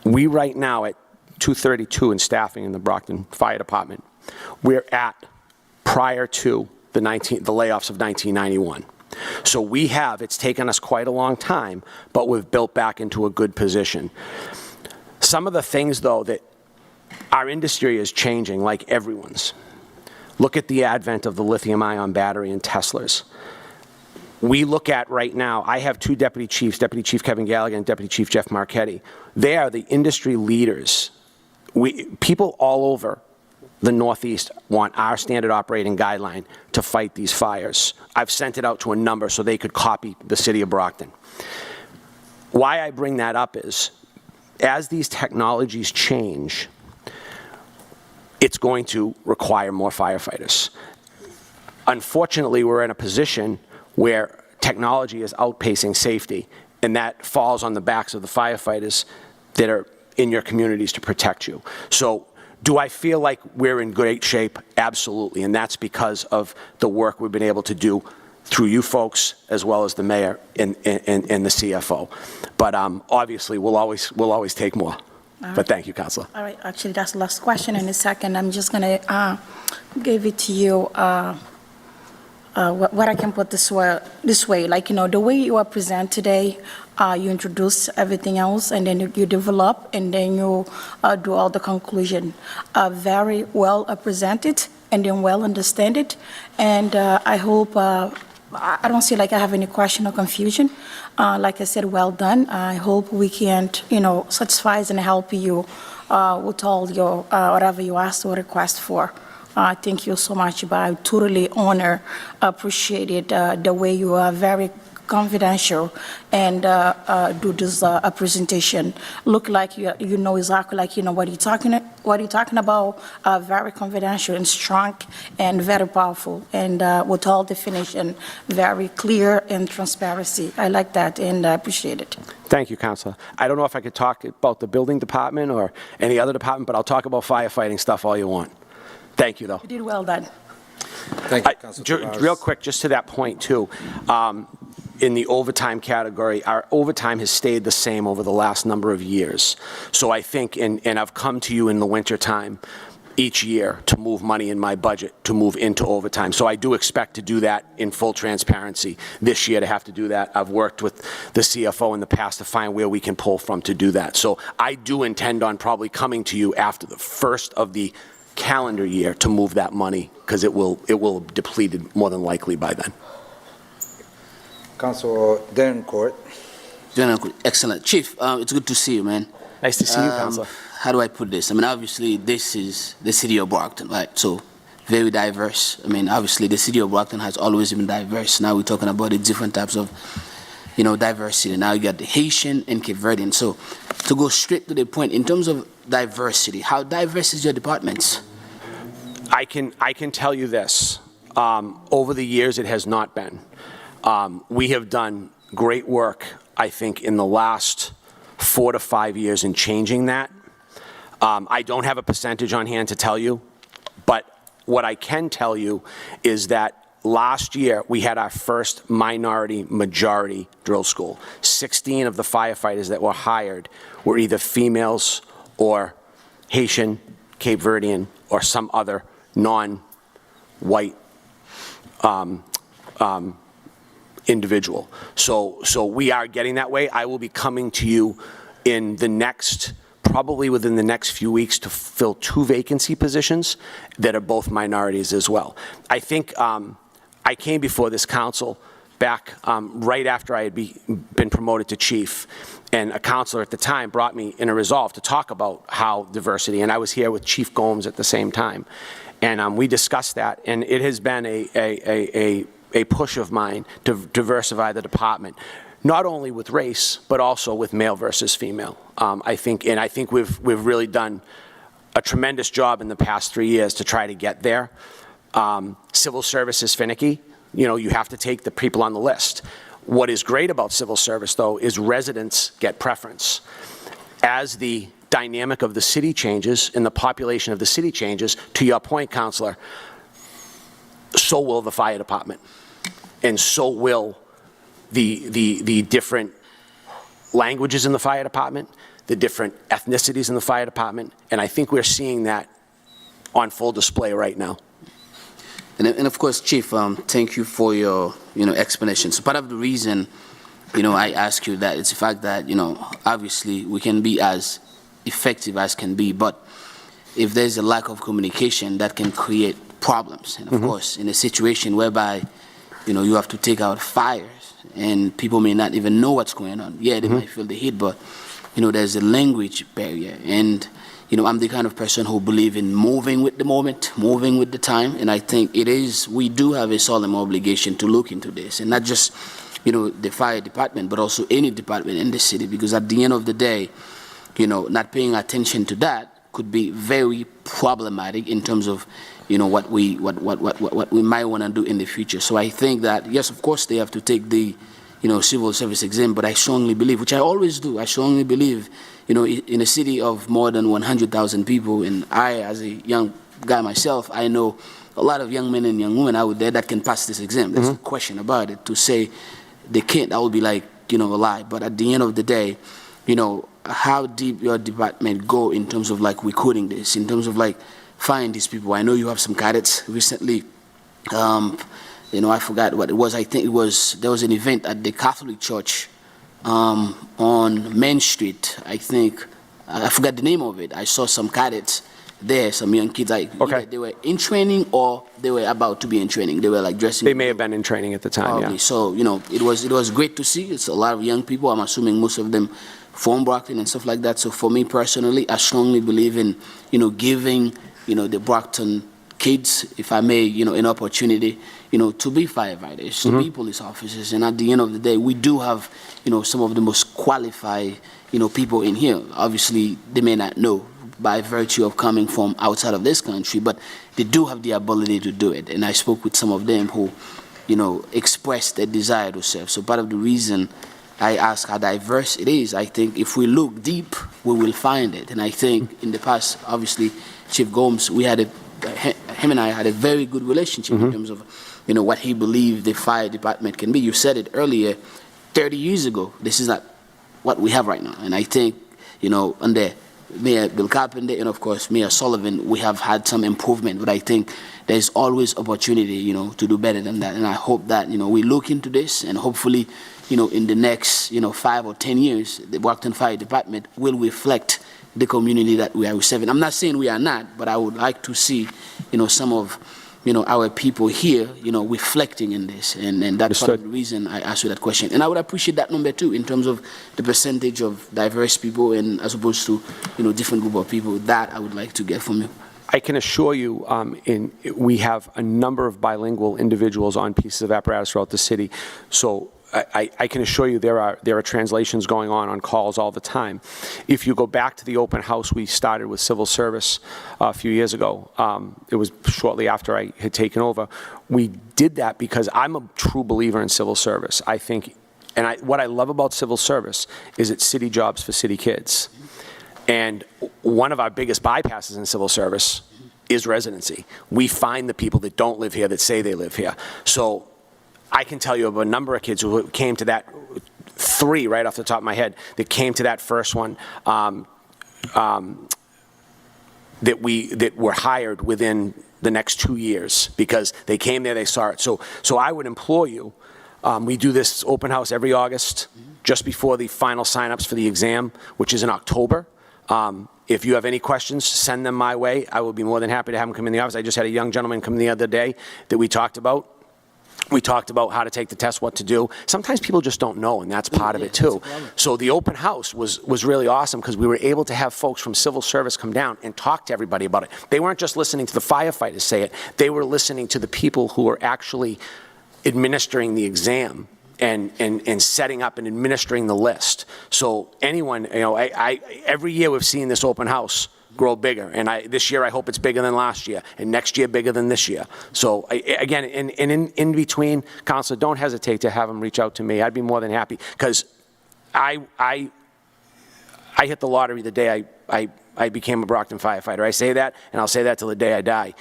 we right now at 232 in staffing in the Brockton Fire Department, we're at prior to the layoffs of 1991. So we have, it's taken us quite a long time, but we've built back into a good position. Some of the things, though, that our industry is changing, like everyone's. Look at the advent of the lithium-ion battery and Teslas. We look at right now, I have 2 deputy chiefs, Deputy Chief Kevin Gallagher and Deputy Chief Jeff Marchetti. They are the industry leaders. People all over the Northeast want our standard operating guideline to fight these fires. I've sent it out to a number so they could copy the city of Brockton. Why I bring that up is, as these technologies change, it's going to require more firefighters. Unfortunately, we're in a position where technology is outpacing safety, and that falls on the backs of the firefighters that are in your communities to protect you. So do I feel like we're in great shape? Absolutely, and that's because of the work we've been able to do through you folks as well as the mayor and the CFO. But obviously, we'll always take more. But thank you, Councilor. All right, actually, that's the last question. In a second, I'm just going to give it to you. What I can put this way, like, you know, the way you are present today, you introduce everything else, and then you develop, and then you do all the conclusion. Very well presented, and then well understood. And I hope, I don't see like I have any question or confusion. Like I said, well done. I hope we can, you know, satisfy and help you with all your, whatever you asked or request for. Thank you so much, but I totally appreciated the way you are very confidential and do this presentation. Look like you know exactly like you know what you're talking about. Very confidential and strong and very powerful, and with all definition, very clear and transparency. I like that and I appreciate it. Thank you, Councilor. I don't know if I could talk about the building department or any other department, but I'll talk about firefighting stuff all you want. Thank you, though. You did well done. Thank you, Councilor. Real quick, just to that point, too, in the overtime category, our overtime has stayed the same over the last number of years. So I think, and I've come to you in the wintertime each year to move money in my budget to move into overtime. So I do expect to do that in full transparency this year, to have to do that. I've worked with the CFO in the past to find where we can pull from to do that. So I do intend on probably coming to you after the first of the calendar year to move that money, because it will have depleted more than likely by then. Councilor Dencourt. Excellent. Chief, it's good to see you, man. Nice to see you, Councilor. How do I put this? I mean, obviously, this is the city of Brockton, right? So, very diverse. I mean, obviously, the city of Brockton has always been diverse. Now we're talking about the different types of, you know, diversity. Now you got the Haitian and Cape Verdean. So, to go straight to the point, in terms of diversity, how diverse is your departments? I can tell you this. Over the years, it has not been. We have done great work, I think, in the last 4 to 5 years in changing that. I don't have a percentage on hand to tell you, but what I can tell you is that last year we had our first minority-majority drill school. 16 of the firefighters that were hired were either females or Haitian, Cape Verdean, or some other non-white individual. So we are getting that way. I will be coming to you in the next, probably within the next few weeks, to fill 2 vacancy positions that are both minorities as well. I think I came before this council back right after I had been promoted to chief, and a councilor at the time brought me in a resolve to talk about how diversity, and I was here with Chief Gomes at the same time. And we discussed that, and it has been a push of mine to diversify the department, not only with race, but also with male versus female. I think we've really done a tremendous job in the past 3 years to try to get there. Civil service is finicky. You know, you have to take the people on the list. What is great about civil service, though, is residents get preference. As the dynamic of the city changes and the population of the city changes, to your point, Councilor, so will the fire department, and so will the different languages in the fire department, the different ethnicities in the fire department, and I think we're seeing that on full display right now. And of course, Chief, thank you for your, explanation. So part of the reason, I ask you that, it's the fact that, obviously we can be as effective as can be, but if there's a lack of communication, that can create problems. And of course, in a situation whereby, you have to take out fires and people may not even know what's going on. Yeah, they might feel the heat, but, there's a language barrier. And, I'm the kind of person who believe in moving with the moment, moving with the time. And I think we do have a solemn obligation to look into this, and not just, the fire department, but also any department in the city, because at the end of the day, not paying attention to that could be very problematic in terms of, what we might want to do in the future. So I think that, yes, of course, they have to take the, civil service exam, but I strongly believe, which I always do, I strongly believe, in a city of more than 100,000 people, and I, as a young guy myself, I know a lot of young men and young women out there that can pass this exam. There's no question about it. To say they can't, that would be like, a lie. But at the end of the day, how deep your department go in terms of like recruiting this, in terms of like find these people. I know you have some cadets recently. I forgot what it was. I think there was an event at the Catholic Church on Main Street. I think I forgot the name of it. I saw some cadets there, some young kids. Either they were in training or they were about to be in training. They were like dressing. They may have been in training at the time. Probably. Yeah. So it was great to see. It's a lot of young people. I'm assuming most of them from Brockton and stuff like that. So for me personally, I strongly believe in, giving, the Brockton kids, if I may, an opportunity, to be firefighters, to be police officers. And at the end of the day, we do have, some of the most qualified, people in here. Obviously, they may not know by virtue of coming from outside of this country, but they do have the ability to do it. And I spoke with some of them who, expressed their desire to serve. So part of the reason I ask how diverse it is, I think if we look deep, we will find it. And I think in the past, obviously, Chief Gomes, him and I had a very good relationship in terms of, what he believed the fire department can be. You said it earlier, 30 years ago, this is not what we have right now. And I think, under Mayor Bill Carpenter and, of course, Mayor Sullivan, we have had some improvement. But I think there's always opportunity, to do better than that. And I hope that, we look into this and hopefully, in the next, 5 or 10 years, the Brockton Fire Department will reflect the community that we are serving. I'm not saying we are not, but I would like to see, some of, our people here, reflecting in this. And that's part of the reason I asked you that question. And I would appreciate that number too, in terms of the percentage of diverse people and as opposed to, different group of people. That I would like to get from you. I can assure you, we have a number of bilingual individuals on pieces of apparatus throughout the city. So I can assure you there are translations going on calls all the time. If you go back to the open house we started with civil service a few years ago, it was shortly after I had taken over, we did that because I'm a true believer in civil service. I think, and what I love about civil service is it's city jobs for city kids. And one of our biggest bypasses in civil service is residency. We find the people that don't live here that say they live here. So I can tell you of a number of kids who came to that, 3 right off the top of my head, that came to that first one that were hired within the next 2 years because they came there, they saw it. So I would implore you, we do this open house every August, just before the final signups for the exam, which is in October. If you have any questions, send them my way. I will be more than happy to have them come in the office. I just had a young gentleman come the other day that we talked about. We talked about how to take the test, what to do. Sometimes people just don't know, and that's part of it too. So the open house was really awesome because we were able to have folks from civil service come down and talk to everybody about it. They weren't just listening to the firefighters say it. They were listening to the people who were actually administering the exam and setting up and administering the list. So anyone, every year we've seen this open house grow bigger, and this year I hope it's bigger than last year, and next year bigger than this year. So again, in between, Counselor, don't hesitate to have them reach out to me. I'd be more than happy, because I hit the lottery the day I became a Brockton firefighter. I say that, and I'll say that till the day I die.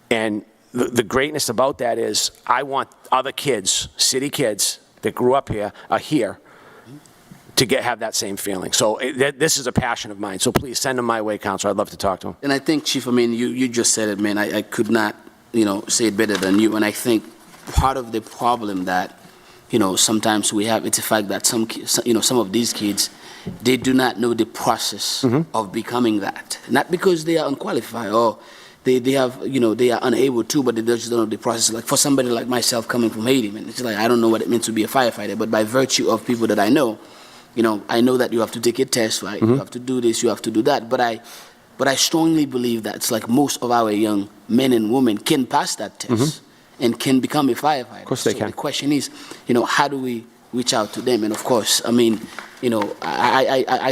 And the greatness about that is I want other kids, city kids that grew up here, are here, to have that same feeling. So this is a passion of mine. So please send them my way, Counselor. I'd love to talk to them. And I think, Chief, you just said it, man. I could not, say it better than you. And I think part of the problem that, sometimes we have, it's the fact that some of these kids, they do not know the process of becoming that. Not because they are unqualified or they have, they are unable to, but they just don't know the process. Like for somebody like myself coming from Haiti, man, it's like I don't know what it means to be a firefighter, but by virtue of people that I know that you have to take a test, right? You have to do this, you have to do that. But I strongly believe that it's like most of our young men and women can pass that test and can become a firefighter. Of course they can. The question is, how do we reach out to them? And of course, I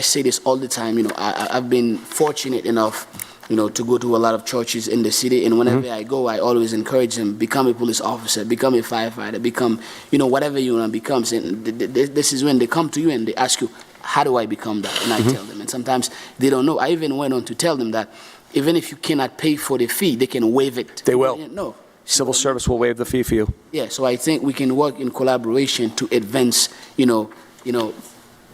say this all the time. I've been fortunate enough, to go to a lot of churches in the city, and whenever I go, I always encourage them, become a police officer, become a firefighter, become, whatever you want to become. And this is when they come to you and they ask you, how do I become that? And I tell them, and sometimes they don't know. I even went on to tell them that even if you cannot pay for the fee, they can waive it. They will. No. Civil service will waive the fee for you. Yeah, so I think we can work in collaboration to advance,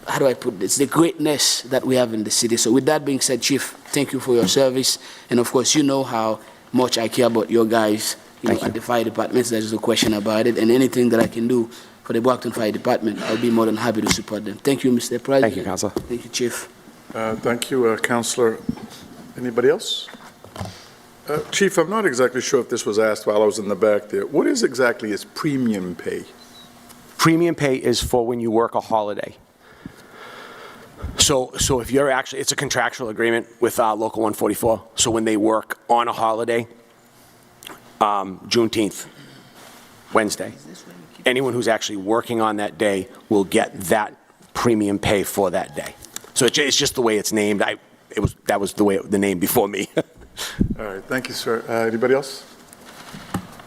how do I put this, the greatness that we have in the city. So with that being said, Chief, thank you for your service. And of course, you know how much I care about your guys at the fire department. There's no question about it. And anything that I can do for the Brockton Fire Department, I'll be more than happy to support them. Thank you, Mr. President. Thank you, Councilor. Thank you, Chief. Thank you, Councilor. Anybody else? Chief, I'm not exactly sure if this was asked while I was in the back there. What is exactly is premium pay? Premium pay is for when you work a holiday. So if you're actually, it's a contractual agreement with Local 144. So when they work on a holiday, Juneteenth, Wednesday, anyone who's actually working on that day will get that premium pay for that day. So it's just the way it's named. That was the name before me. All right, thank you, sir. Anybody else?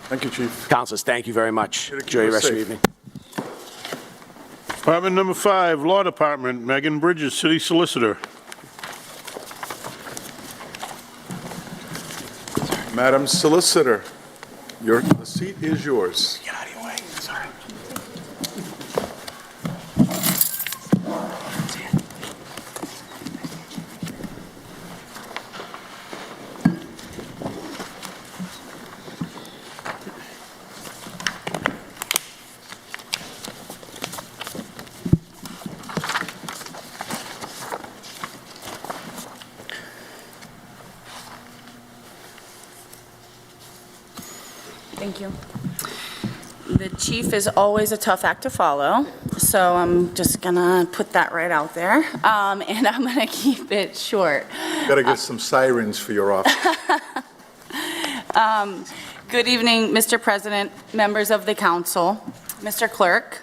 Thank you, Chief. Councilors, thank you very much. Enjoy the rest of your evening. Department number 5, Law Department, Megan Bridges, City Solicitor. Madam Solicitor, the seat is yours. Get out of your way. Sorry. Thank you. The chief is always a tough act to follow, so I'm just gonna put that right out there, and I'm gonna keep it short. Got to get some sirens for your office. Good evening, Mr. President, members of the council, Mr. Clerk,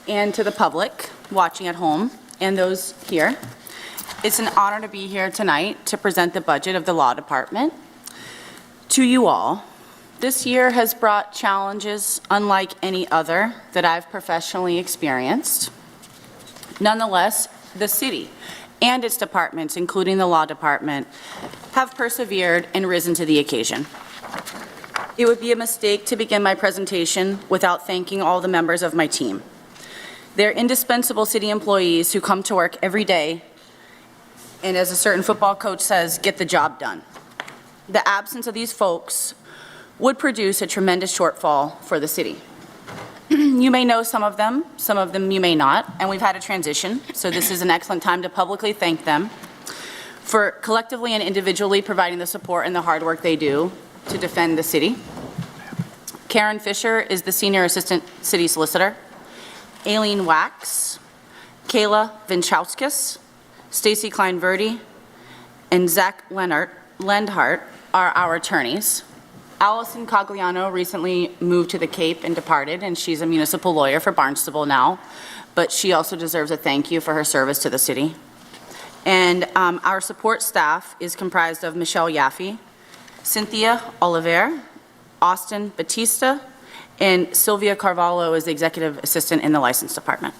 and to the public watching at home and those here. It's an honor to be here tonight to present the budget of the Law Department to you all. This year has brought challenges unlike any other that I've professionally experienced. Nonetheless, the city and its departments, including the Law Department, have persevered and risen to the occasion. It would be a mistake to begin my presentation without thanking all the members of my team. They're indispensable city employees who come to work every day and, as a certain football coach says, get the job done. The absence of these folks would produce a tremendous shortfall for the city. You may know some of them you may not, and we've had a transition, so this is an excellent time to publicly thank them for collectively and individually providing the support and the hard work they do to defend the city. Karen Fisher is the Senior Assistant City Solicitor. Aileen Wax, Kayla Vinchowskis, Stacy Klein-Verde, and Zach Lendhart are our attorneys. Allison Cogliano recently moved to the Cape and departed, and she's a municipal lawyer for Barnstable now, but she also deserves a thank you for her service to the city. And our support staff is comprised of Michelle Yaffe, Cynthia Oliver, Austin Batista, and Sylvia Carvalho is the executive assistant in the license department.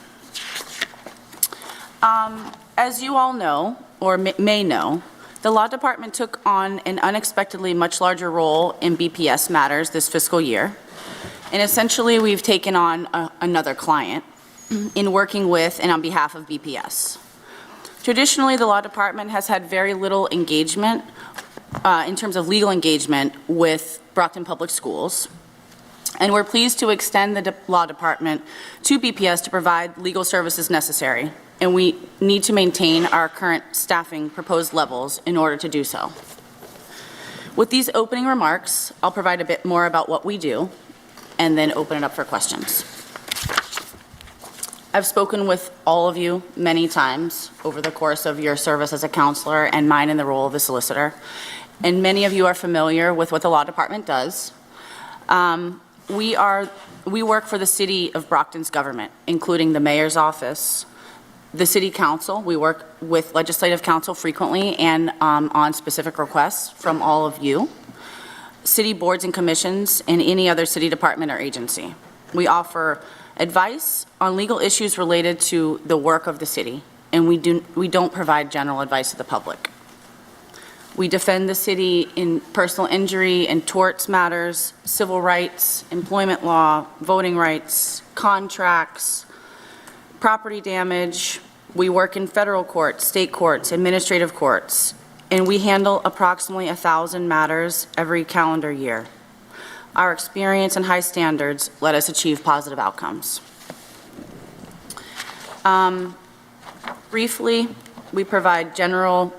As you all know, or may know, the law department took on an unexpectedly much larger role in BPS matters this fiscal year. And essentially, we've taken on another client in working with and on behalf of BPS. Traditionally, the law department has had very little engagement in terms of legal engagement with Brockton Public Schools. And we're pleased to extend the law department to BPS to provide legal services necessary. And we need to maintain our current staffing proposed levels in order to do so. With these opening remarks, I'll provide a bit more about what we do and then open it up for questions. I've spoken with all of you many times over the course of your service as a counselor and mine in the role of a solicitor. And many of you are familiar with what the law department does. We work for the city of Brockton's government, including the mayor's office, the city council. We work with legislative council frequently and on specific requests from all of you, city boards and commissions, and any other city department or agency. We offer advice on legal issues related to the work of the city, and we don't provide general advice to the public. We defend the city in personal injury and torts matters, civil rights, employment law, voting rights, contracts, property damage. We work in federal courts, state courts, administrative courts, and we handle approximately 1,000 matters every calendar year. Our experience and high standards let us achieve positive outcomes. Briefly, we provide general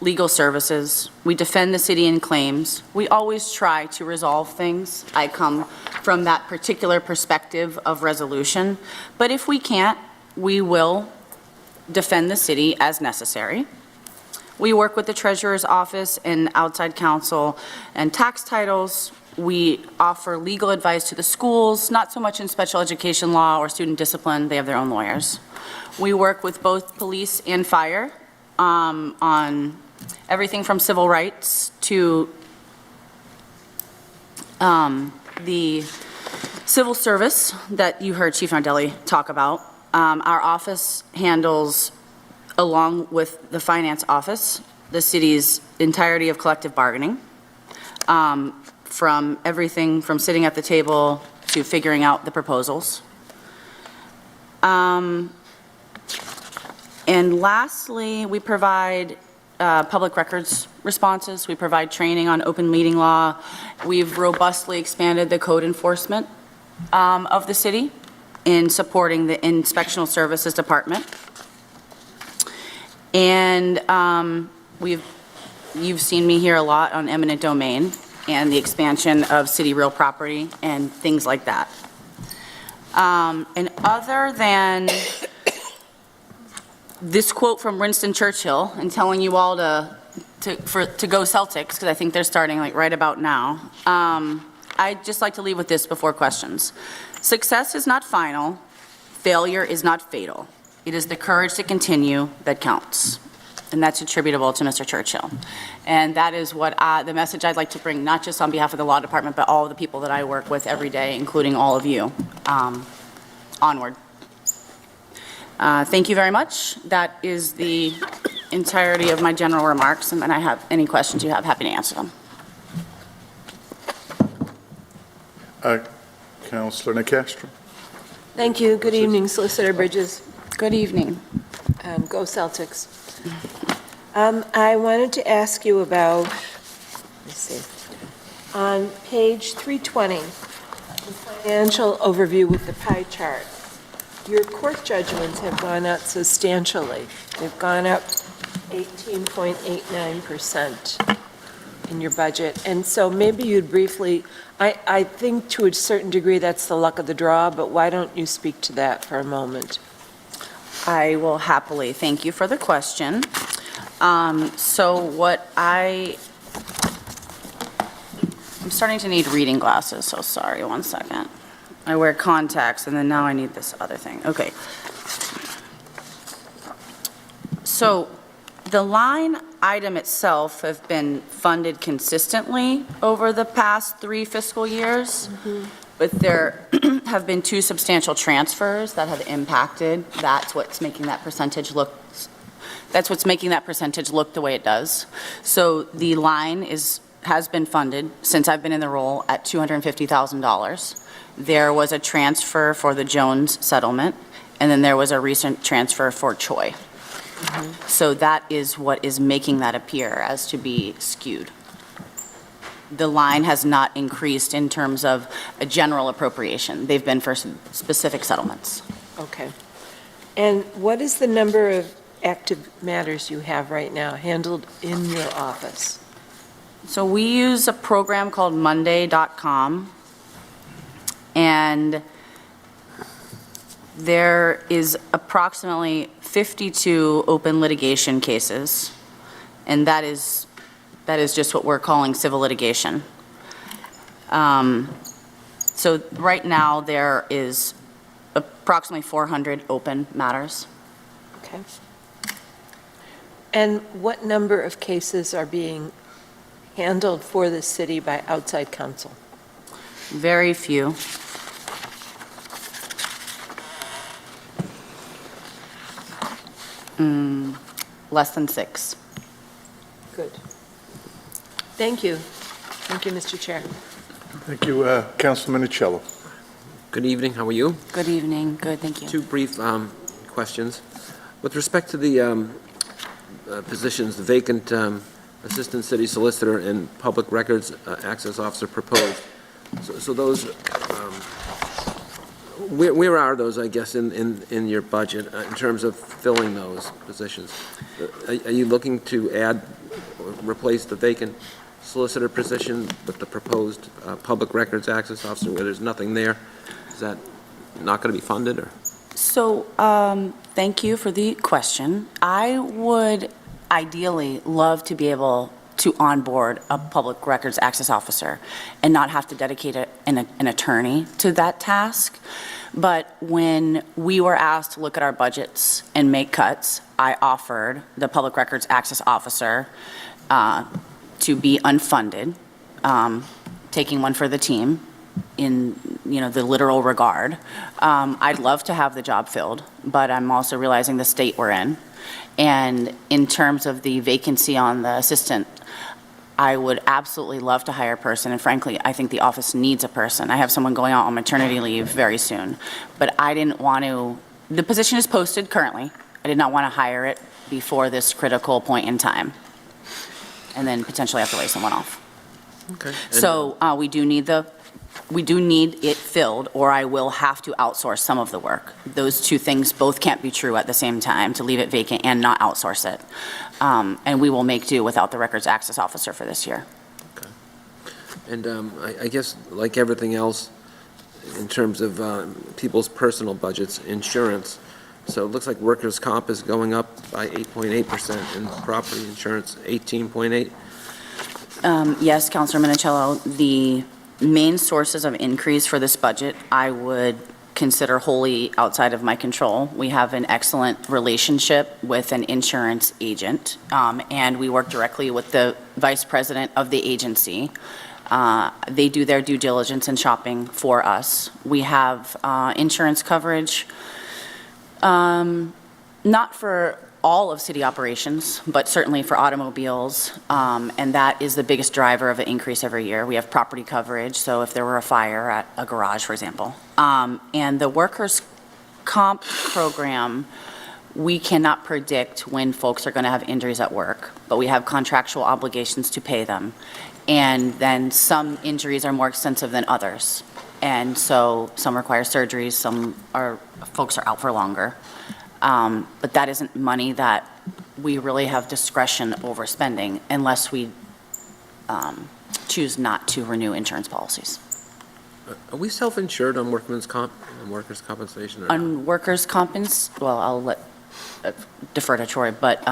legal services. We defend the city in claims. We always try to resolve things. I come from that particular perspective of resolution, but if we can't, we will defend the city as necessary. We work with the Treasurer's office and outside counsel and tax titles. We offer legal advice to the schools, not so much in special education law or student discipline. They have their own lawyers. We work with both police and fire on everything from civil rights to the civil service that you heard Chief Nardelli talk about. Our office handles, along with the finance office, the city's entirety of collective bargaining, from everything from sitting at the table to figuring out the proposals. And lastly, we provide public records responses. We provide training on open meeting law. We've robustly expanded the code enforcement of the city in supporting the inspectional services department. And you've seen me here a lot on eminent domain and the expansion of city real property and things like that. And other than this quote from Winston Churchill and telling you all to go Celtics, because I think they're starting like right about now, I'd just like to leave with this before questions. Success is not final. Failure is not fatal. It is the courage to continue that counts. And that's attributable to Mr. Churchill. And that is what the message I'd like to bring, not just on behalf of the law department, but all of the people that I work with every day, including all of you. Onward. Thank you very much. That is the entirety of my general remarks, and then I have any questions you have, happy to answer them. Councilor Nicastro. Thank you. Good evening, Solicitor Bridges. Good evening. Go Celtics. I wanted to ask you about, let's see, on page 320, the financial overview with the pie chart, your court judgments have gone up substantially. They've gone up 18.89% in your budget. And so maybe you'd briefly I think to a certain degree that's the luck of the draw, but why don't you speak to that for a moment? I will happily. Thank you for the question. So what I'm starting to need reading glasses, so sorry, one second. I wear contacts, and then now I need this other thing. Okay. So the line item itself have been funded consistently over the past 3 fiscal years, but there have been 2 substantial transfers that have impacted. That's what's making that percentage look the way it does. So the line has been funded since I've been in the role at $250,000. There was a transfer for the Jones settlement, and then there was a recent transfer for Choi. So that is what is making that appear as to be skewed. The line has not increased in terms of a general appropriation. They've been for specific settlements. Okay. And what is the number of active matters you have right now handled in your office? So we use a program called Monday.com, and there is approximately 52 open litigation cases, and that is just what we're calling civil litigation. So right now there is approximately 400 open matters. Okay. And what number of cases are being handled for the city by outside counsel? Very few. Less than 6. Good. Thank you. Thank you, Mr. Chair. Thank you, Councilman Minicello. Good evening, how are you? Good evening. Good, thank you. 2 brief questions. With respect to the positions, the vacant Assistant City Solicitor and Public Records Access Officer proposed, so those, where are those, I guess, in your budget in terms of filling those positions? Are you looking to add or replace the vacant solicitor position with the proposed Public Records Access Officer where there's nothing there? Is that not going to be funded, or? So, thank you for the question. I would ideally love to be able to onboard a Public Records Access Officer and not have to dedicate an attorney to that task. But when we were asked to look at our budgets and make cuts, I offered the Public Records Access Officer to be unfunded, taking one for the team in, the literal regard. I'd love to have the job filled, but I'm also realizing the state we're in. And in terms of the vacancy on the assistant, I would absolutely love to hire a person, and frankly, I think the office needs a person. I have someone going out on maternity leave very soon, but I didn't want to, the position is posted currently. I did not want to hire it before this critical point in time, and then potentially have to lay someone off. Okay. So we do need it filled, or I will have to outsource some of the work. Those 2 things both can't be true at the same time, to leave it vacant and not outsource it. And we will make do without the Records Access Officer for this year. Okay. And I guess, like everything else, in terms of people's personal budgets, insurance, so it looks like workers' comp is going up by 8.8% and property insurance 18.8%. Yes, Councilor Minicello, the main sources of increase for this budget, I would consider wholly outside of my control. We have an excellent relationship with an insurance agent, and we work directly with the vice president of the agency. They do their due diligence and shopping for us. We have insurance coverage, not for all of city operations, but certainly for automobiles, and that is the biggest driver of an increase every year. We have property coverage, so if there were a fire at a garage, for example. And the workers' comp program, we cannot predict when folks are going to have injuries at work, but we have contractual obligations to pay them. And then some injuries are more extensive than others. And so some require surgeries, folks are out for longer. But that isn't money that we really have discretion over spending unless we choose not to renew insurance policies. Are we self-insured on workman's comp, on workers' compensation? Or On workers' well, I'll defer to Troy, but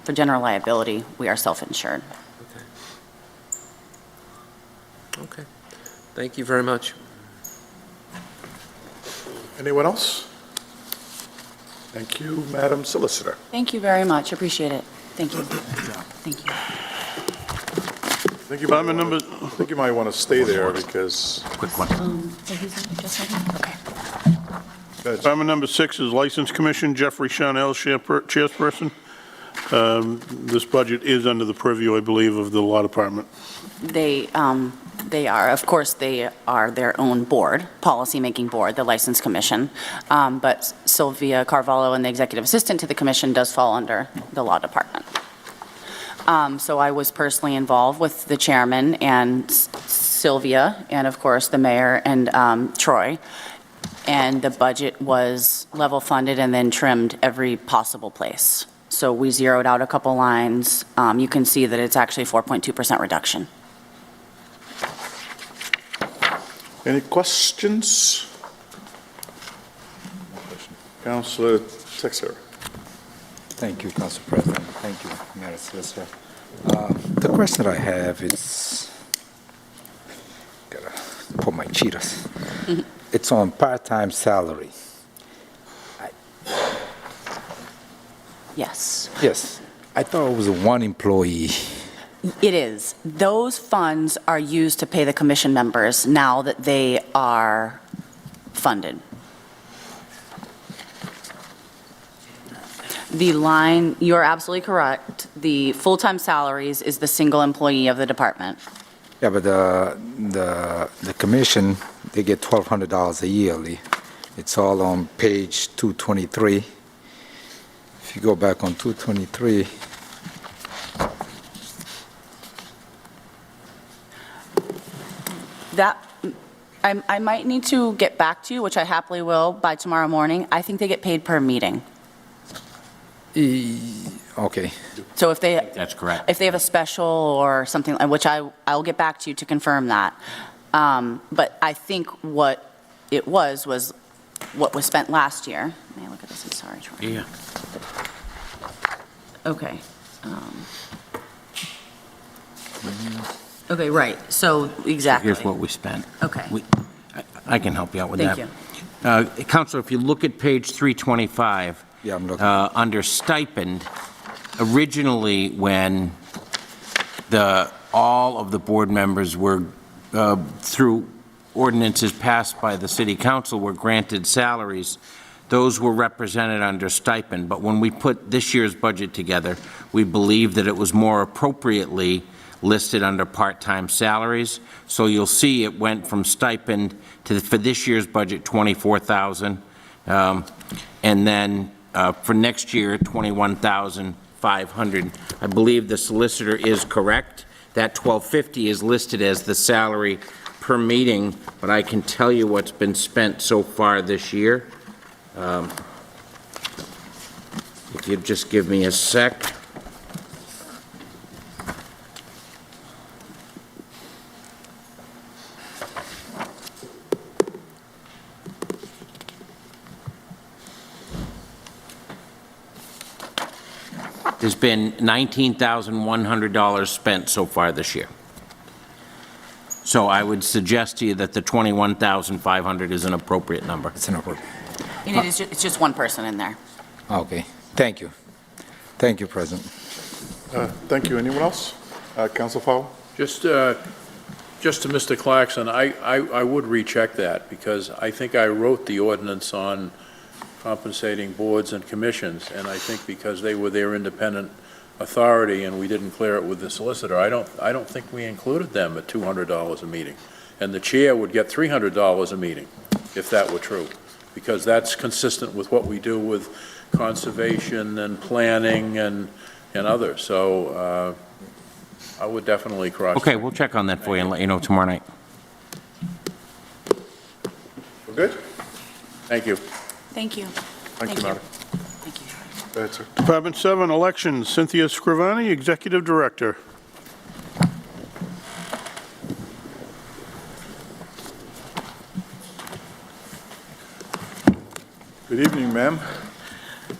for general liability, we are self-insured. Okay. Thank you very much. Anyone else? Thank you, Madam Solicitor. Thank you very much, appreciate it. Thank you. Thank you. I think you might want to stay there because... Quick one. So he's okay. Department number 6 is License Commission, Jeffrey Chanel, chairperson. This budget is under the purview, I believe, of the Law Department. They are, of course, they are their own board, policy-making board, the License Commission, but Sylvia Carvalho and the executive assistant to the commission does fall under the Law Department. So I was personally involved with the chairman and Sylvia, and of course, the mayor and Troy, and the budget was level funded and then trimmed every possible place. So we zeroed out a couple lines. You can see that it's actually 4.2% reduction. Any questions? Councilor Texer. Thank you, Council President. Thank you, Madam Solicitor. The question I have is, gotta put my cheetahs. It's on part-time salary. Yes. Yes, I thought it was one employee. It is. Those funds are used to pay the commission members now that they are funded. The line, you're absolutely correct. The full-time salaries is the single employee of the department. Yeah, but the commission, they get $1,200 a yearly. It's all on page 223. If you go back on 223, That, I might need to get back to you, which I happily will by tomorrow morning. I think they get paid per meeting. okay. So if they, That's correct. if they have a special or something, which I'll get back to you to confirm that. But I think what it was what was spent last year. May I look at this? I'm sorry, Troy. Yeah. Okay. Okay, right. So exactly. Here's what we spent. Okay. I can help you out with Thank that. you. Counselor, if you look at page 325, Yeah, I'm looking. under stipend, originally when all of the board members were, through ordinances passed by the city council, were granted salaries, those were represented under stipend. But when we put this year's budget together, we believed that it was more appropriately listed under part-time salaries. So you'll see it went from stipend to, for this year's budget, $24,000, and then for next year, $21,500. I believe the solicitor is correct. That $1,250 is listed as the salary per meeting, but I can tell you what's been spent so far this year. If you'd just give me a sec. There's been $19,100 spent so far this year. So I would suggest to you that the $21,500 is an appropriate number. It's an appropriate. And it's just one person in there. Okay, thank you. Thank you, President. Thank you. Anyone else? Council Fowle? Just to Mr. Clarkson, I would recheck that, because I think I wrote the ordinance on compensating boards and commissions, and I think because they were their independent authority and we didn't clear it with the solicitor, I don't think we included them at $200 a meeting. And the chair would get $300 a meeting, if that were true, because that's consistent with what we do with conservation and planning and others. So I would definitely cross. Okay, we'll check on that for you and let you know tomorrow night. We're good? Thank you. Thank you. Thank you, madam. Thank you. Go ahead, sir. Department 7, Elections, Cynthia Scrivani, Executive Director. Good evening, ma'am.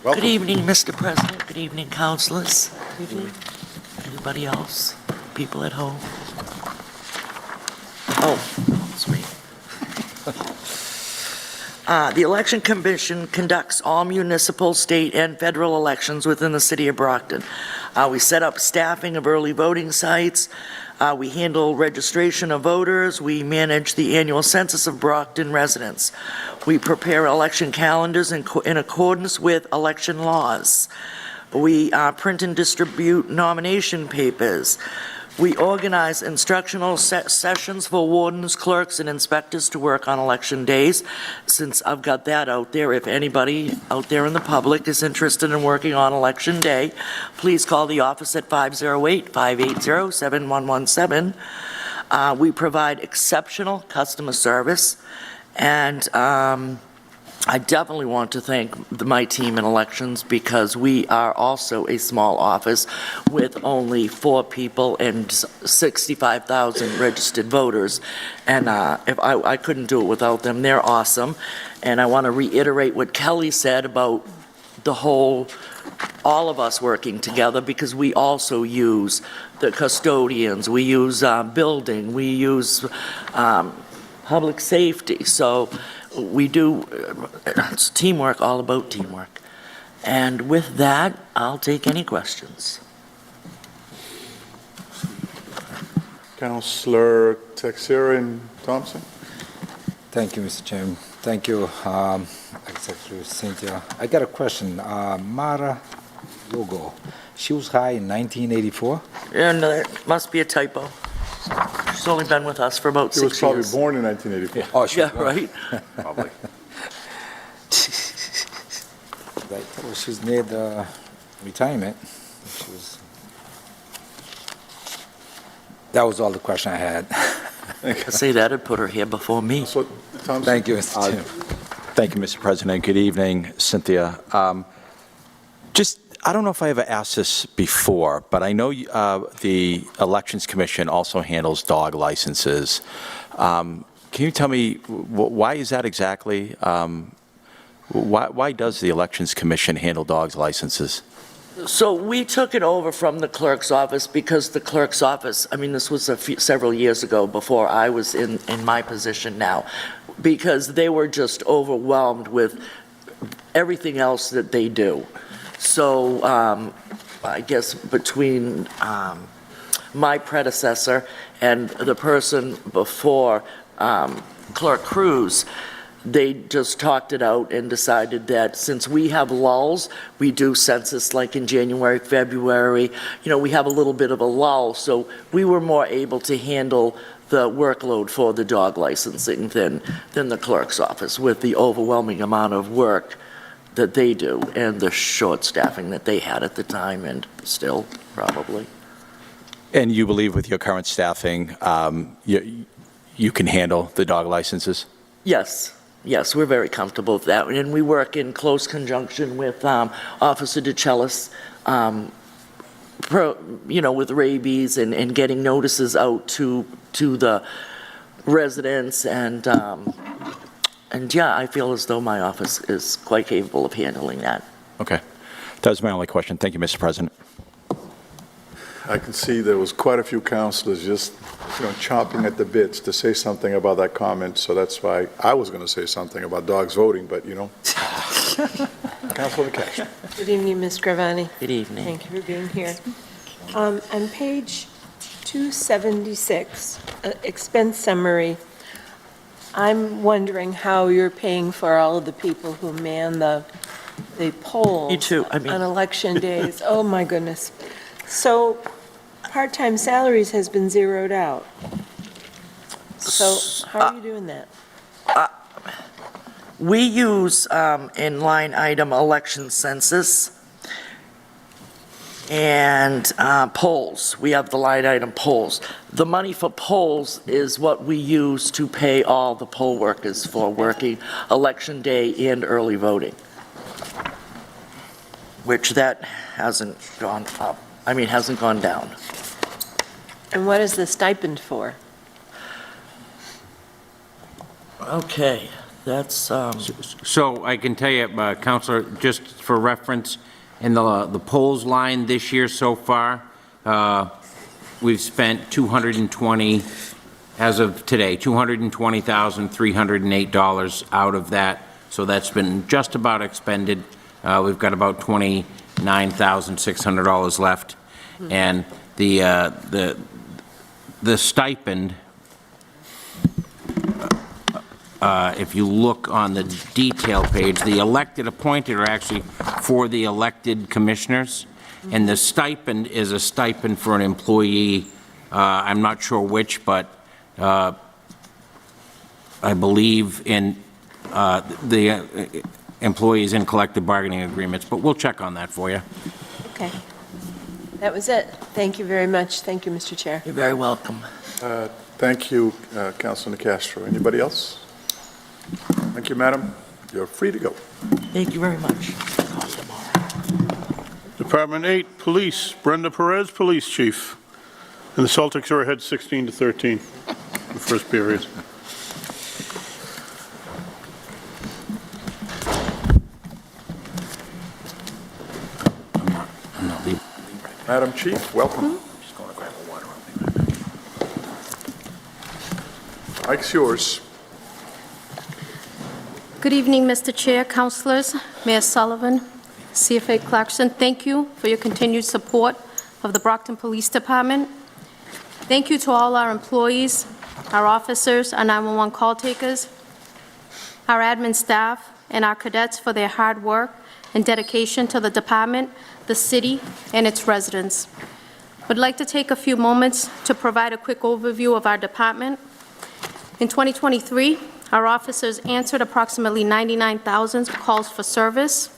Welcome. Good evening, Mr. President. Good evening, councilors. Good evening. Anybody else? People at home? Oh, it's me. The Election Commission conducts all municipal, state, and federal elections within the city of Brockton. We set up staffing of early voting sites. We handle registration of voters. We manage the annual census of Brockton residents. We prepare election calendars in accordance with election laws. We print and distribute nomination papers. We organize instructional sessions for wardens, clerks, and inspectors to work on election days. Since I've got that out there, if anybody out there in the public is interested in working on election day, please call the office at 508-580-7117. We provide exceptional customer service, and I definitely want to thank my team in elections because we are also a small office with only 4 people and 65,000 registered voters. And if I couldn't do it without them. They're awesome. And I want to reiterate what Kelly said about all of us working together, because we also use the custodians, we use building, we use public safety. So we do, it's teamwork, all about teamwork. And with that, I'll take any questions. Councillor Teixeira and Thompson. Thank you, Mr. Chairman. Thank you, Executive Cynthia. I got a question. Mara Lugo, she was hired in 1984? And it must be a typo. She's only been with us for about 6 years. She was probably born in 1984. Oh, she was Yeah, right? Probably. Well, she's near the retirement. That was all the question I had. I say that and put her here before me. Thank you, Mr. Chairman. Thank you, Mr. President. Good evening, Cynthia. I don't know if I ever asked this before, but I know the Elections Commission also handles dog licenses. Can you tell me why is that exactly? Why does the Elections Commission handle dogs licenses? So we took it over from the clerk's office because the clerk's office, I mean, this was several years ago before I was in my position now, because they were just overwhelmed with everything else that they do. So I guess between my predecessor and the person before, Clerk Cruz, they just talked it out and decided that since we have lulls, we do census like in January, February, we have a little bit of a lull, so we were more able to handle the workload for the dog licensing than the clerk's office, with the overwhelming amount of work that they do and the short staffing that they had at the time and still probably. And you believe with your current staffing, you can handle the dog licenses? Yes, we're very comfortable with that. And we work in close conjunction with Officer DeCellis, with rabies and getting notices out to the residents. And yeah, I feel as though my office is quite capable of handling that. Okay. That was my only question. Thank you, Mr. President. I can see there was quite a few councilors just, chomping at the bits to say something about that comment, so that's why I was going to say something about dogs voting, but, Councilor Cash. Good evening, Ms. Gravani. Good evening. Thank you for being here. On page 276, expense summary, I'm wondering how you're paying for all of the people who man the polls. Me too. On election days. Oh, my goodness. So part-time salaries has been zeroed out. So how are you doing that? We use in line item election census and polls. We have the line item polls. The money for polls is what we use to pay all the poll workers for working election day and early voting, which that hasn't gone up. Hasn't gone down. And what is the stipend for? Okay, That's, So I can tell you, Counselor, just for reference, in the polls line this year so far, we've spent 220, as of today, $220,308 out of that. So that's been just about expended. We've got about $29,600 left. And the stipend, if you look on the detail page, the elected appointed are actually for the elected commissioners, and the stipend is a stipend for an employee. I'm not sure which, but I believe in the employees in collective bargaining agreements, but we'll check on that for you. Okay. That was it. Thank you very much. Thank you, Mr. Chair. you're very welcome. Thank you, Councilor Castro. Anybody else? Thank you, madam. You're free to go. Thank you very much. Department 8, Police, Brenda Perez, Police Chief. And the Celtics are ahead 16-13 the first period. Madam Chief, welcome. Just going to grab a water. Mike's yours. Good evening, Mr. Chair, councilors, Mayor Sullivan, CFA Clarkson. Thank you for your continued support of the Brockton Police Department. Thank you to all our employees, our officers, our 911 call takers, our admin staff, and our cadets for their hard work and dedication to the department, the city, and its residents. I'd like to take a few moments to provide a quick overview of our department. In 2023, our officers answered approximately 99,000 calls for service.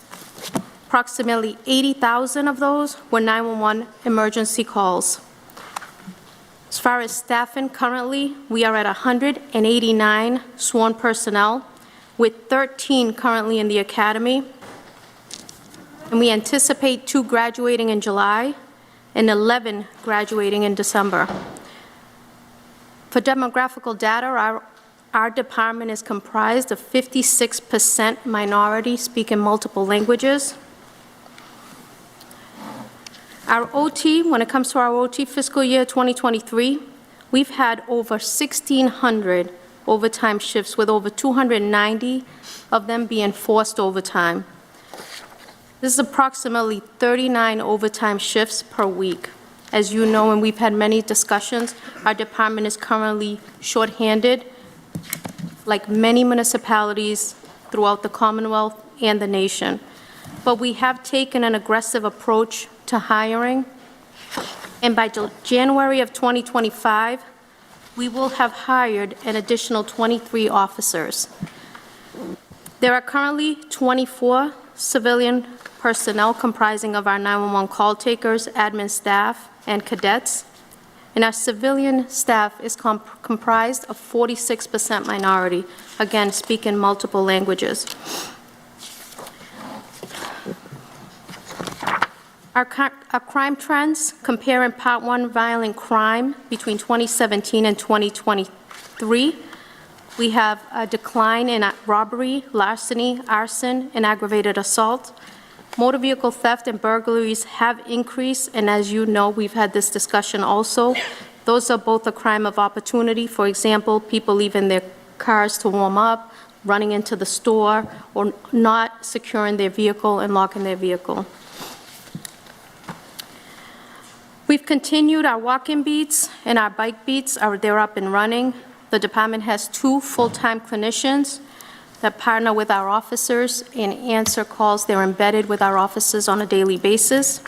Approximately 80,000 of those were 911 emergency calls. As far as staffing, currently, we are at 189 sworn personnel, with 13 currently in the academy. And we anticipate 2 graduating in July and 11 graduating in December. For demographical data, our department is comprised of 56% minority speaking multiple languages. Our OT, when it comes to our OT fiscal year 2023, we've had over 1,600 overtime shifts, with over 290 of them being forced overtime. This is approximately 39 overtime shifts per week. As you know, and we've had many discussions, our department is currently shorthanded, like many municipalities throughout the Commonwealth and the nation. But we have taken an aggressive approach to hiring, and by January of 2025, we will have hired an additional 23 officers. There are currently 24 civilian personnel comprising of our 911 call takers, admin staff, and cadets. And our civilian staff is comprised of 46% minority, again, speaking multiple languages. Our crime trends, comparing Part 1 violent crime between 2017 and 2023, we have a decline in robbery, larceny, arson, and aggravated assault. Motor vehicle theft and burglaries have increased, and as you know, we've had this discussion also. Those are both a crime of opportunity. For example, people leaving their cars to warm up, running into the store, or not securing their vehicle and locking their vehicle. We've continued our walk-in beats and our bike beats. They're up and running. The department has 2 full-time clinicians that partner with our officers and answer calls. They're embedded with our officers on a daily basis.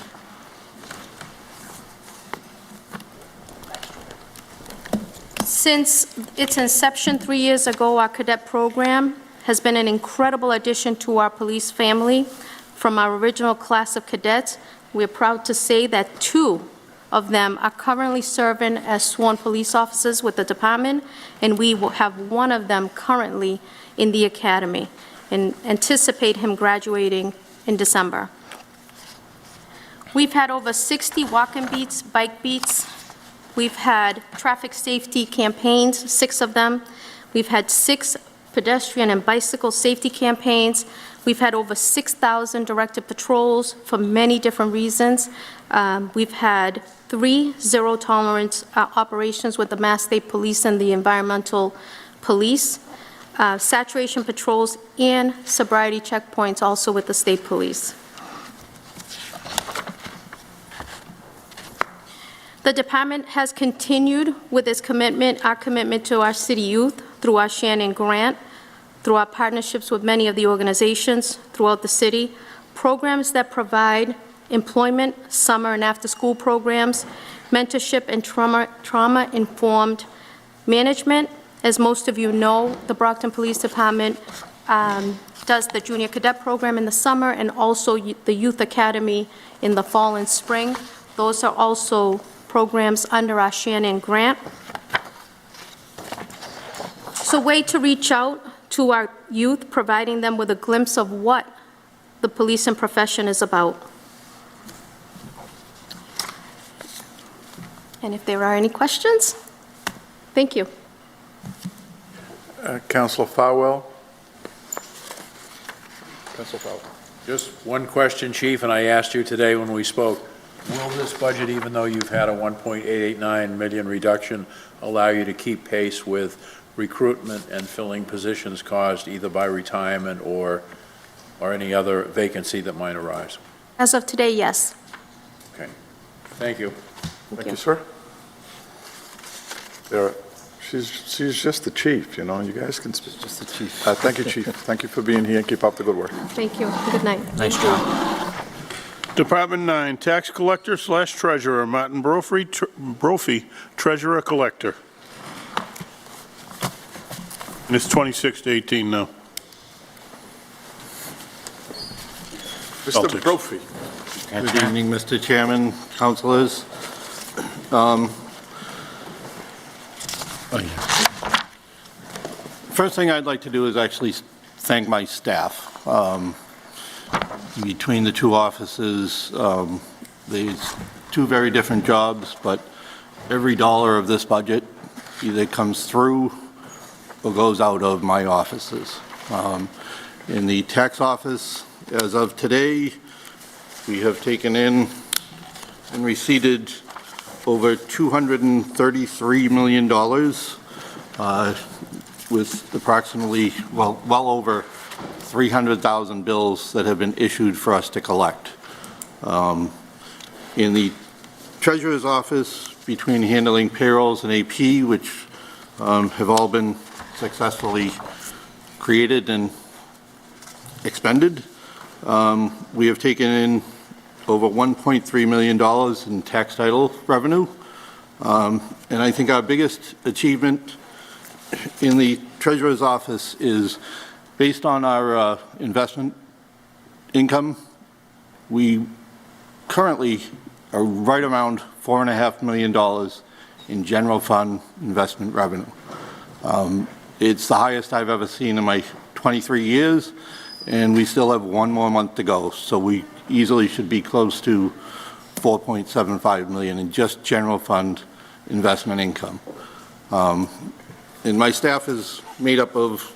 Since its inception 3 years ago, our cadet program has been an incredible addition to our police family. From our original class of cadets, we're proud to say that 2 of them are currently serving as sworn police officers with the department, and we will have 1 of them currently in the academy and anticipate him graduating in December. We've had over 60 walk-in beats, bike beats. We've had traffic safety campaigns, 6 of them. We've had 6 pedestrian and bicycle safety campaigns. We've had over 6,000 directed patrols for many different reasons. We've had 3 zero-tolerance operations with the Mass State Police and the Environmental Police, saturation patrols, and sobriety checkpoints also with the State Police. The department has continued with its commitment, our commitment to our city youth through our Shannon Grant, through our partnerships with many of the organizations throughout the city, programs that provide employment, summer and after-school programs, mentorship and trauma-informed management. As most of you know, the Brockton Police Department does the Junior Cadet Program in the summer and also the Youth Academy in the fall and spring. Those are also programs under our Shannon Grant. So a way to reach out to our youth, providing them with a glimpse of what the policing profession is about. And if there are any questions, thank you. Councilor Farwell. Councilor Farwell. Just one question, Chief, and I asked you today when we spoke. Will this budget, even though you've had a 1.889 million reduction, allow you to keep pace with recruitment and filling positions caused either by retirement or any other vacancy that might arise? As of today, yes. Okay. Thank you. Thank you, sir. She's just the chief, you know. You guys can speak. Just the chief. Thank you, Chief. Thank you for being here. Keep up the good work. Thank you. Good night. Nice job. Department 9, Tax Collector / Treasurer, Martin Brophy, Treasurer Collector. And it's 26-18 now. Mr. Brophy. Good evening, Mr. Chairman, councilors. First thing I'd like to do is actually thank my staff. Between the two offices, there's two very different jobs, but every dollar of this budget either comes through or goes out of my offices. In the tax office, as of today, we have taken in and receipted over $233 million with approximately, well over 300,000 bills that have been issued for us to collect. In the Treasurer's office, between handling payrolls and AP, which have all been successfully created and expended, we have taken in over $1.3 million in tax title revenue. And I think our biggest achievement in the Treasurer's office is based on our investment income. We currently are right around $4.5 million in general fund investment revenue. It's the highest I've ever seen in my 23 years, and we still have one more month to go. So we easily should be close to $4.75 million in just general fund investment income. And my staff is made up of,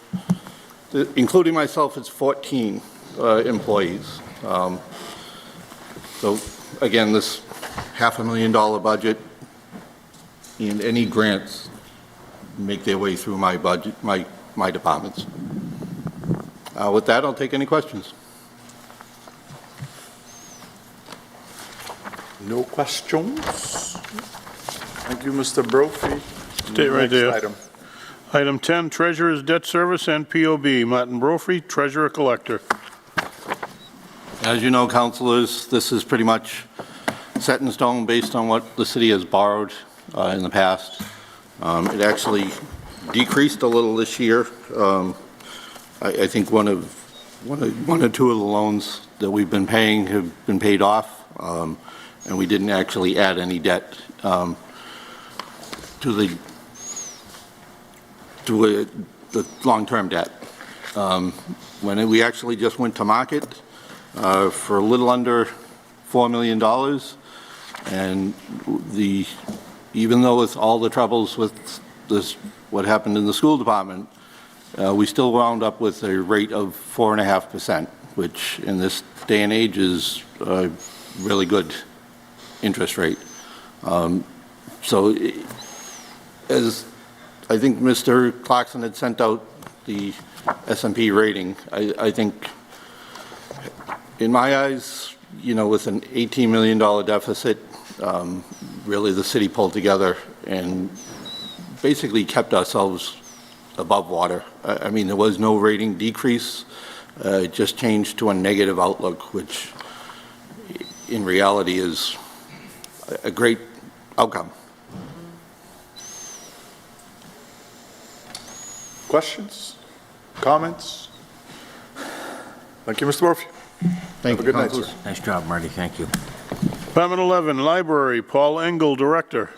including myself, it's 14 employees. So again, this $500,000 budget and any grants make their way through my budget, my departments. With that, I'll take any questions. No questions? Thank you, Mr. Brophy. Stay right there. Item. Item 10, Treasurer's Debt Service and POB, Martin Brophy, Treasurer Collector. As you know, councilors, this is pretty much set in stone based on what the city has borrowed in the past. It actually decreased a little this year. I think one or two of the loans that we've been paying have been paid off, and we didn't actually add any debt to the long-term debt. When we actually just went to market for a little under $4 million, and even though with all the troubles with this, what happened in the school department, we still wound up with a rate of 4.5%, which in this day and age is a really good interest rate. So as I think Mr. Clarkson had sent out the S&P rating, I think in my eyes, you know, with an $18 million deficit, really the city pulled together and basically kept ourselves above water. I mean, there was no rating decrease. It just changed to a negative outlook, which in reality is a great outcome. Questions? Comments? Thank you, Mr. Murphy. Thank you. you. Good night, sir. Nice job, Marty, thank you. Department 11, Library, Paul Engel, Director.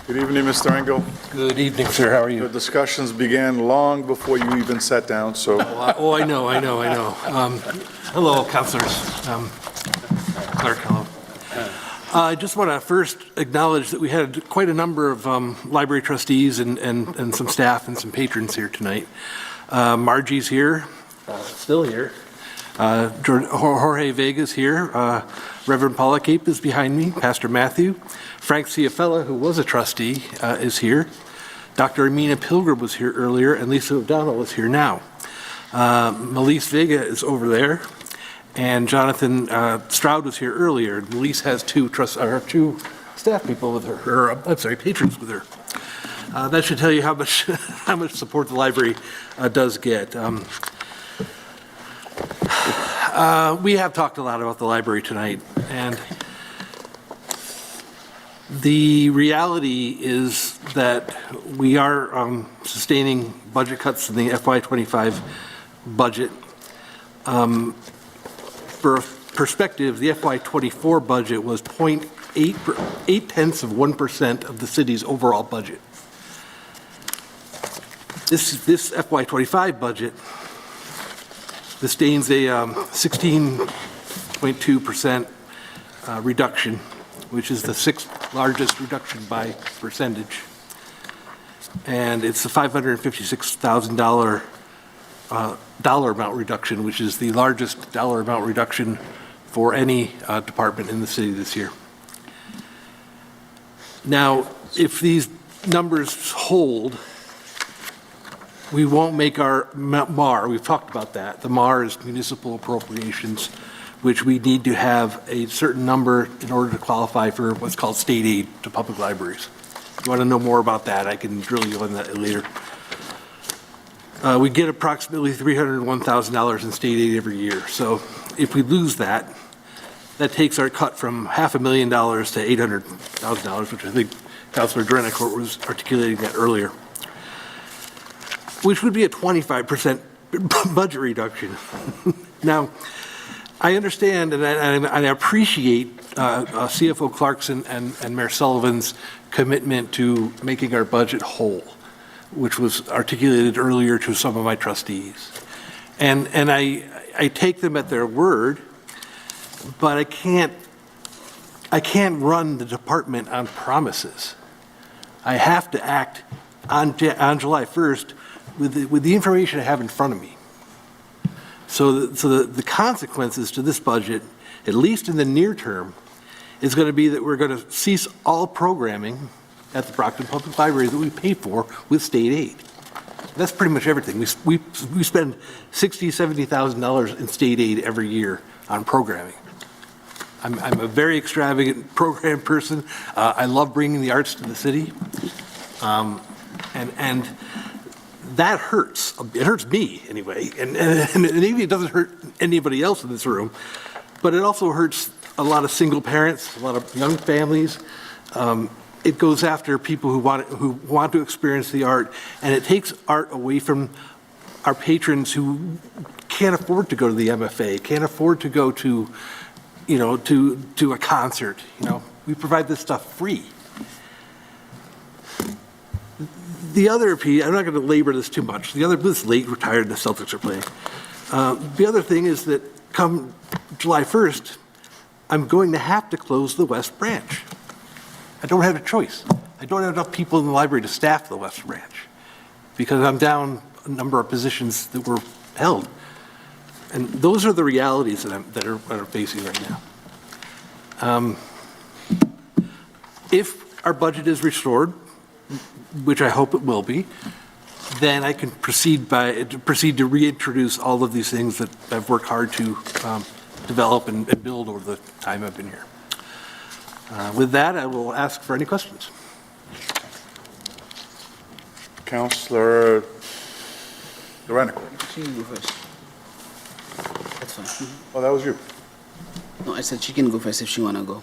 Good evening, Mr. Engel. Good evening, sir. How are you? The discussions began long before you even sat down, so. Oh, I know. Hello, councilors. Clerk, hello. I just want to first acknowledge that we had quite a number of library trustees and some staff and some patrons here tonight. Margie's here, still here. Jorge Vega's here. Reverend Pollicape is behind me. Pastor Matthew. Frank Ciafella, who was a trustee, is here. Dr. Amina Pilgrim was here earlier, and Lisa O'Donnell is here now. Melise Vega is over there, and Jonathan Stroud was here earlier. Melise has two staff people with her, patrons with her. That should tell you how much support the library does get. We have talked a lot about the library tonight, and the reality is that we are sustaining budget cuts in the FY25 budget. For perspective, the FY24 budget was 0.8% of the city's overall budget. This FY25 budget sustains a 16.2% reduction, which is the sixth largest reduction by percentage. And it's a $556,000 dollar amount reduction, which is the largest dollar amount reduction for any department in the city this year. Now, if these numbers hold, we won't make our MAR. We've talked about that. The MAR is municipal appropriations, which we need to have a certain number in order to qualify for what's called state aid to public libraries. If you want to know more about that, I can drill you on that later. We get approximately $301,000 in state aid every year. So if we lose that, that takes our cut from $500,000 to $800,000, which I think Councilor Drenicourt was articulating that earlier, which would be a 25% budget reduction. Now, I understand and I appreciate CFO Clarkson and Mayor Sullivan's commitment to making our budget whole, which was articulated earlier to some of my trustees. And I take them at their word, but I can't run the department on promises. I have to act on July 1st with the information I have in front of me. So the consequences to this budget, at least in the near term, is going to be that we're going to cease all programming at the Brockton Public Library that we pay for with state aid. That's pretty much everything. We spend $60,000, $70,000 in state aid every year on programming. I'm a very extravagant program person. I love bringing the arts to the city. And that hurts. It hurts me anyway, and maybe it doesn't hurt anybody else in this room, but it also hurts a lot of single parents, a lot of young families. It goes after people who want to experience the art, and it takes art away from our patrons who can't afford to go to the MFA, can't afford to go to, to a concert. We provide this stuff free. The other piece, I'm not going to labor this too much. This late retired, the Celtics are playing. The other thing is that come July 1st, I'm going to have to close the West Branch. I don't have a choice. I don't have enough people in the library to staff the West Branch because I'm down a number of positions that were held. And those are the realities that are facing right now. If our budget is restored, which I hope it will be, then I can proceed to reintroduce all of these things that I've worked hard to develop and build over the time I've been here. With that, I will ask for any questions. Councillor Lorenico. She can go first. That's fine. Oh, that was you. No, I said she can go first if she want to go.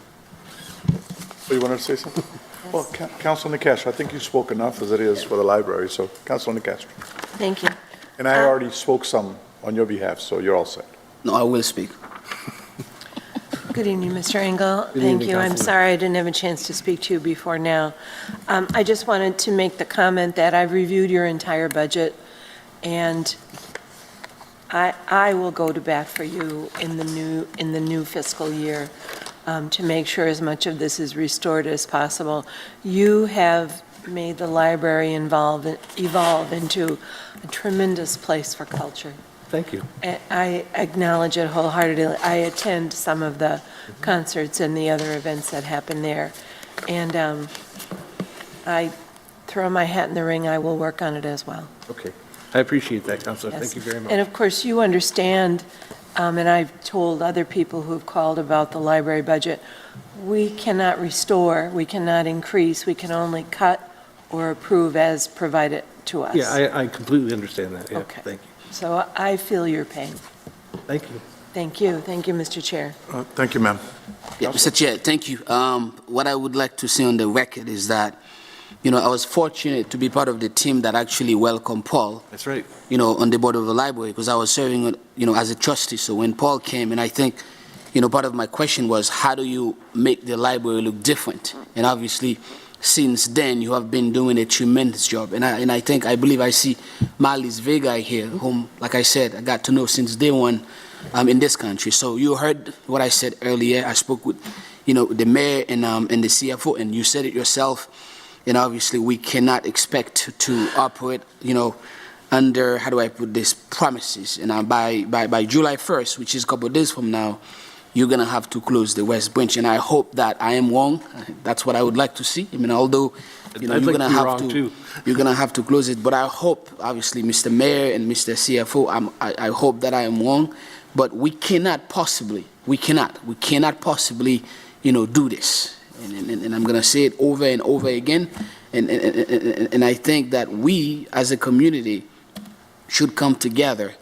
Oh, you wanted to say something? Well, Councillor Nikesh, I think you spoke enough as it is for the library, so Councillor Nikesh. Thank you. And I already spoke some on your behalf, so you're all set. No, I will speak. Good evening, Mr. Engel. Good Thank evening, you. I'm Councilor. sorry I didn't have a chance to speak to you before now. I just wanted to make the comment that I've reviewed your entire budget, and I will go to bat for you in the new fiscal year to make sure as much of this is restored as possible. You have made the library evolve into a tremendous place for culture. Thank you. I acknowledge it wholeheartedly. I attend some of the concerts and the other events that happen there. And I throw my hat in the ring. I will work on it as well. Okay. I appreciate that, Councilor. Yes. Thank you very much. And of course, you understand, and I've told other people who have called about the library budget, we cannot restore, we cannot increase, we can only cut or approve as provided to us. Yeah, I completely understand that. Yeah, Okay. Thank you. So I feel your pain. Thank you. Thank you. Thank you, Mr. Chair. Thank you, ma'am. Yeah, Mr. Chair, thank you. What I would like to say on the record is that, I was fortunate to be part of the team that actually welcomed Paul. That's right. On the board of the library, because I was serving, as a trustee. So when Paul came, and I think, part of my question was, how do you make the library look different? And obviously, since then, you have been doing a tremendous job. And I believe I see Marlis Vega here, whom, like I said, I got to know since day one in this country. So you heard what I said earlier. I spoke with, the mayor and the CFO, and you said it yourself. And obviously, we cannot expect to operate, under, how do I put this, promises. And by July 1st, which is a couple of days from now, you're going to have to close the West Branch. And I hope that I am wrong. That's what I would like to see. Although, you're going to have to close it. But I hope, obviously, Mr. Mayor and Mr. CFO, I hope that I am wrong. But we cannot possibly, do this. And I'm going to say it over and over again. And I think that we, as a community, should come together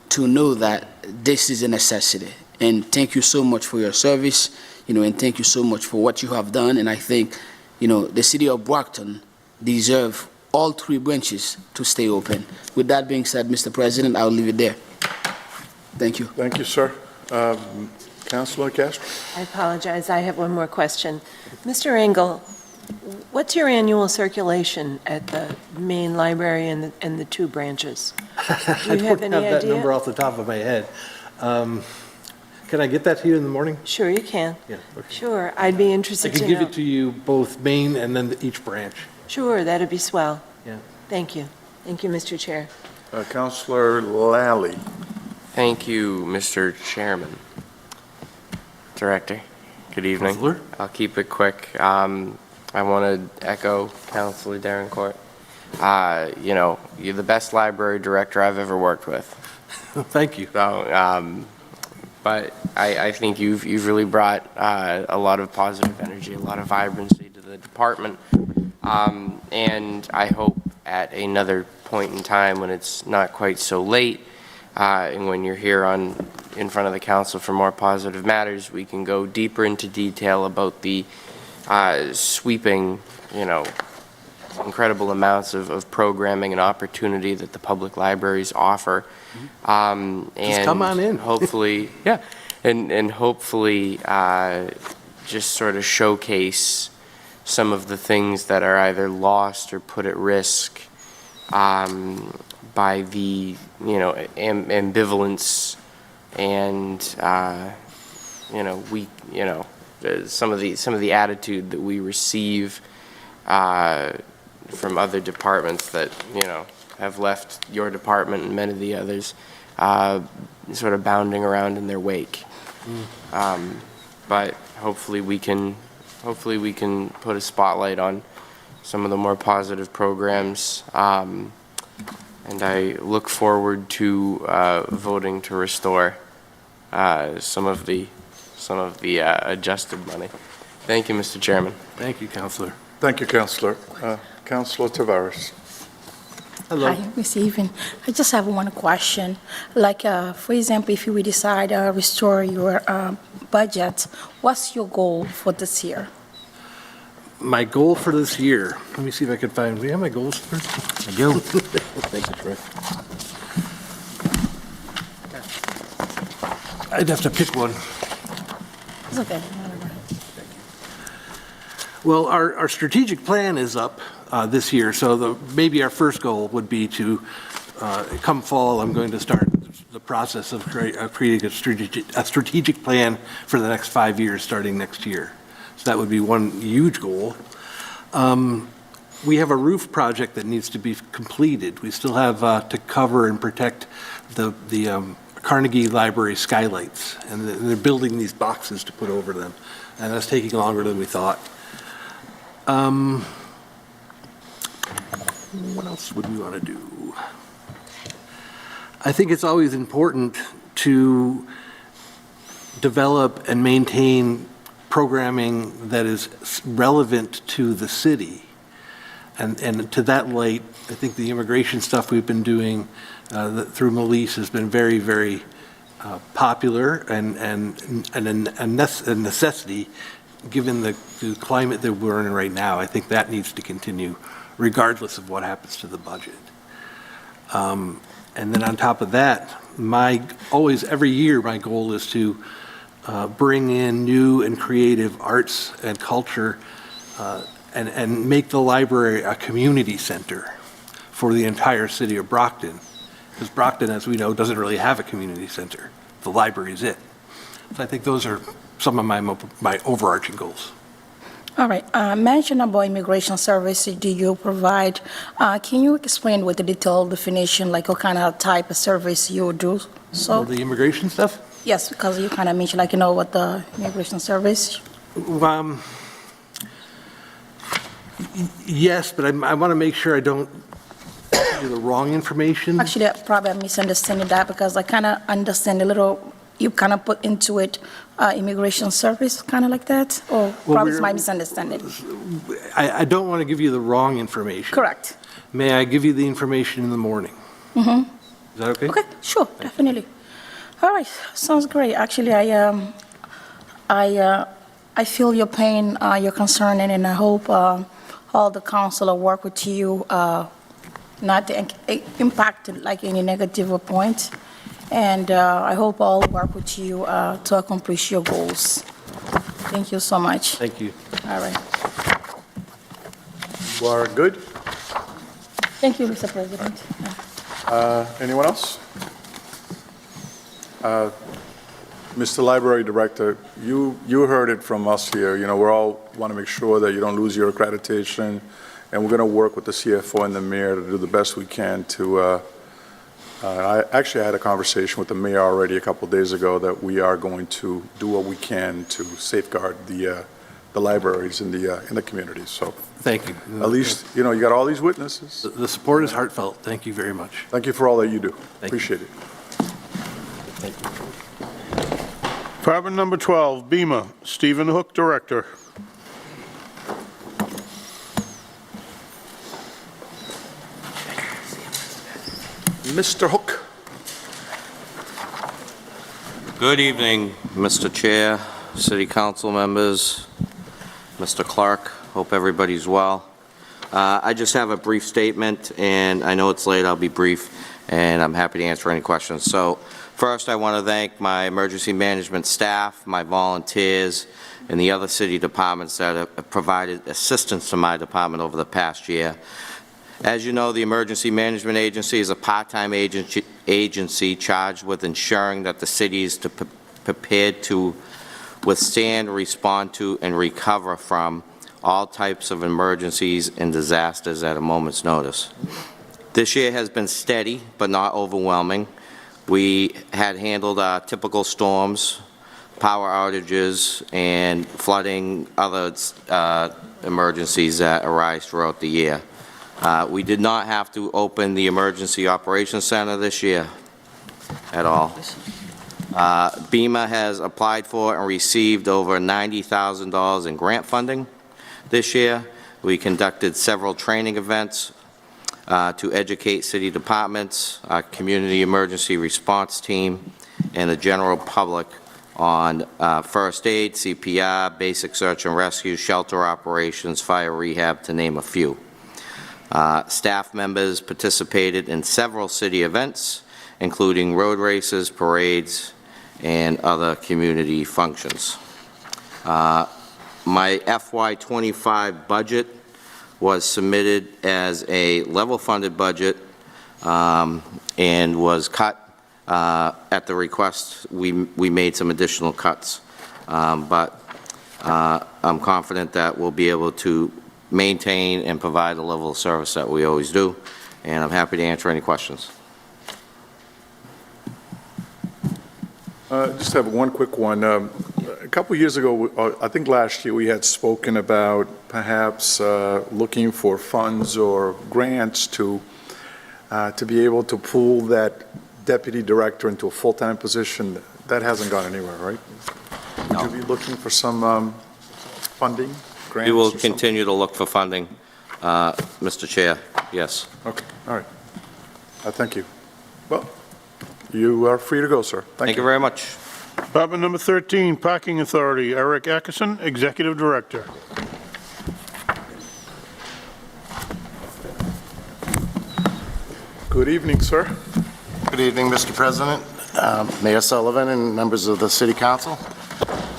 to know that this is a necessity. And thank you so much for your service, and thank you so much for what you have done. And I think, the city of Brockton deserve all three branches to stay open. With that being said, Mr. President, I'll leave it there. Thank you. Thank you, sir. Councilor Castro? I apologize. I have one more question. Mr. Engel, what's your annual circulation at the main library and the two branches? Do you have any idea? that number off the top of my head. Can I get that to you in the morning? Sure, you can. Yeah. Okay. Sure, I'd be I interested to can know. give it to you both main and then each branch. Sure, that'd be swell. Yeah. Thank you. Thank you, Mr. Chair. Councilor Lally. Thank you, Mr. Chairman. Director, good evening. Councilor? I'll keep it quick. I want to echo Councilor Darencourt. You're the best library director I've ever worked with. Thank you. So, but I think you've really brought a lot of positive energy, a lot of vibrancy to the department. And I hope at another point in time when it's not quite so late, and when you're here in front of the council for more positive matters, we can go deeper into detail about the sweeping, incredible amounts of programming and opportunity that the public libraries offer. Just come on in. Hopefully, yeah, and hopefully just sort of showcase some of the things that are either lost or put at risk by the ambivalence and some of the attitude that we receive from other departments that, have left your department and many of the others sort of bounding around in their wake. But hopefully we can put a spotlight on some of the more positive programs, and I look forward to voting to restore some of the adjusted money. Thank you, Mr. Chairman. Thank you, Councilor. Thank you, Councilor. Councilor Tavares. Hello. Hi, Ms. Even. I just have one question. Like, for example, if we decide to restore your budget, what's your goal for this year? My goal for this year, let me see if I can find, do you have my goals first? I do. Thank you, Troy. I'd have to pick one. It's okay. Well, our strategic plan is up this year, so maybe our first goal would be to, come fall, I'm going to start the process of creating a strategic plan for the next 5 years, starting next year. So that would be one huge goal. We have a roof project that needs to be completed. We still have to cover and protect the Carnegie Library skylights, and they're building these boxes to put over them, and that's taking longer than we thought. What else would we want to do? I think it's always important to develop and maintain programming that is relevant to the city. And to that light, I think the immigration stuff we've been doing through Melise has been very, very popular and a necessity, given the climate that we're in right now. I think that needs to continue regardless of what happens to the budget. And then on top of that, every year, my goal is to bring in new and creative arts and culture and make the library a community center for the entire city of Brockton. Because Brockton, as we know, doesn't really have a community center. The library is it. So I think those are some of my overarching goals. All right. Mention about immigration service do you provide? Can you explain with the detailed definition, like what kind of type of service you do? So For the immigration stuff? yes, because you kind of mentioned, what the immigration service. Yes, but I want to make sure I don't give you the wrong information. Actually, probably I'm misunderstanding that because I kind of understand a little. You kind of put into it immigration service, kind of like that, or probably it's my misunderstanding. I don't want to give you the wrong information. Correct. May I give you the information in the morning? Mm-hmm. Is that okay? Okay, sure, definitely. All right, sounds great. Actually, I feel your pain, your concern, and I hope all the council will work with you, not to impact like any negative point. And I hope all work with you to accomplish your goals. Thank you so much. Thank you. All right. You are good? Thank you, Mr. President. Anyone else? Mr. Library Director, you heard it from us here. We all want to make sure that you don't lose your accreditation, and we're going to work with the CFO and the mayor to do the best we can to I actually had a conversation with the mayor already a couple of days ago that we are going to do what we can to safeguard the libraries in the community. So thank you. At least you got all these witnesses. The support is heartfelt. Thank you very much. Thank you for all that you do. Appreciate it. Thank you. Department number 12, BEMA, Stephen Hook, Director. Mr. Hook. Good evening, Mr. Chair, City Council members, Mr. Clerk. Hope everybody's well. I just have a brief statement, and I know it's late. I'll be brief, and I'm happy to answer any questions. So, first, I want to thank my emergency management staff, my volunteers, and the other city departments that have provided assistance to my department over the past year. As you know, the Emergency Management Agency is a part-time agency charged with ensuring that the city is prepared to withstand, respond to, and recover from all types of emergencies and disasters at a moment's notice. This year has been steady, but not overwhelming. We had handled typical storms, power outages, and flooding, other emergencies that arise throughout the year. We did not have to open the Emergency Operations Center this year at all. BEMA has applied for and received over $90,000 in grant funding this year. We conducted several training events to educate city departments, our community emergency response team, and the general public on first aid, CPR, basic search and rescue, shelter operations, fire rehab, to name a few. Staff members participated in several city events, including road races, parades, and other community functions. My FY25 budget was submitted as a level-funded budget and was cut at the request. We made some additional cuts, but I'm confident that we'll be able to maintain and provide the level of service that we always do, and I'm happy to answer any questions. Just have one quick one. A couple years ago, I think last year, we had spoken about perhaps looking for funds or grants to be able to pool that deputy director into a full-time position. That hasn't gone anywhere, right? No. Would you be looking for some funding, grants? We will or something? continue to look for funding, Mr. Chair, yes. Okay, all right. Thank you. Well, you are free to go, sir. Thank you very much. Department number 13, Parking Authority, Eric Atkinson, Executive Director. Good evening, sir. Good evening, Mr. President, Mayor Sullivan, and members of the City Council.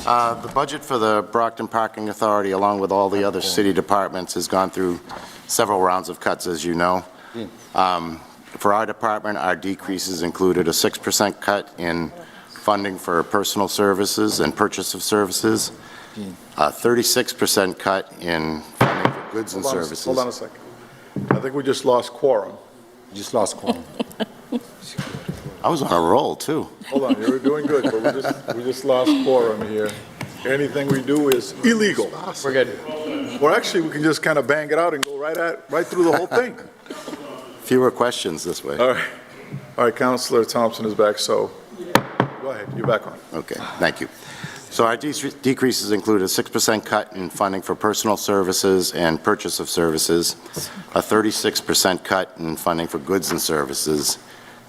The budget for the Brockton Parking Authority, along with all the other city departments, has gone through several rounds of cuts, as you know. For our department, our decreases included a 6% cut in funding for personal services and purchase of services, a 36% cut in funding for goods and services. Hold on a second. I think we just lost quorum. Just lost quorum. I was on a roll, too. Hold on, you're doing good, but we just lost quorum here. Anything we do is illegal. We're good. Or actually, we can just kind of bang it out and go right through the whole thing. Fewer questions this way. All right, Councilor Thompson is back, so go ahead, you're back on. Okay, thank you. So our decreases include a 6% cut in funding for personal services and purchase of services, a 36% cut in funding for goods and services,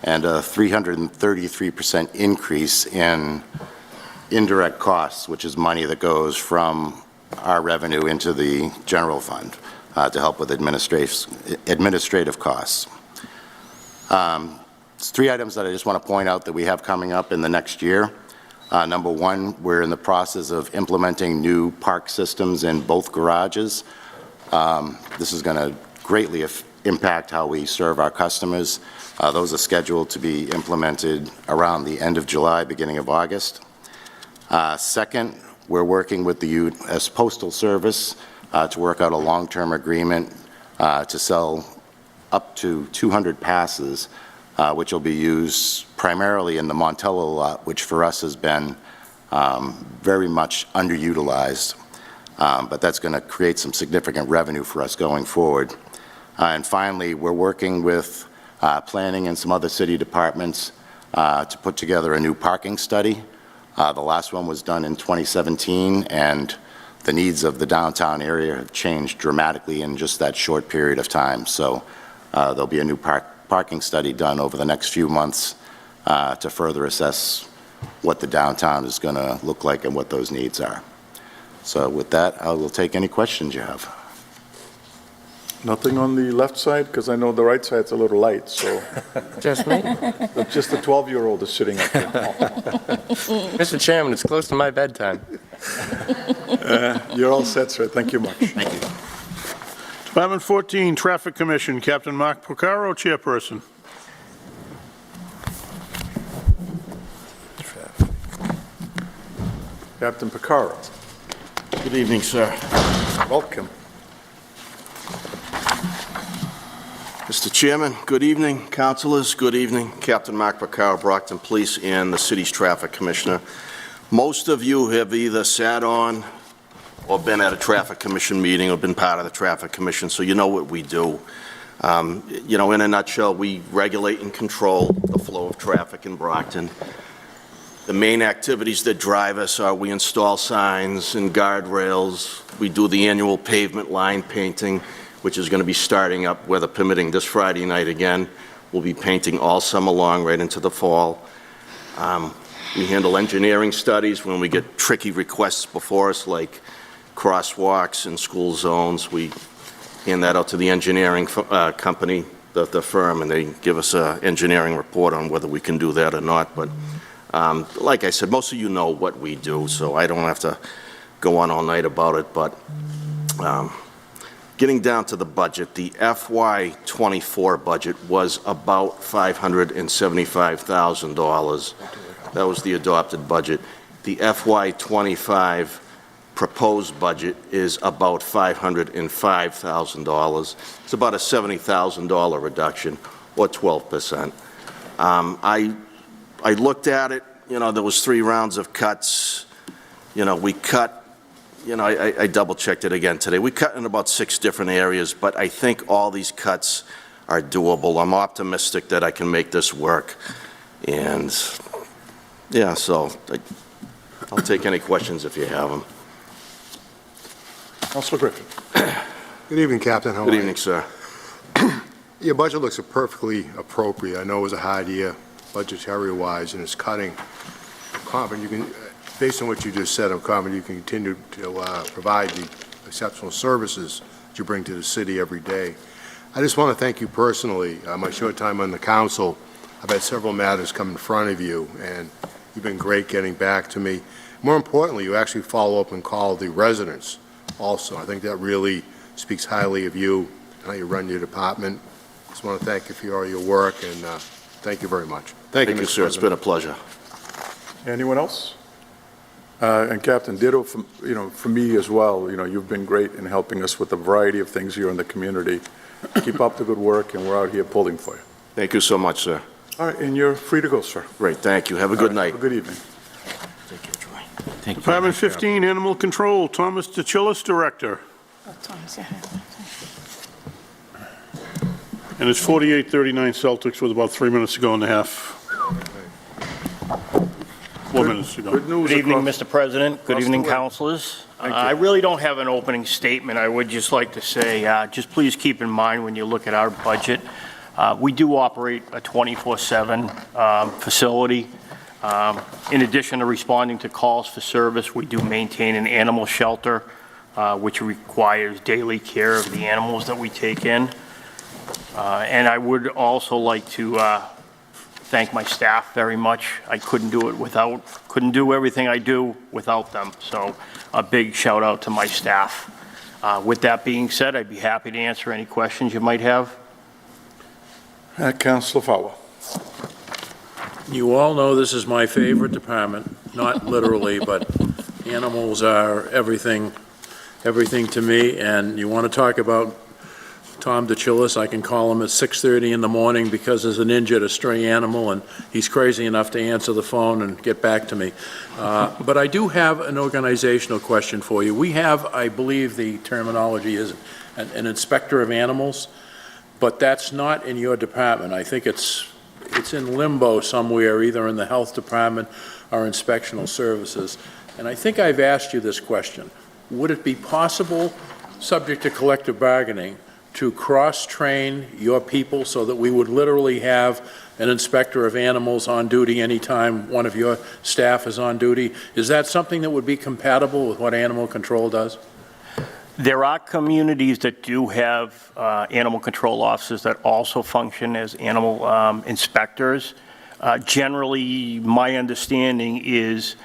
and a 333% increase in indirect costs, which is money that goes from our revenue into the general fund to help with administrative costs. Three items that I just want to point out that we have coming up in the next year. Number one, we're in the process of implementing new park systems in both garages. This is going to greatly impact how we serve our customers. Those are scheduled to be implemented around the end of July, beginning of August. Second, we're working with the U.S. Postal Service to work out a long-term agreement to sell up to 200 passes, which will be used primarily in the Montello lot, which for us has been very much underutilized. But that's going to create some significant revenue for us going forward. And finally, we're working with planning and some other city departments to put together a new parking study. The last one was done in 2017, and the needs of the downtown area have changed dramatically in just that short period of time. So there'll be a new parking study done over the next few months to further assess what the downtown is going to look like and what those needs are. So with that, I will take any questions you have. Nothing on the left side, because I know the right side's a little light, so. Just me? Just the 12-year-old is sitting up there. Mr. Chairman, it's close to my bedtime. You're all set, sir. Thank you much. Thank you. Department 14, Traffic Commission, Captain Mark Porcaro, Chairperson. Captain Picaro. Good evening, sir. Welcome. Mr. Chairman, good evening. Councilors, good evening. Captain Mark Picaro, Brockton Police, and the city's traffic commissioner. Most of you have either sat on or been at a traffic commission meeting or been part of the traffic commission, so you know what we do. You know, in a nutshell, we regulate and control the flow of traffic in Brockton. The main activities that drive us are we install signs and guardrails. We do the annual pavement line painting, which is going to be starting up, weather permitting, this Friday night again. We'll be painting all summer long right into the fall. We handle engineering studies when we get tricky requests before us, like crosswalks and school zones. We hand that out to the engineering company, the firm, and they give us an engineering report on whether we can do that or not. But like I said, most of you know what we do, so I don't have to go on all night about it. But getting down to the budget, the FY24 budget was about $575,000. That was the adopted budget. The FY25 proposed budget is about $505,000. It's about a $70,000 reduction, or 12%. I looked at it, you know, there was 3 rounds of cuts. You know, we cut, you know, I double-checked it again today. We cut in about 6 different areas, but I think all these cuts are doable. I'm optimistic that I can make this work. And, yeah, so I'll take any questions if you have them. Councilor Griffin. Good evening, Captain. How are you? Good evening, sir. Your budget looks perfectly appropriate. I know it was a hard year budgetary-wise, and it's cutting. Confident you can, based on what you just said, I'm confident you can continue to provide the exceptional services that you bring to the city every day. I just want to thank you personally. My short time on the council, I've had several matters come in front of you, and you've been great getting back to me. More importantly, you actually follow up and call the residents also. I think that really speaks highly of you and how you run your department. Just want to thank you for all your work, and thank you very much. Thank you, sir. It's been a pleasure. Anyone else? And Captain, ditto from, you know, for me as well. You know, you've been great in helping us with a variety of things here in the community. Keep up the good work, and we're out here pulling for you. Thank you so much, sir. All right, and you're free to go, sir. Great, thank you. Have a good night. Have a good evening. Thank you. Department 15, Animal Control, Thomas DeChillis, Director. And it's 4839 Celtics with about 3 minutes to go in the half. 4 minutes to go. Good evening, Mr. President. Good evening, councilors. I really don't have an opening statement. I would just like to say, just please keep in mind when you look at our budget, we do operate a 24/7 facility. In addition to responding to calls for service, we do maintain an animal shelter, which requires daily care of the animals that we take in. And I would also like to thank my staff very much. I couldn't do everything I do without them. So a big shout out to my staff. With that being said, I'd be happy to answer any questions you might have. Councilor Fowler. You all know this is my favorite department, not literally, but animals are everything to me. And you want to talk about Tom DeChillis, I can call him at 6:30 in the morning because there's an injured, a stray animal, and he's crazy enough to answer the phone and get back to me. But I do have an organizational question for you. We have, I believe the terminology is an inspector of animals, but that's not in your department. I think it's in limbo somewhere, either in the health department or inspectional services. And I think I've asked you this question. Would it be possible, subject to collective bargaining, to cross-train your people so that we would literally have an inspector of animals on duty anytime one of your staff is on duty? Is that something that would be compatible with what animal control does? There are communities that do have animal control officers that also function as animal inspectors. Generally, my understanding is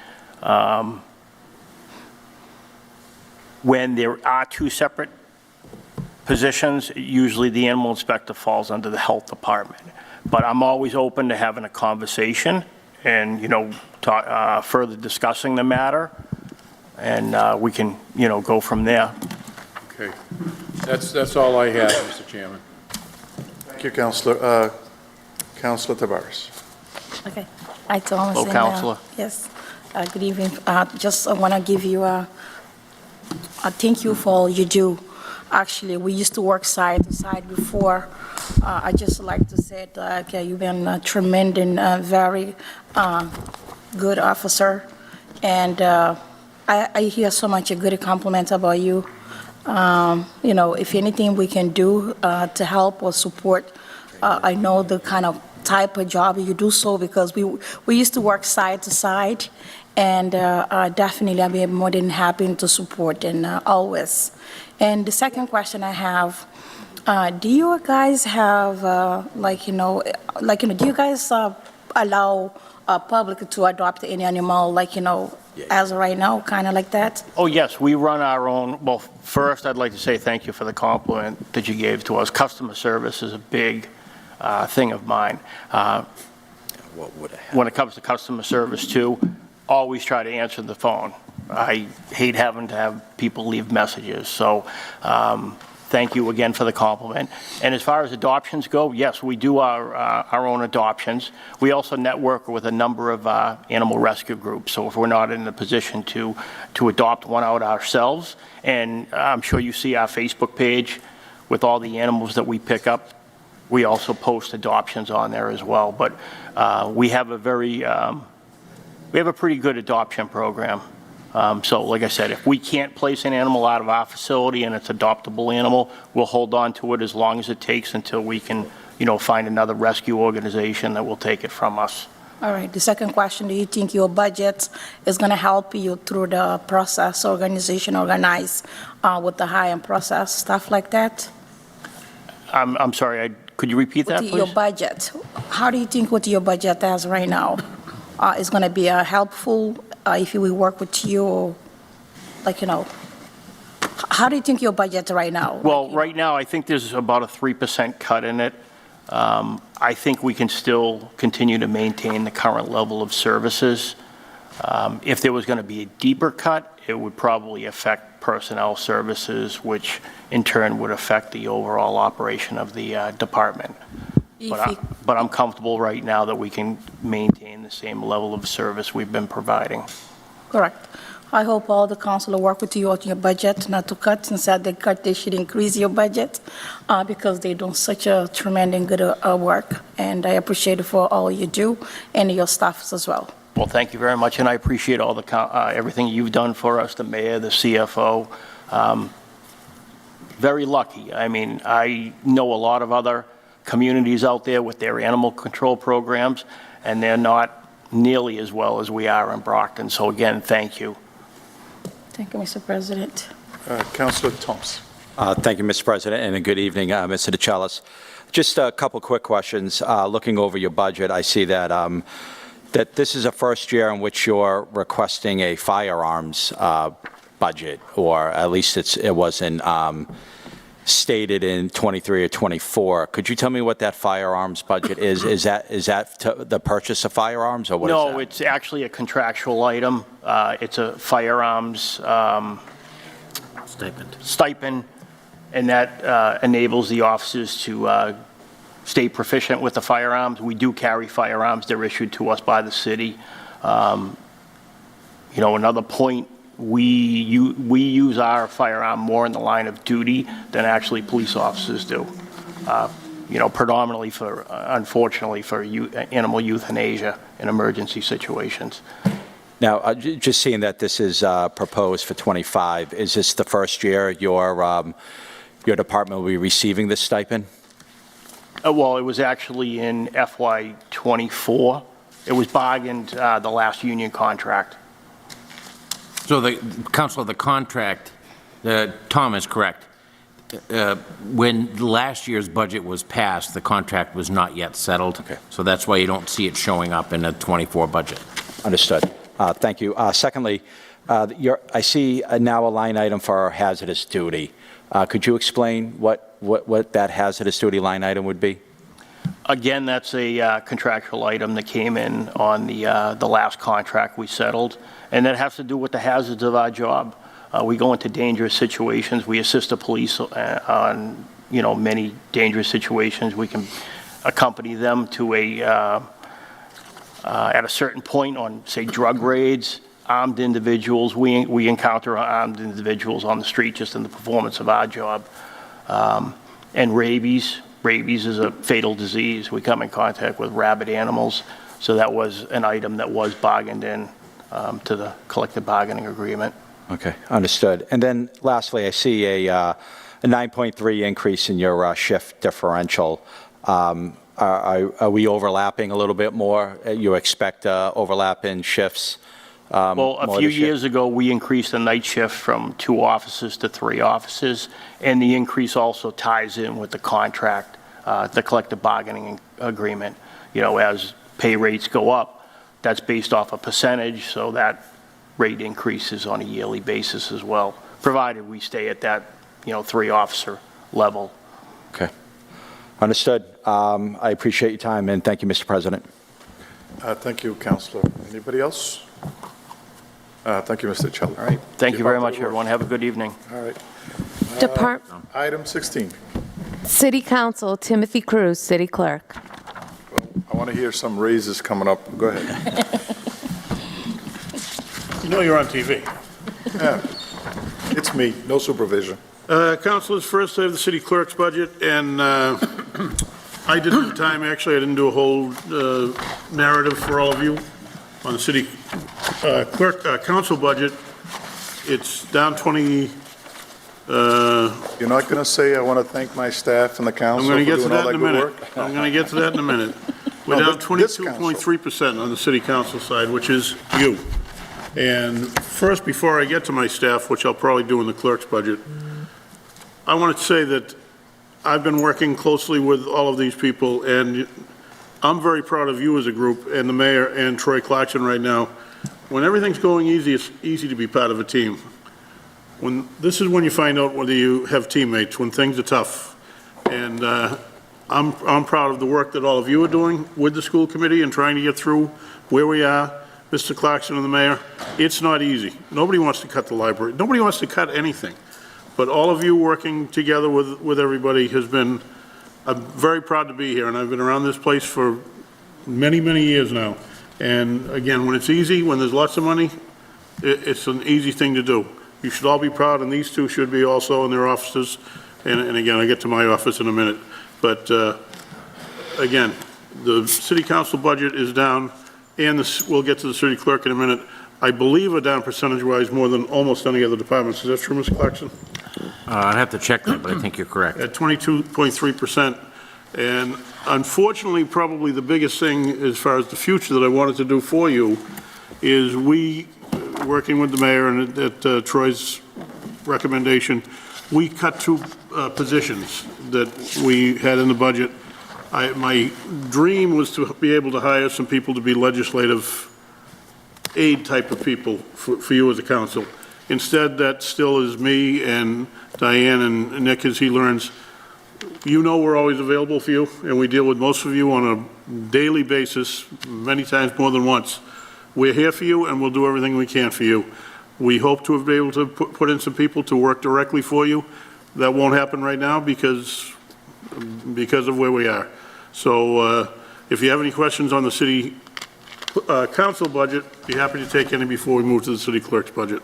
when there are 2 separate positions, usually the animal inspector falls under the health department. But I'm always open to having a conversation and, further discussing the matter. and we can, go from there. Okay. That's all I have, Mr. Chairman. Thank you, Councilor. Councilor Tavares. Okay. Hi, Thomas. Hello, and, Counselor. Yes. Good evening. Just want to give you a thank you for all you do. Actually, we used to work side to side before. I just like to say that you've been a tremendous and very good officer, and I hear so much good compliments about you. If anything we can do to help or support, I know the kind of type of job you do so, because we used to work side to side, and definitely I'll be more than happy to support and always. And the second question I have, do you guys have do you guys allow public to adopt any animal, as of right now, kind of like that? Oh, yes, we run our own. Well, first, I'd like to say thank you for the compliment that you gave to us. Customer service is a big thing of mine. When it comes to customer service, too, always try to answer the phone. I hate having to have people leave messages. So thank you again for the compliment. And as far as adoptions go, yes, we do our own adoptions. We also network with a number of animal rescue groups. So if we're not in a position to adopt one out ourselves, and I'm sure you see our Facebook page with all the animals that we pick up, we also post adoptions on there as well. But we have a pretty good adoption program. So like I said, if we can't place an animal out of our facility and it's an adoptable animal, we'll hold on to it as long as it takes until we can, find another rescue organization that will take it from us. All right. The second question, do you think your budget is going to help you through the process, organize with the hire-in process, stuff like that? I'm sorry, could you repeat that, please? Your budget, how do you think what your budget has right now is going to be helpful if we work with you, or, how do you think your budget right now? Well, right now, I think there's about a 3% cut in it. I think we can still continue to maintain the current level of services. If there was going to be a deeper cut, it would probably affect personnel services, which in turn would affect the overall operation of the department. But I'm comfortable right now that we can maintain the same level of service we've been providing. Correct. I hope all the council will work with you on your budget, not to cut. Instead they cut, they should increase your budget because they do such a tremendous good work. And I appreciate it for all you do and your staffs as well. Well, thank you very much, and I appreciate all the everything you've done for us, the mayor, the CFO. Very lucky. I mean, I know a lot of other communities out there with their animal control programs, and they're not nearly as well as we are in Brockton. So again, thank you. Thank you, Mr. President. Councilor Thompson. Thank you, Mr. President, and a good evening, Mr. DeChellis. Just a couple quick questions. Looking over your budget, I see that that this is the first year in which you're requesting a firearms budget, or at least it wasn't stated in 23 or 24. Could you tell me what that firearms budget is? Is that the purchase of firearms, or what is that? No, it's actually a contractual item. It's a firearms stipend, and that enables the officers to stay proficient with the firearms. We do carry firearms. They're issued to us by the city. Another point, we use our firearm more in the line of duty than actually police officers do. Predominantly unfortunately for animal euthanasia in emergency situations. Now, just seeing that this is proposed for 25, is this the first year your department will be receiving this stipend? Well, it was actually in FY '24. It was bargained the last union contract. So Councilor, the contract, Tom is correct. When last year's budget was passed, the contract was not yet settled. Okay. So that's why you don't see it showing up in the '24 budget. Understood. Thank you. Secondly, I see now a line item for hazardous duty. Could you explain what that hazardous duty line item would be? Again, that's a contractual item that came in on the last contract we settled, and that has to do with the hazards of our job. We go into dangerous situations. We assist the police on, many dangerous situations. We can accompany them to at a certain point on, say, drug raids, armed individuals. We encounter armed individuals on the street just in the performance of our job. And rabies. Rabies is a fatal disease. We come in contact with rabid animals, so that was an item that was bargained in to the collective bargaining agreement. Okay, understood. And then lastly, I see a 9.3 increase in your shift differential. Are we overlapping a little bit more? You expect overlap in shifts? Well, a few years ago, we increased the night shift from 2 offices to 3 offices, and the increase also ties in with the contract, the collective bargaining agreement. As pay rates go up, that's based off a percentage, so that rate increases on a yearly basis as well, provided we stay at that, 3-officer level. Okay. Understood. I appreciate your time, and thank you, Mr. President. Thank you, Councilor. Anybody else? Thank you, Mr. Celli. All right. Thank you very much, everyone. Have a good evening. All right. Item 16. City Council, Timothy Cruz, City Clerk. I want to hear some raises coming up. Go ahead. You're on TV. Yeah. It's me, no supervision. Councilors, first I have the city clerk's budget, and I didn't have time, actually, I didn't do a whole narrative for all of you on the city council budget. It's down 20. You're not going to say, I want to thank my staff and the council I'm going to for get to doing all that in that a good minute. work? I'm going to get to that in a minute. We're No, down but this council. 22.3% on the city council side, which is you. And first, before I get to my staff, which I'll probably do in the clerk's budget, I want to say that I've been working closely with all of these people, and I'm very proud of you as a group, and the mayor and Troy Clarkson right now. When everything's going easy, it's easy to be part of a team. This is when you find out whether you have teammates, when things are tough. And I'm proud of the work that all of you are doing with the school committee and trying to get through where we are, Mr. Clarkson and the mayor. It's not easy. Nobody wants to cut the library. Nobody wants to cut anything. But all of you working together with everybody has been, I'm very proud to be here, and I've been around this place for many, many years now. And again, when it's easy, when there's lots of money, it's an easy thing to do. You should all be proud, and these two should be also in their offices. And again, I get to my office in a minute. But again, the city council budget is down, and we'll get to the city clerk in a minute. I believe are down percentage-wise more than almost any other departments. Is that true, Mr. Clarkson? I'd have to check that, but I think you're correct. At 22.3%. And unfortunately, probably the biggest thing as far as the future that I wanted to do for you is working with the mayor and at Troy's recommendation, we cut 2 positions that we had in the budget. My dream was to be able to hire some people to be legislative aid type of people for you as a council. Instead, that still is me and Diane and Nick as he learns. We're always available for you, and we deal with most of you on a daily basis, many times more than once. We're here for you, and we'll do everything we can for you. We hope to be able to put in some people to work directly for you. That won't happen right now because of where we are. So if you have any questions on the city council budget, be happy to take any before we move to the city clerk's budget.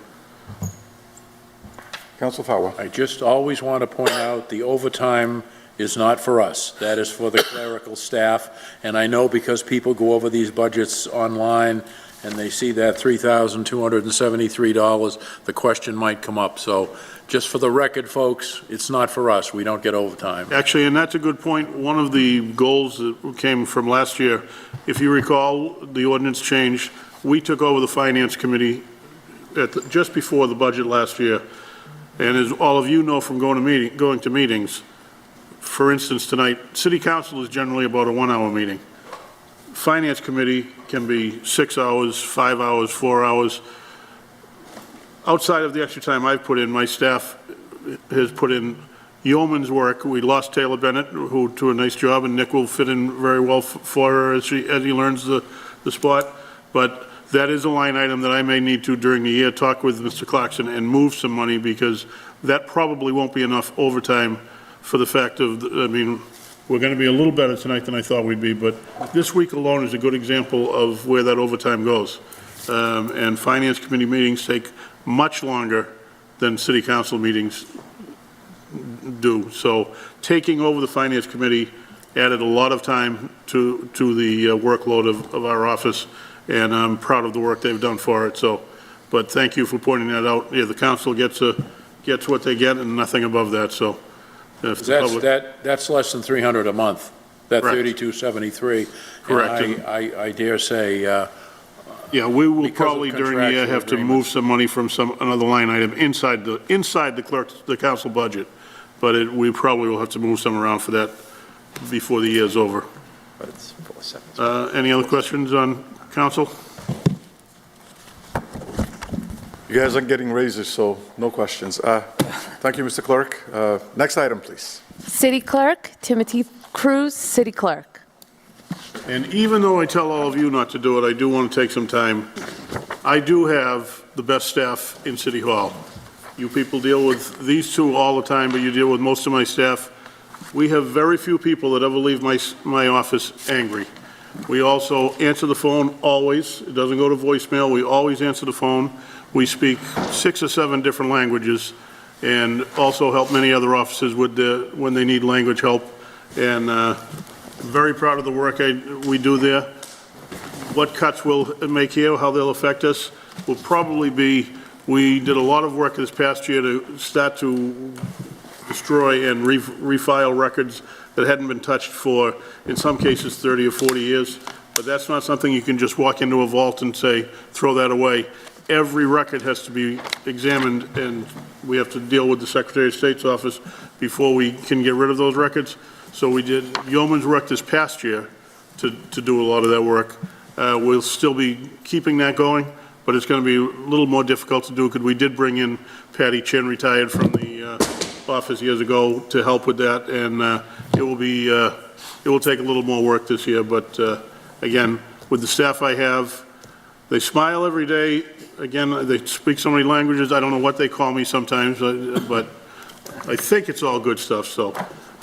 Councilor Fowler. I just always want to point out the overtime is not for us. That is for the clerical staff. And I know because people go over these budgets online and they see that $3,273, the question might come up. So just for the record, folks, it's not for us. We don't get overtime. Actually, and that's a good point. One of the goals that came from last year, if you recall, the ordinance changed. We took over the finance committee just before the budget last year. And as all of you know from going to meetings, for instance, tonight, city council is generally about a 1-hour meeting. Finance committee can be 6 hours, 5 hours, 4 hours. Outside of the extra time I've put in, my staff has put in yeoman's work. We lost Taylor Bennett, who to a nice job, and Nick will fit in very well for her as he learns the spot. But that is a line item that I may need to, during the year, talk with Mr. Clarkson and move some money, because that probably won't be enough overtime for the fact of, I mean, we're going to be a little better tonight than I thought we'd be, but this week alone is a good example of where that overtime goes. And Finance Committee meetings take much longer than City Council meetings do. So taking over the Finance Committee added a lot of time to the workload of our office, and I'm proud of the work they've done for it. So, but thank you for pointing that out. Yeah, the council gets what they get and nothing above that, so. That's less than 300 a month, that Correct. 3273. Correct. And I dare say, yeah, we will because probably of during the year contractual have to move agreements. some money from another line item inside the council budget, but we probably will have to move some around for that before the year's over. But it's 4 seconds. Any other questions on council? You guys are getting raises, so no questions. Thank you, Mr. Clerk. Next item, please. City Clerk, Timothy Cruz, City Clerk. And even though I tell all of you not to do it, I do want to take some time. I do have the best staff in City Hall. You people deal with these two all the time, but you deal with most of my staff. We have very few people that ever leave my office angry. We also answer the phone always. It doesn't go to voicemail. We always answer the phone. We speak 6 or 7 different languages, and also help many other offices with when they need language help. And very proud of the work we do there. What cuts we'll make here, how they'll affect us, will probably be, we did a lot of work this past year to start to destroy and refile records that hadn't been touched for, in some cases, 30 or 40 years. But that's not something you can just walk into a vault and say, throw that away. Every record has to be examined, and we have to deal with the Secretary of State's office before we can get rid of those records. So we did yeoman's work this past year to do a lot of that work. We'll still be keeping that going, but it's going to be a little more difficult to do, because we did bring in Patty Chin, retired from the office years ago, to help with that, and it will take a little more work this year. But again, with the staff I have, they smile every day. Again, they speak so many languages. I don't know what they call me sometimes, but I think it's all good stuff. So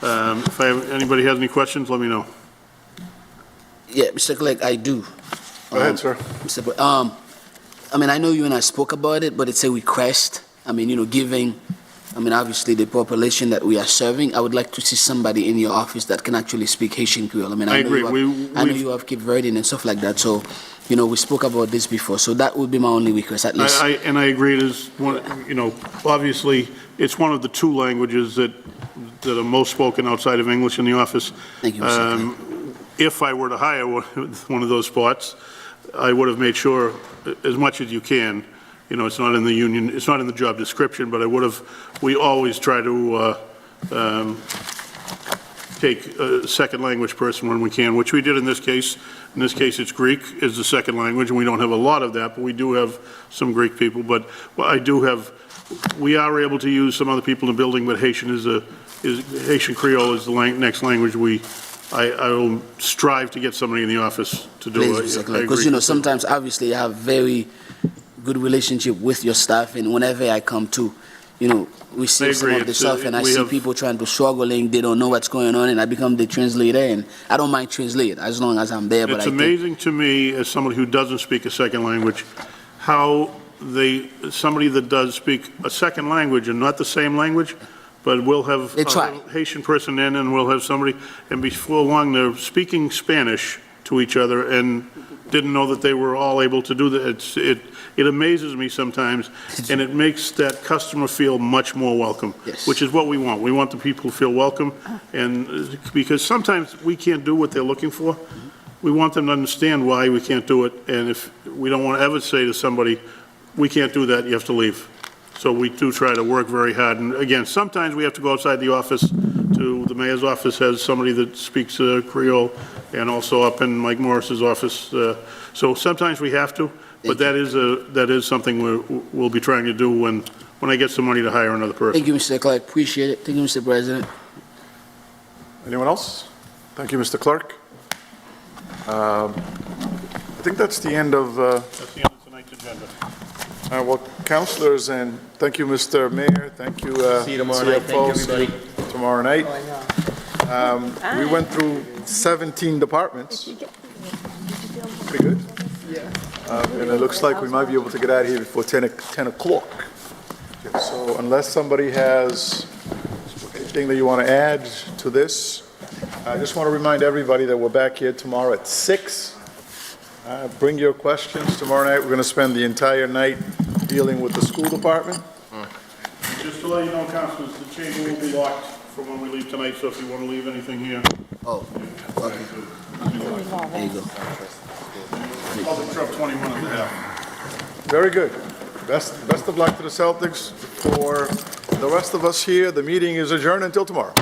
if anybody has any questions, let me know. Yeah, Mr. Clerk, I do. Go ahead, sir. Mr. I mean, I know you and I spoke about it, but it's a request. I mean, giving, obviously the population that we are serving, I would like to see somebody in your office that can actually speak Haitian Creole. I agree. I know you have Cape Verdean and stuff like that, so, we spoke about this before, so that would be my only request, at least. And I agree, it is one, obviously, it's one of the 2 languages that are most spoken outside of English in the office. Thank you, Mr. Clerk. If I were to hire one of those spots, I would have made sure, as much as you can, it's not in the union, it's not in the job description, but we always try to take a second language person when we can, which we did in this case. In this case, it's Greek is the second language, and we don't have a lot of that, but we do have some Greek people. But we are able to use some other people in the building, but Haitian Haitian Creole is the next language I will strive to get somebody in the office to do it. Because, sometimes, obviously, you have very good relationship with your staff, and whenever I come to, we see some of the stuff, and I see people trying to struggling, they don't know what's going on, and I become the translator, and I don't mind translate as long as I'm there. It's amazing to me, as somebody who doesn't speak a second language, how somebody that does speak a second language, and not the same language, but we'll have a Haitian person in, and we'll have somebody, and before long, they're speaking Spanish to each other, and didn't know that they were all able to do that. It amazes me sometimes, and it makes that customer feel much more welcome, which is what we want. We want the people to feel welcome, and because sometimes we can't do what they're looking for. We want them to understand why we can't do it, and if we don't want to ever say to somebody, we can't do that, you have to leave. So we do try to work very hard, and again, sometimes we have to go outside the office. The mayor's office has somebody that speaks Creole, and also up in Mike Morris's office. So sometimes we have to, But that is something we'll be trying to do when I get some money to hire another person. Thank you, Mr. Clerk. Appreciate it. Thank you, Mr. President. Anyone else? Thank you, Mr. Clerk. I think that's the end of... That's the end of tonight's agenda. Well, councilors, and thank you, Mr. Mayor, thank you, See you tomorrow night. Thank you, CFO. See you tomorrow night. We went through 17 departments. Pretty good. And it looks like we might be able to get out of here before 10 o'clock. So unless somebody has anything that you want to add to this, I just want to remind everybody that we're back here tomorrow at 6. Bring your questions tomorrow night. We're going to spend the entire night dealing with the school department. Just to let you know, councilors, the chamber will be locked from when we leave tonight, so if you want to leave anything here. Oh, okay. There you go. Public Trust 21 and a half. Very good. Best of luck to the Celtics. For the rest of us here, the meeting is adjourned until tomorrow.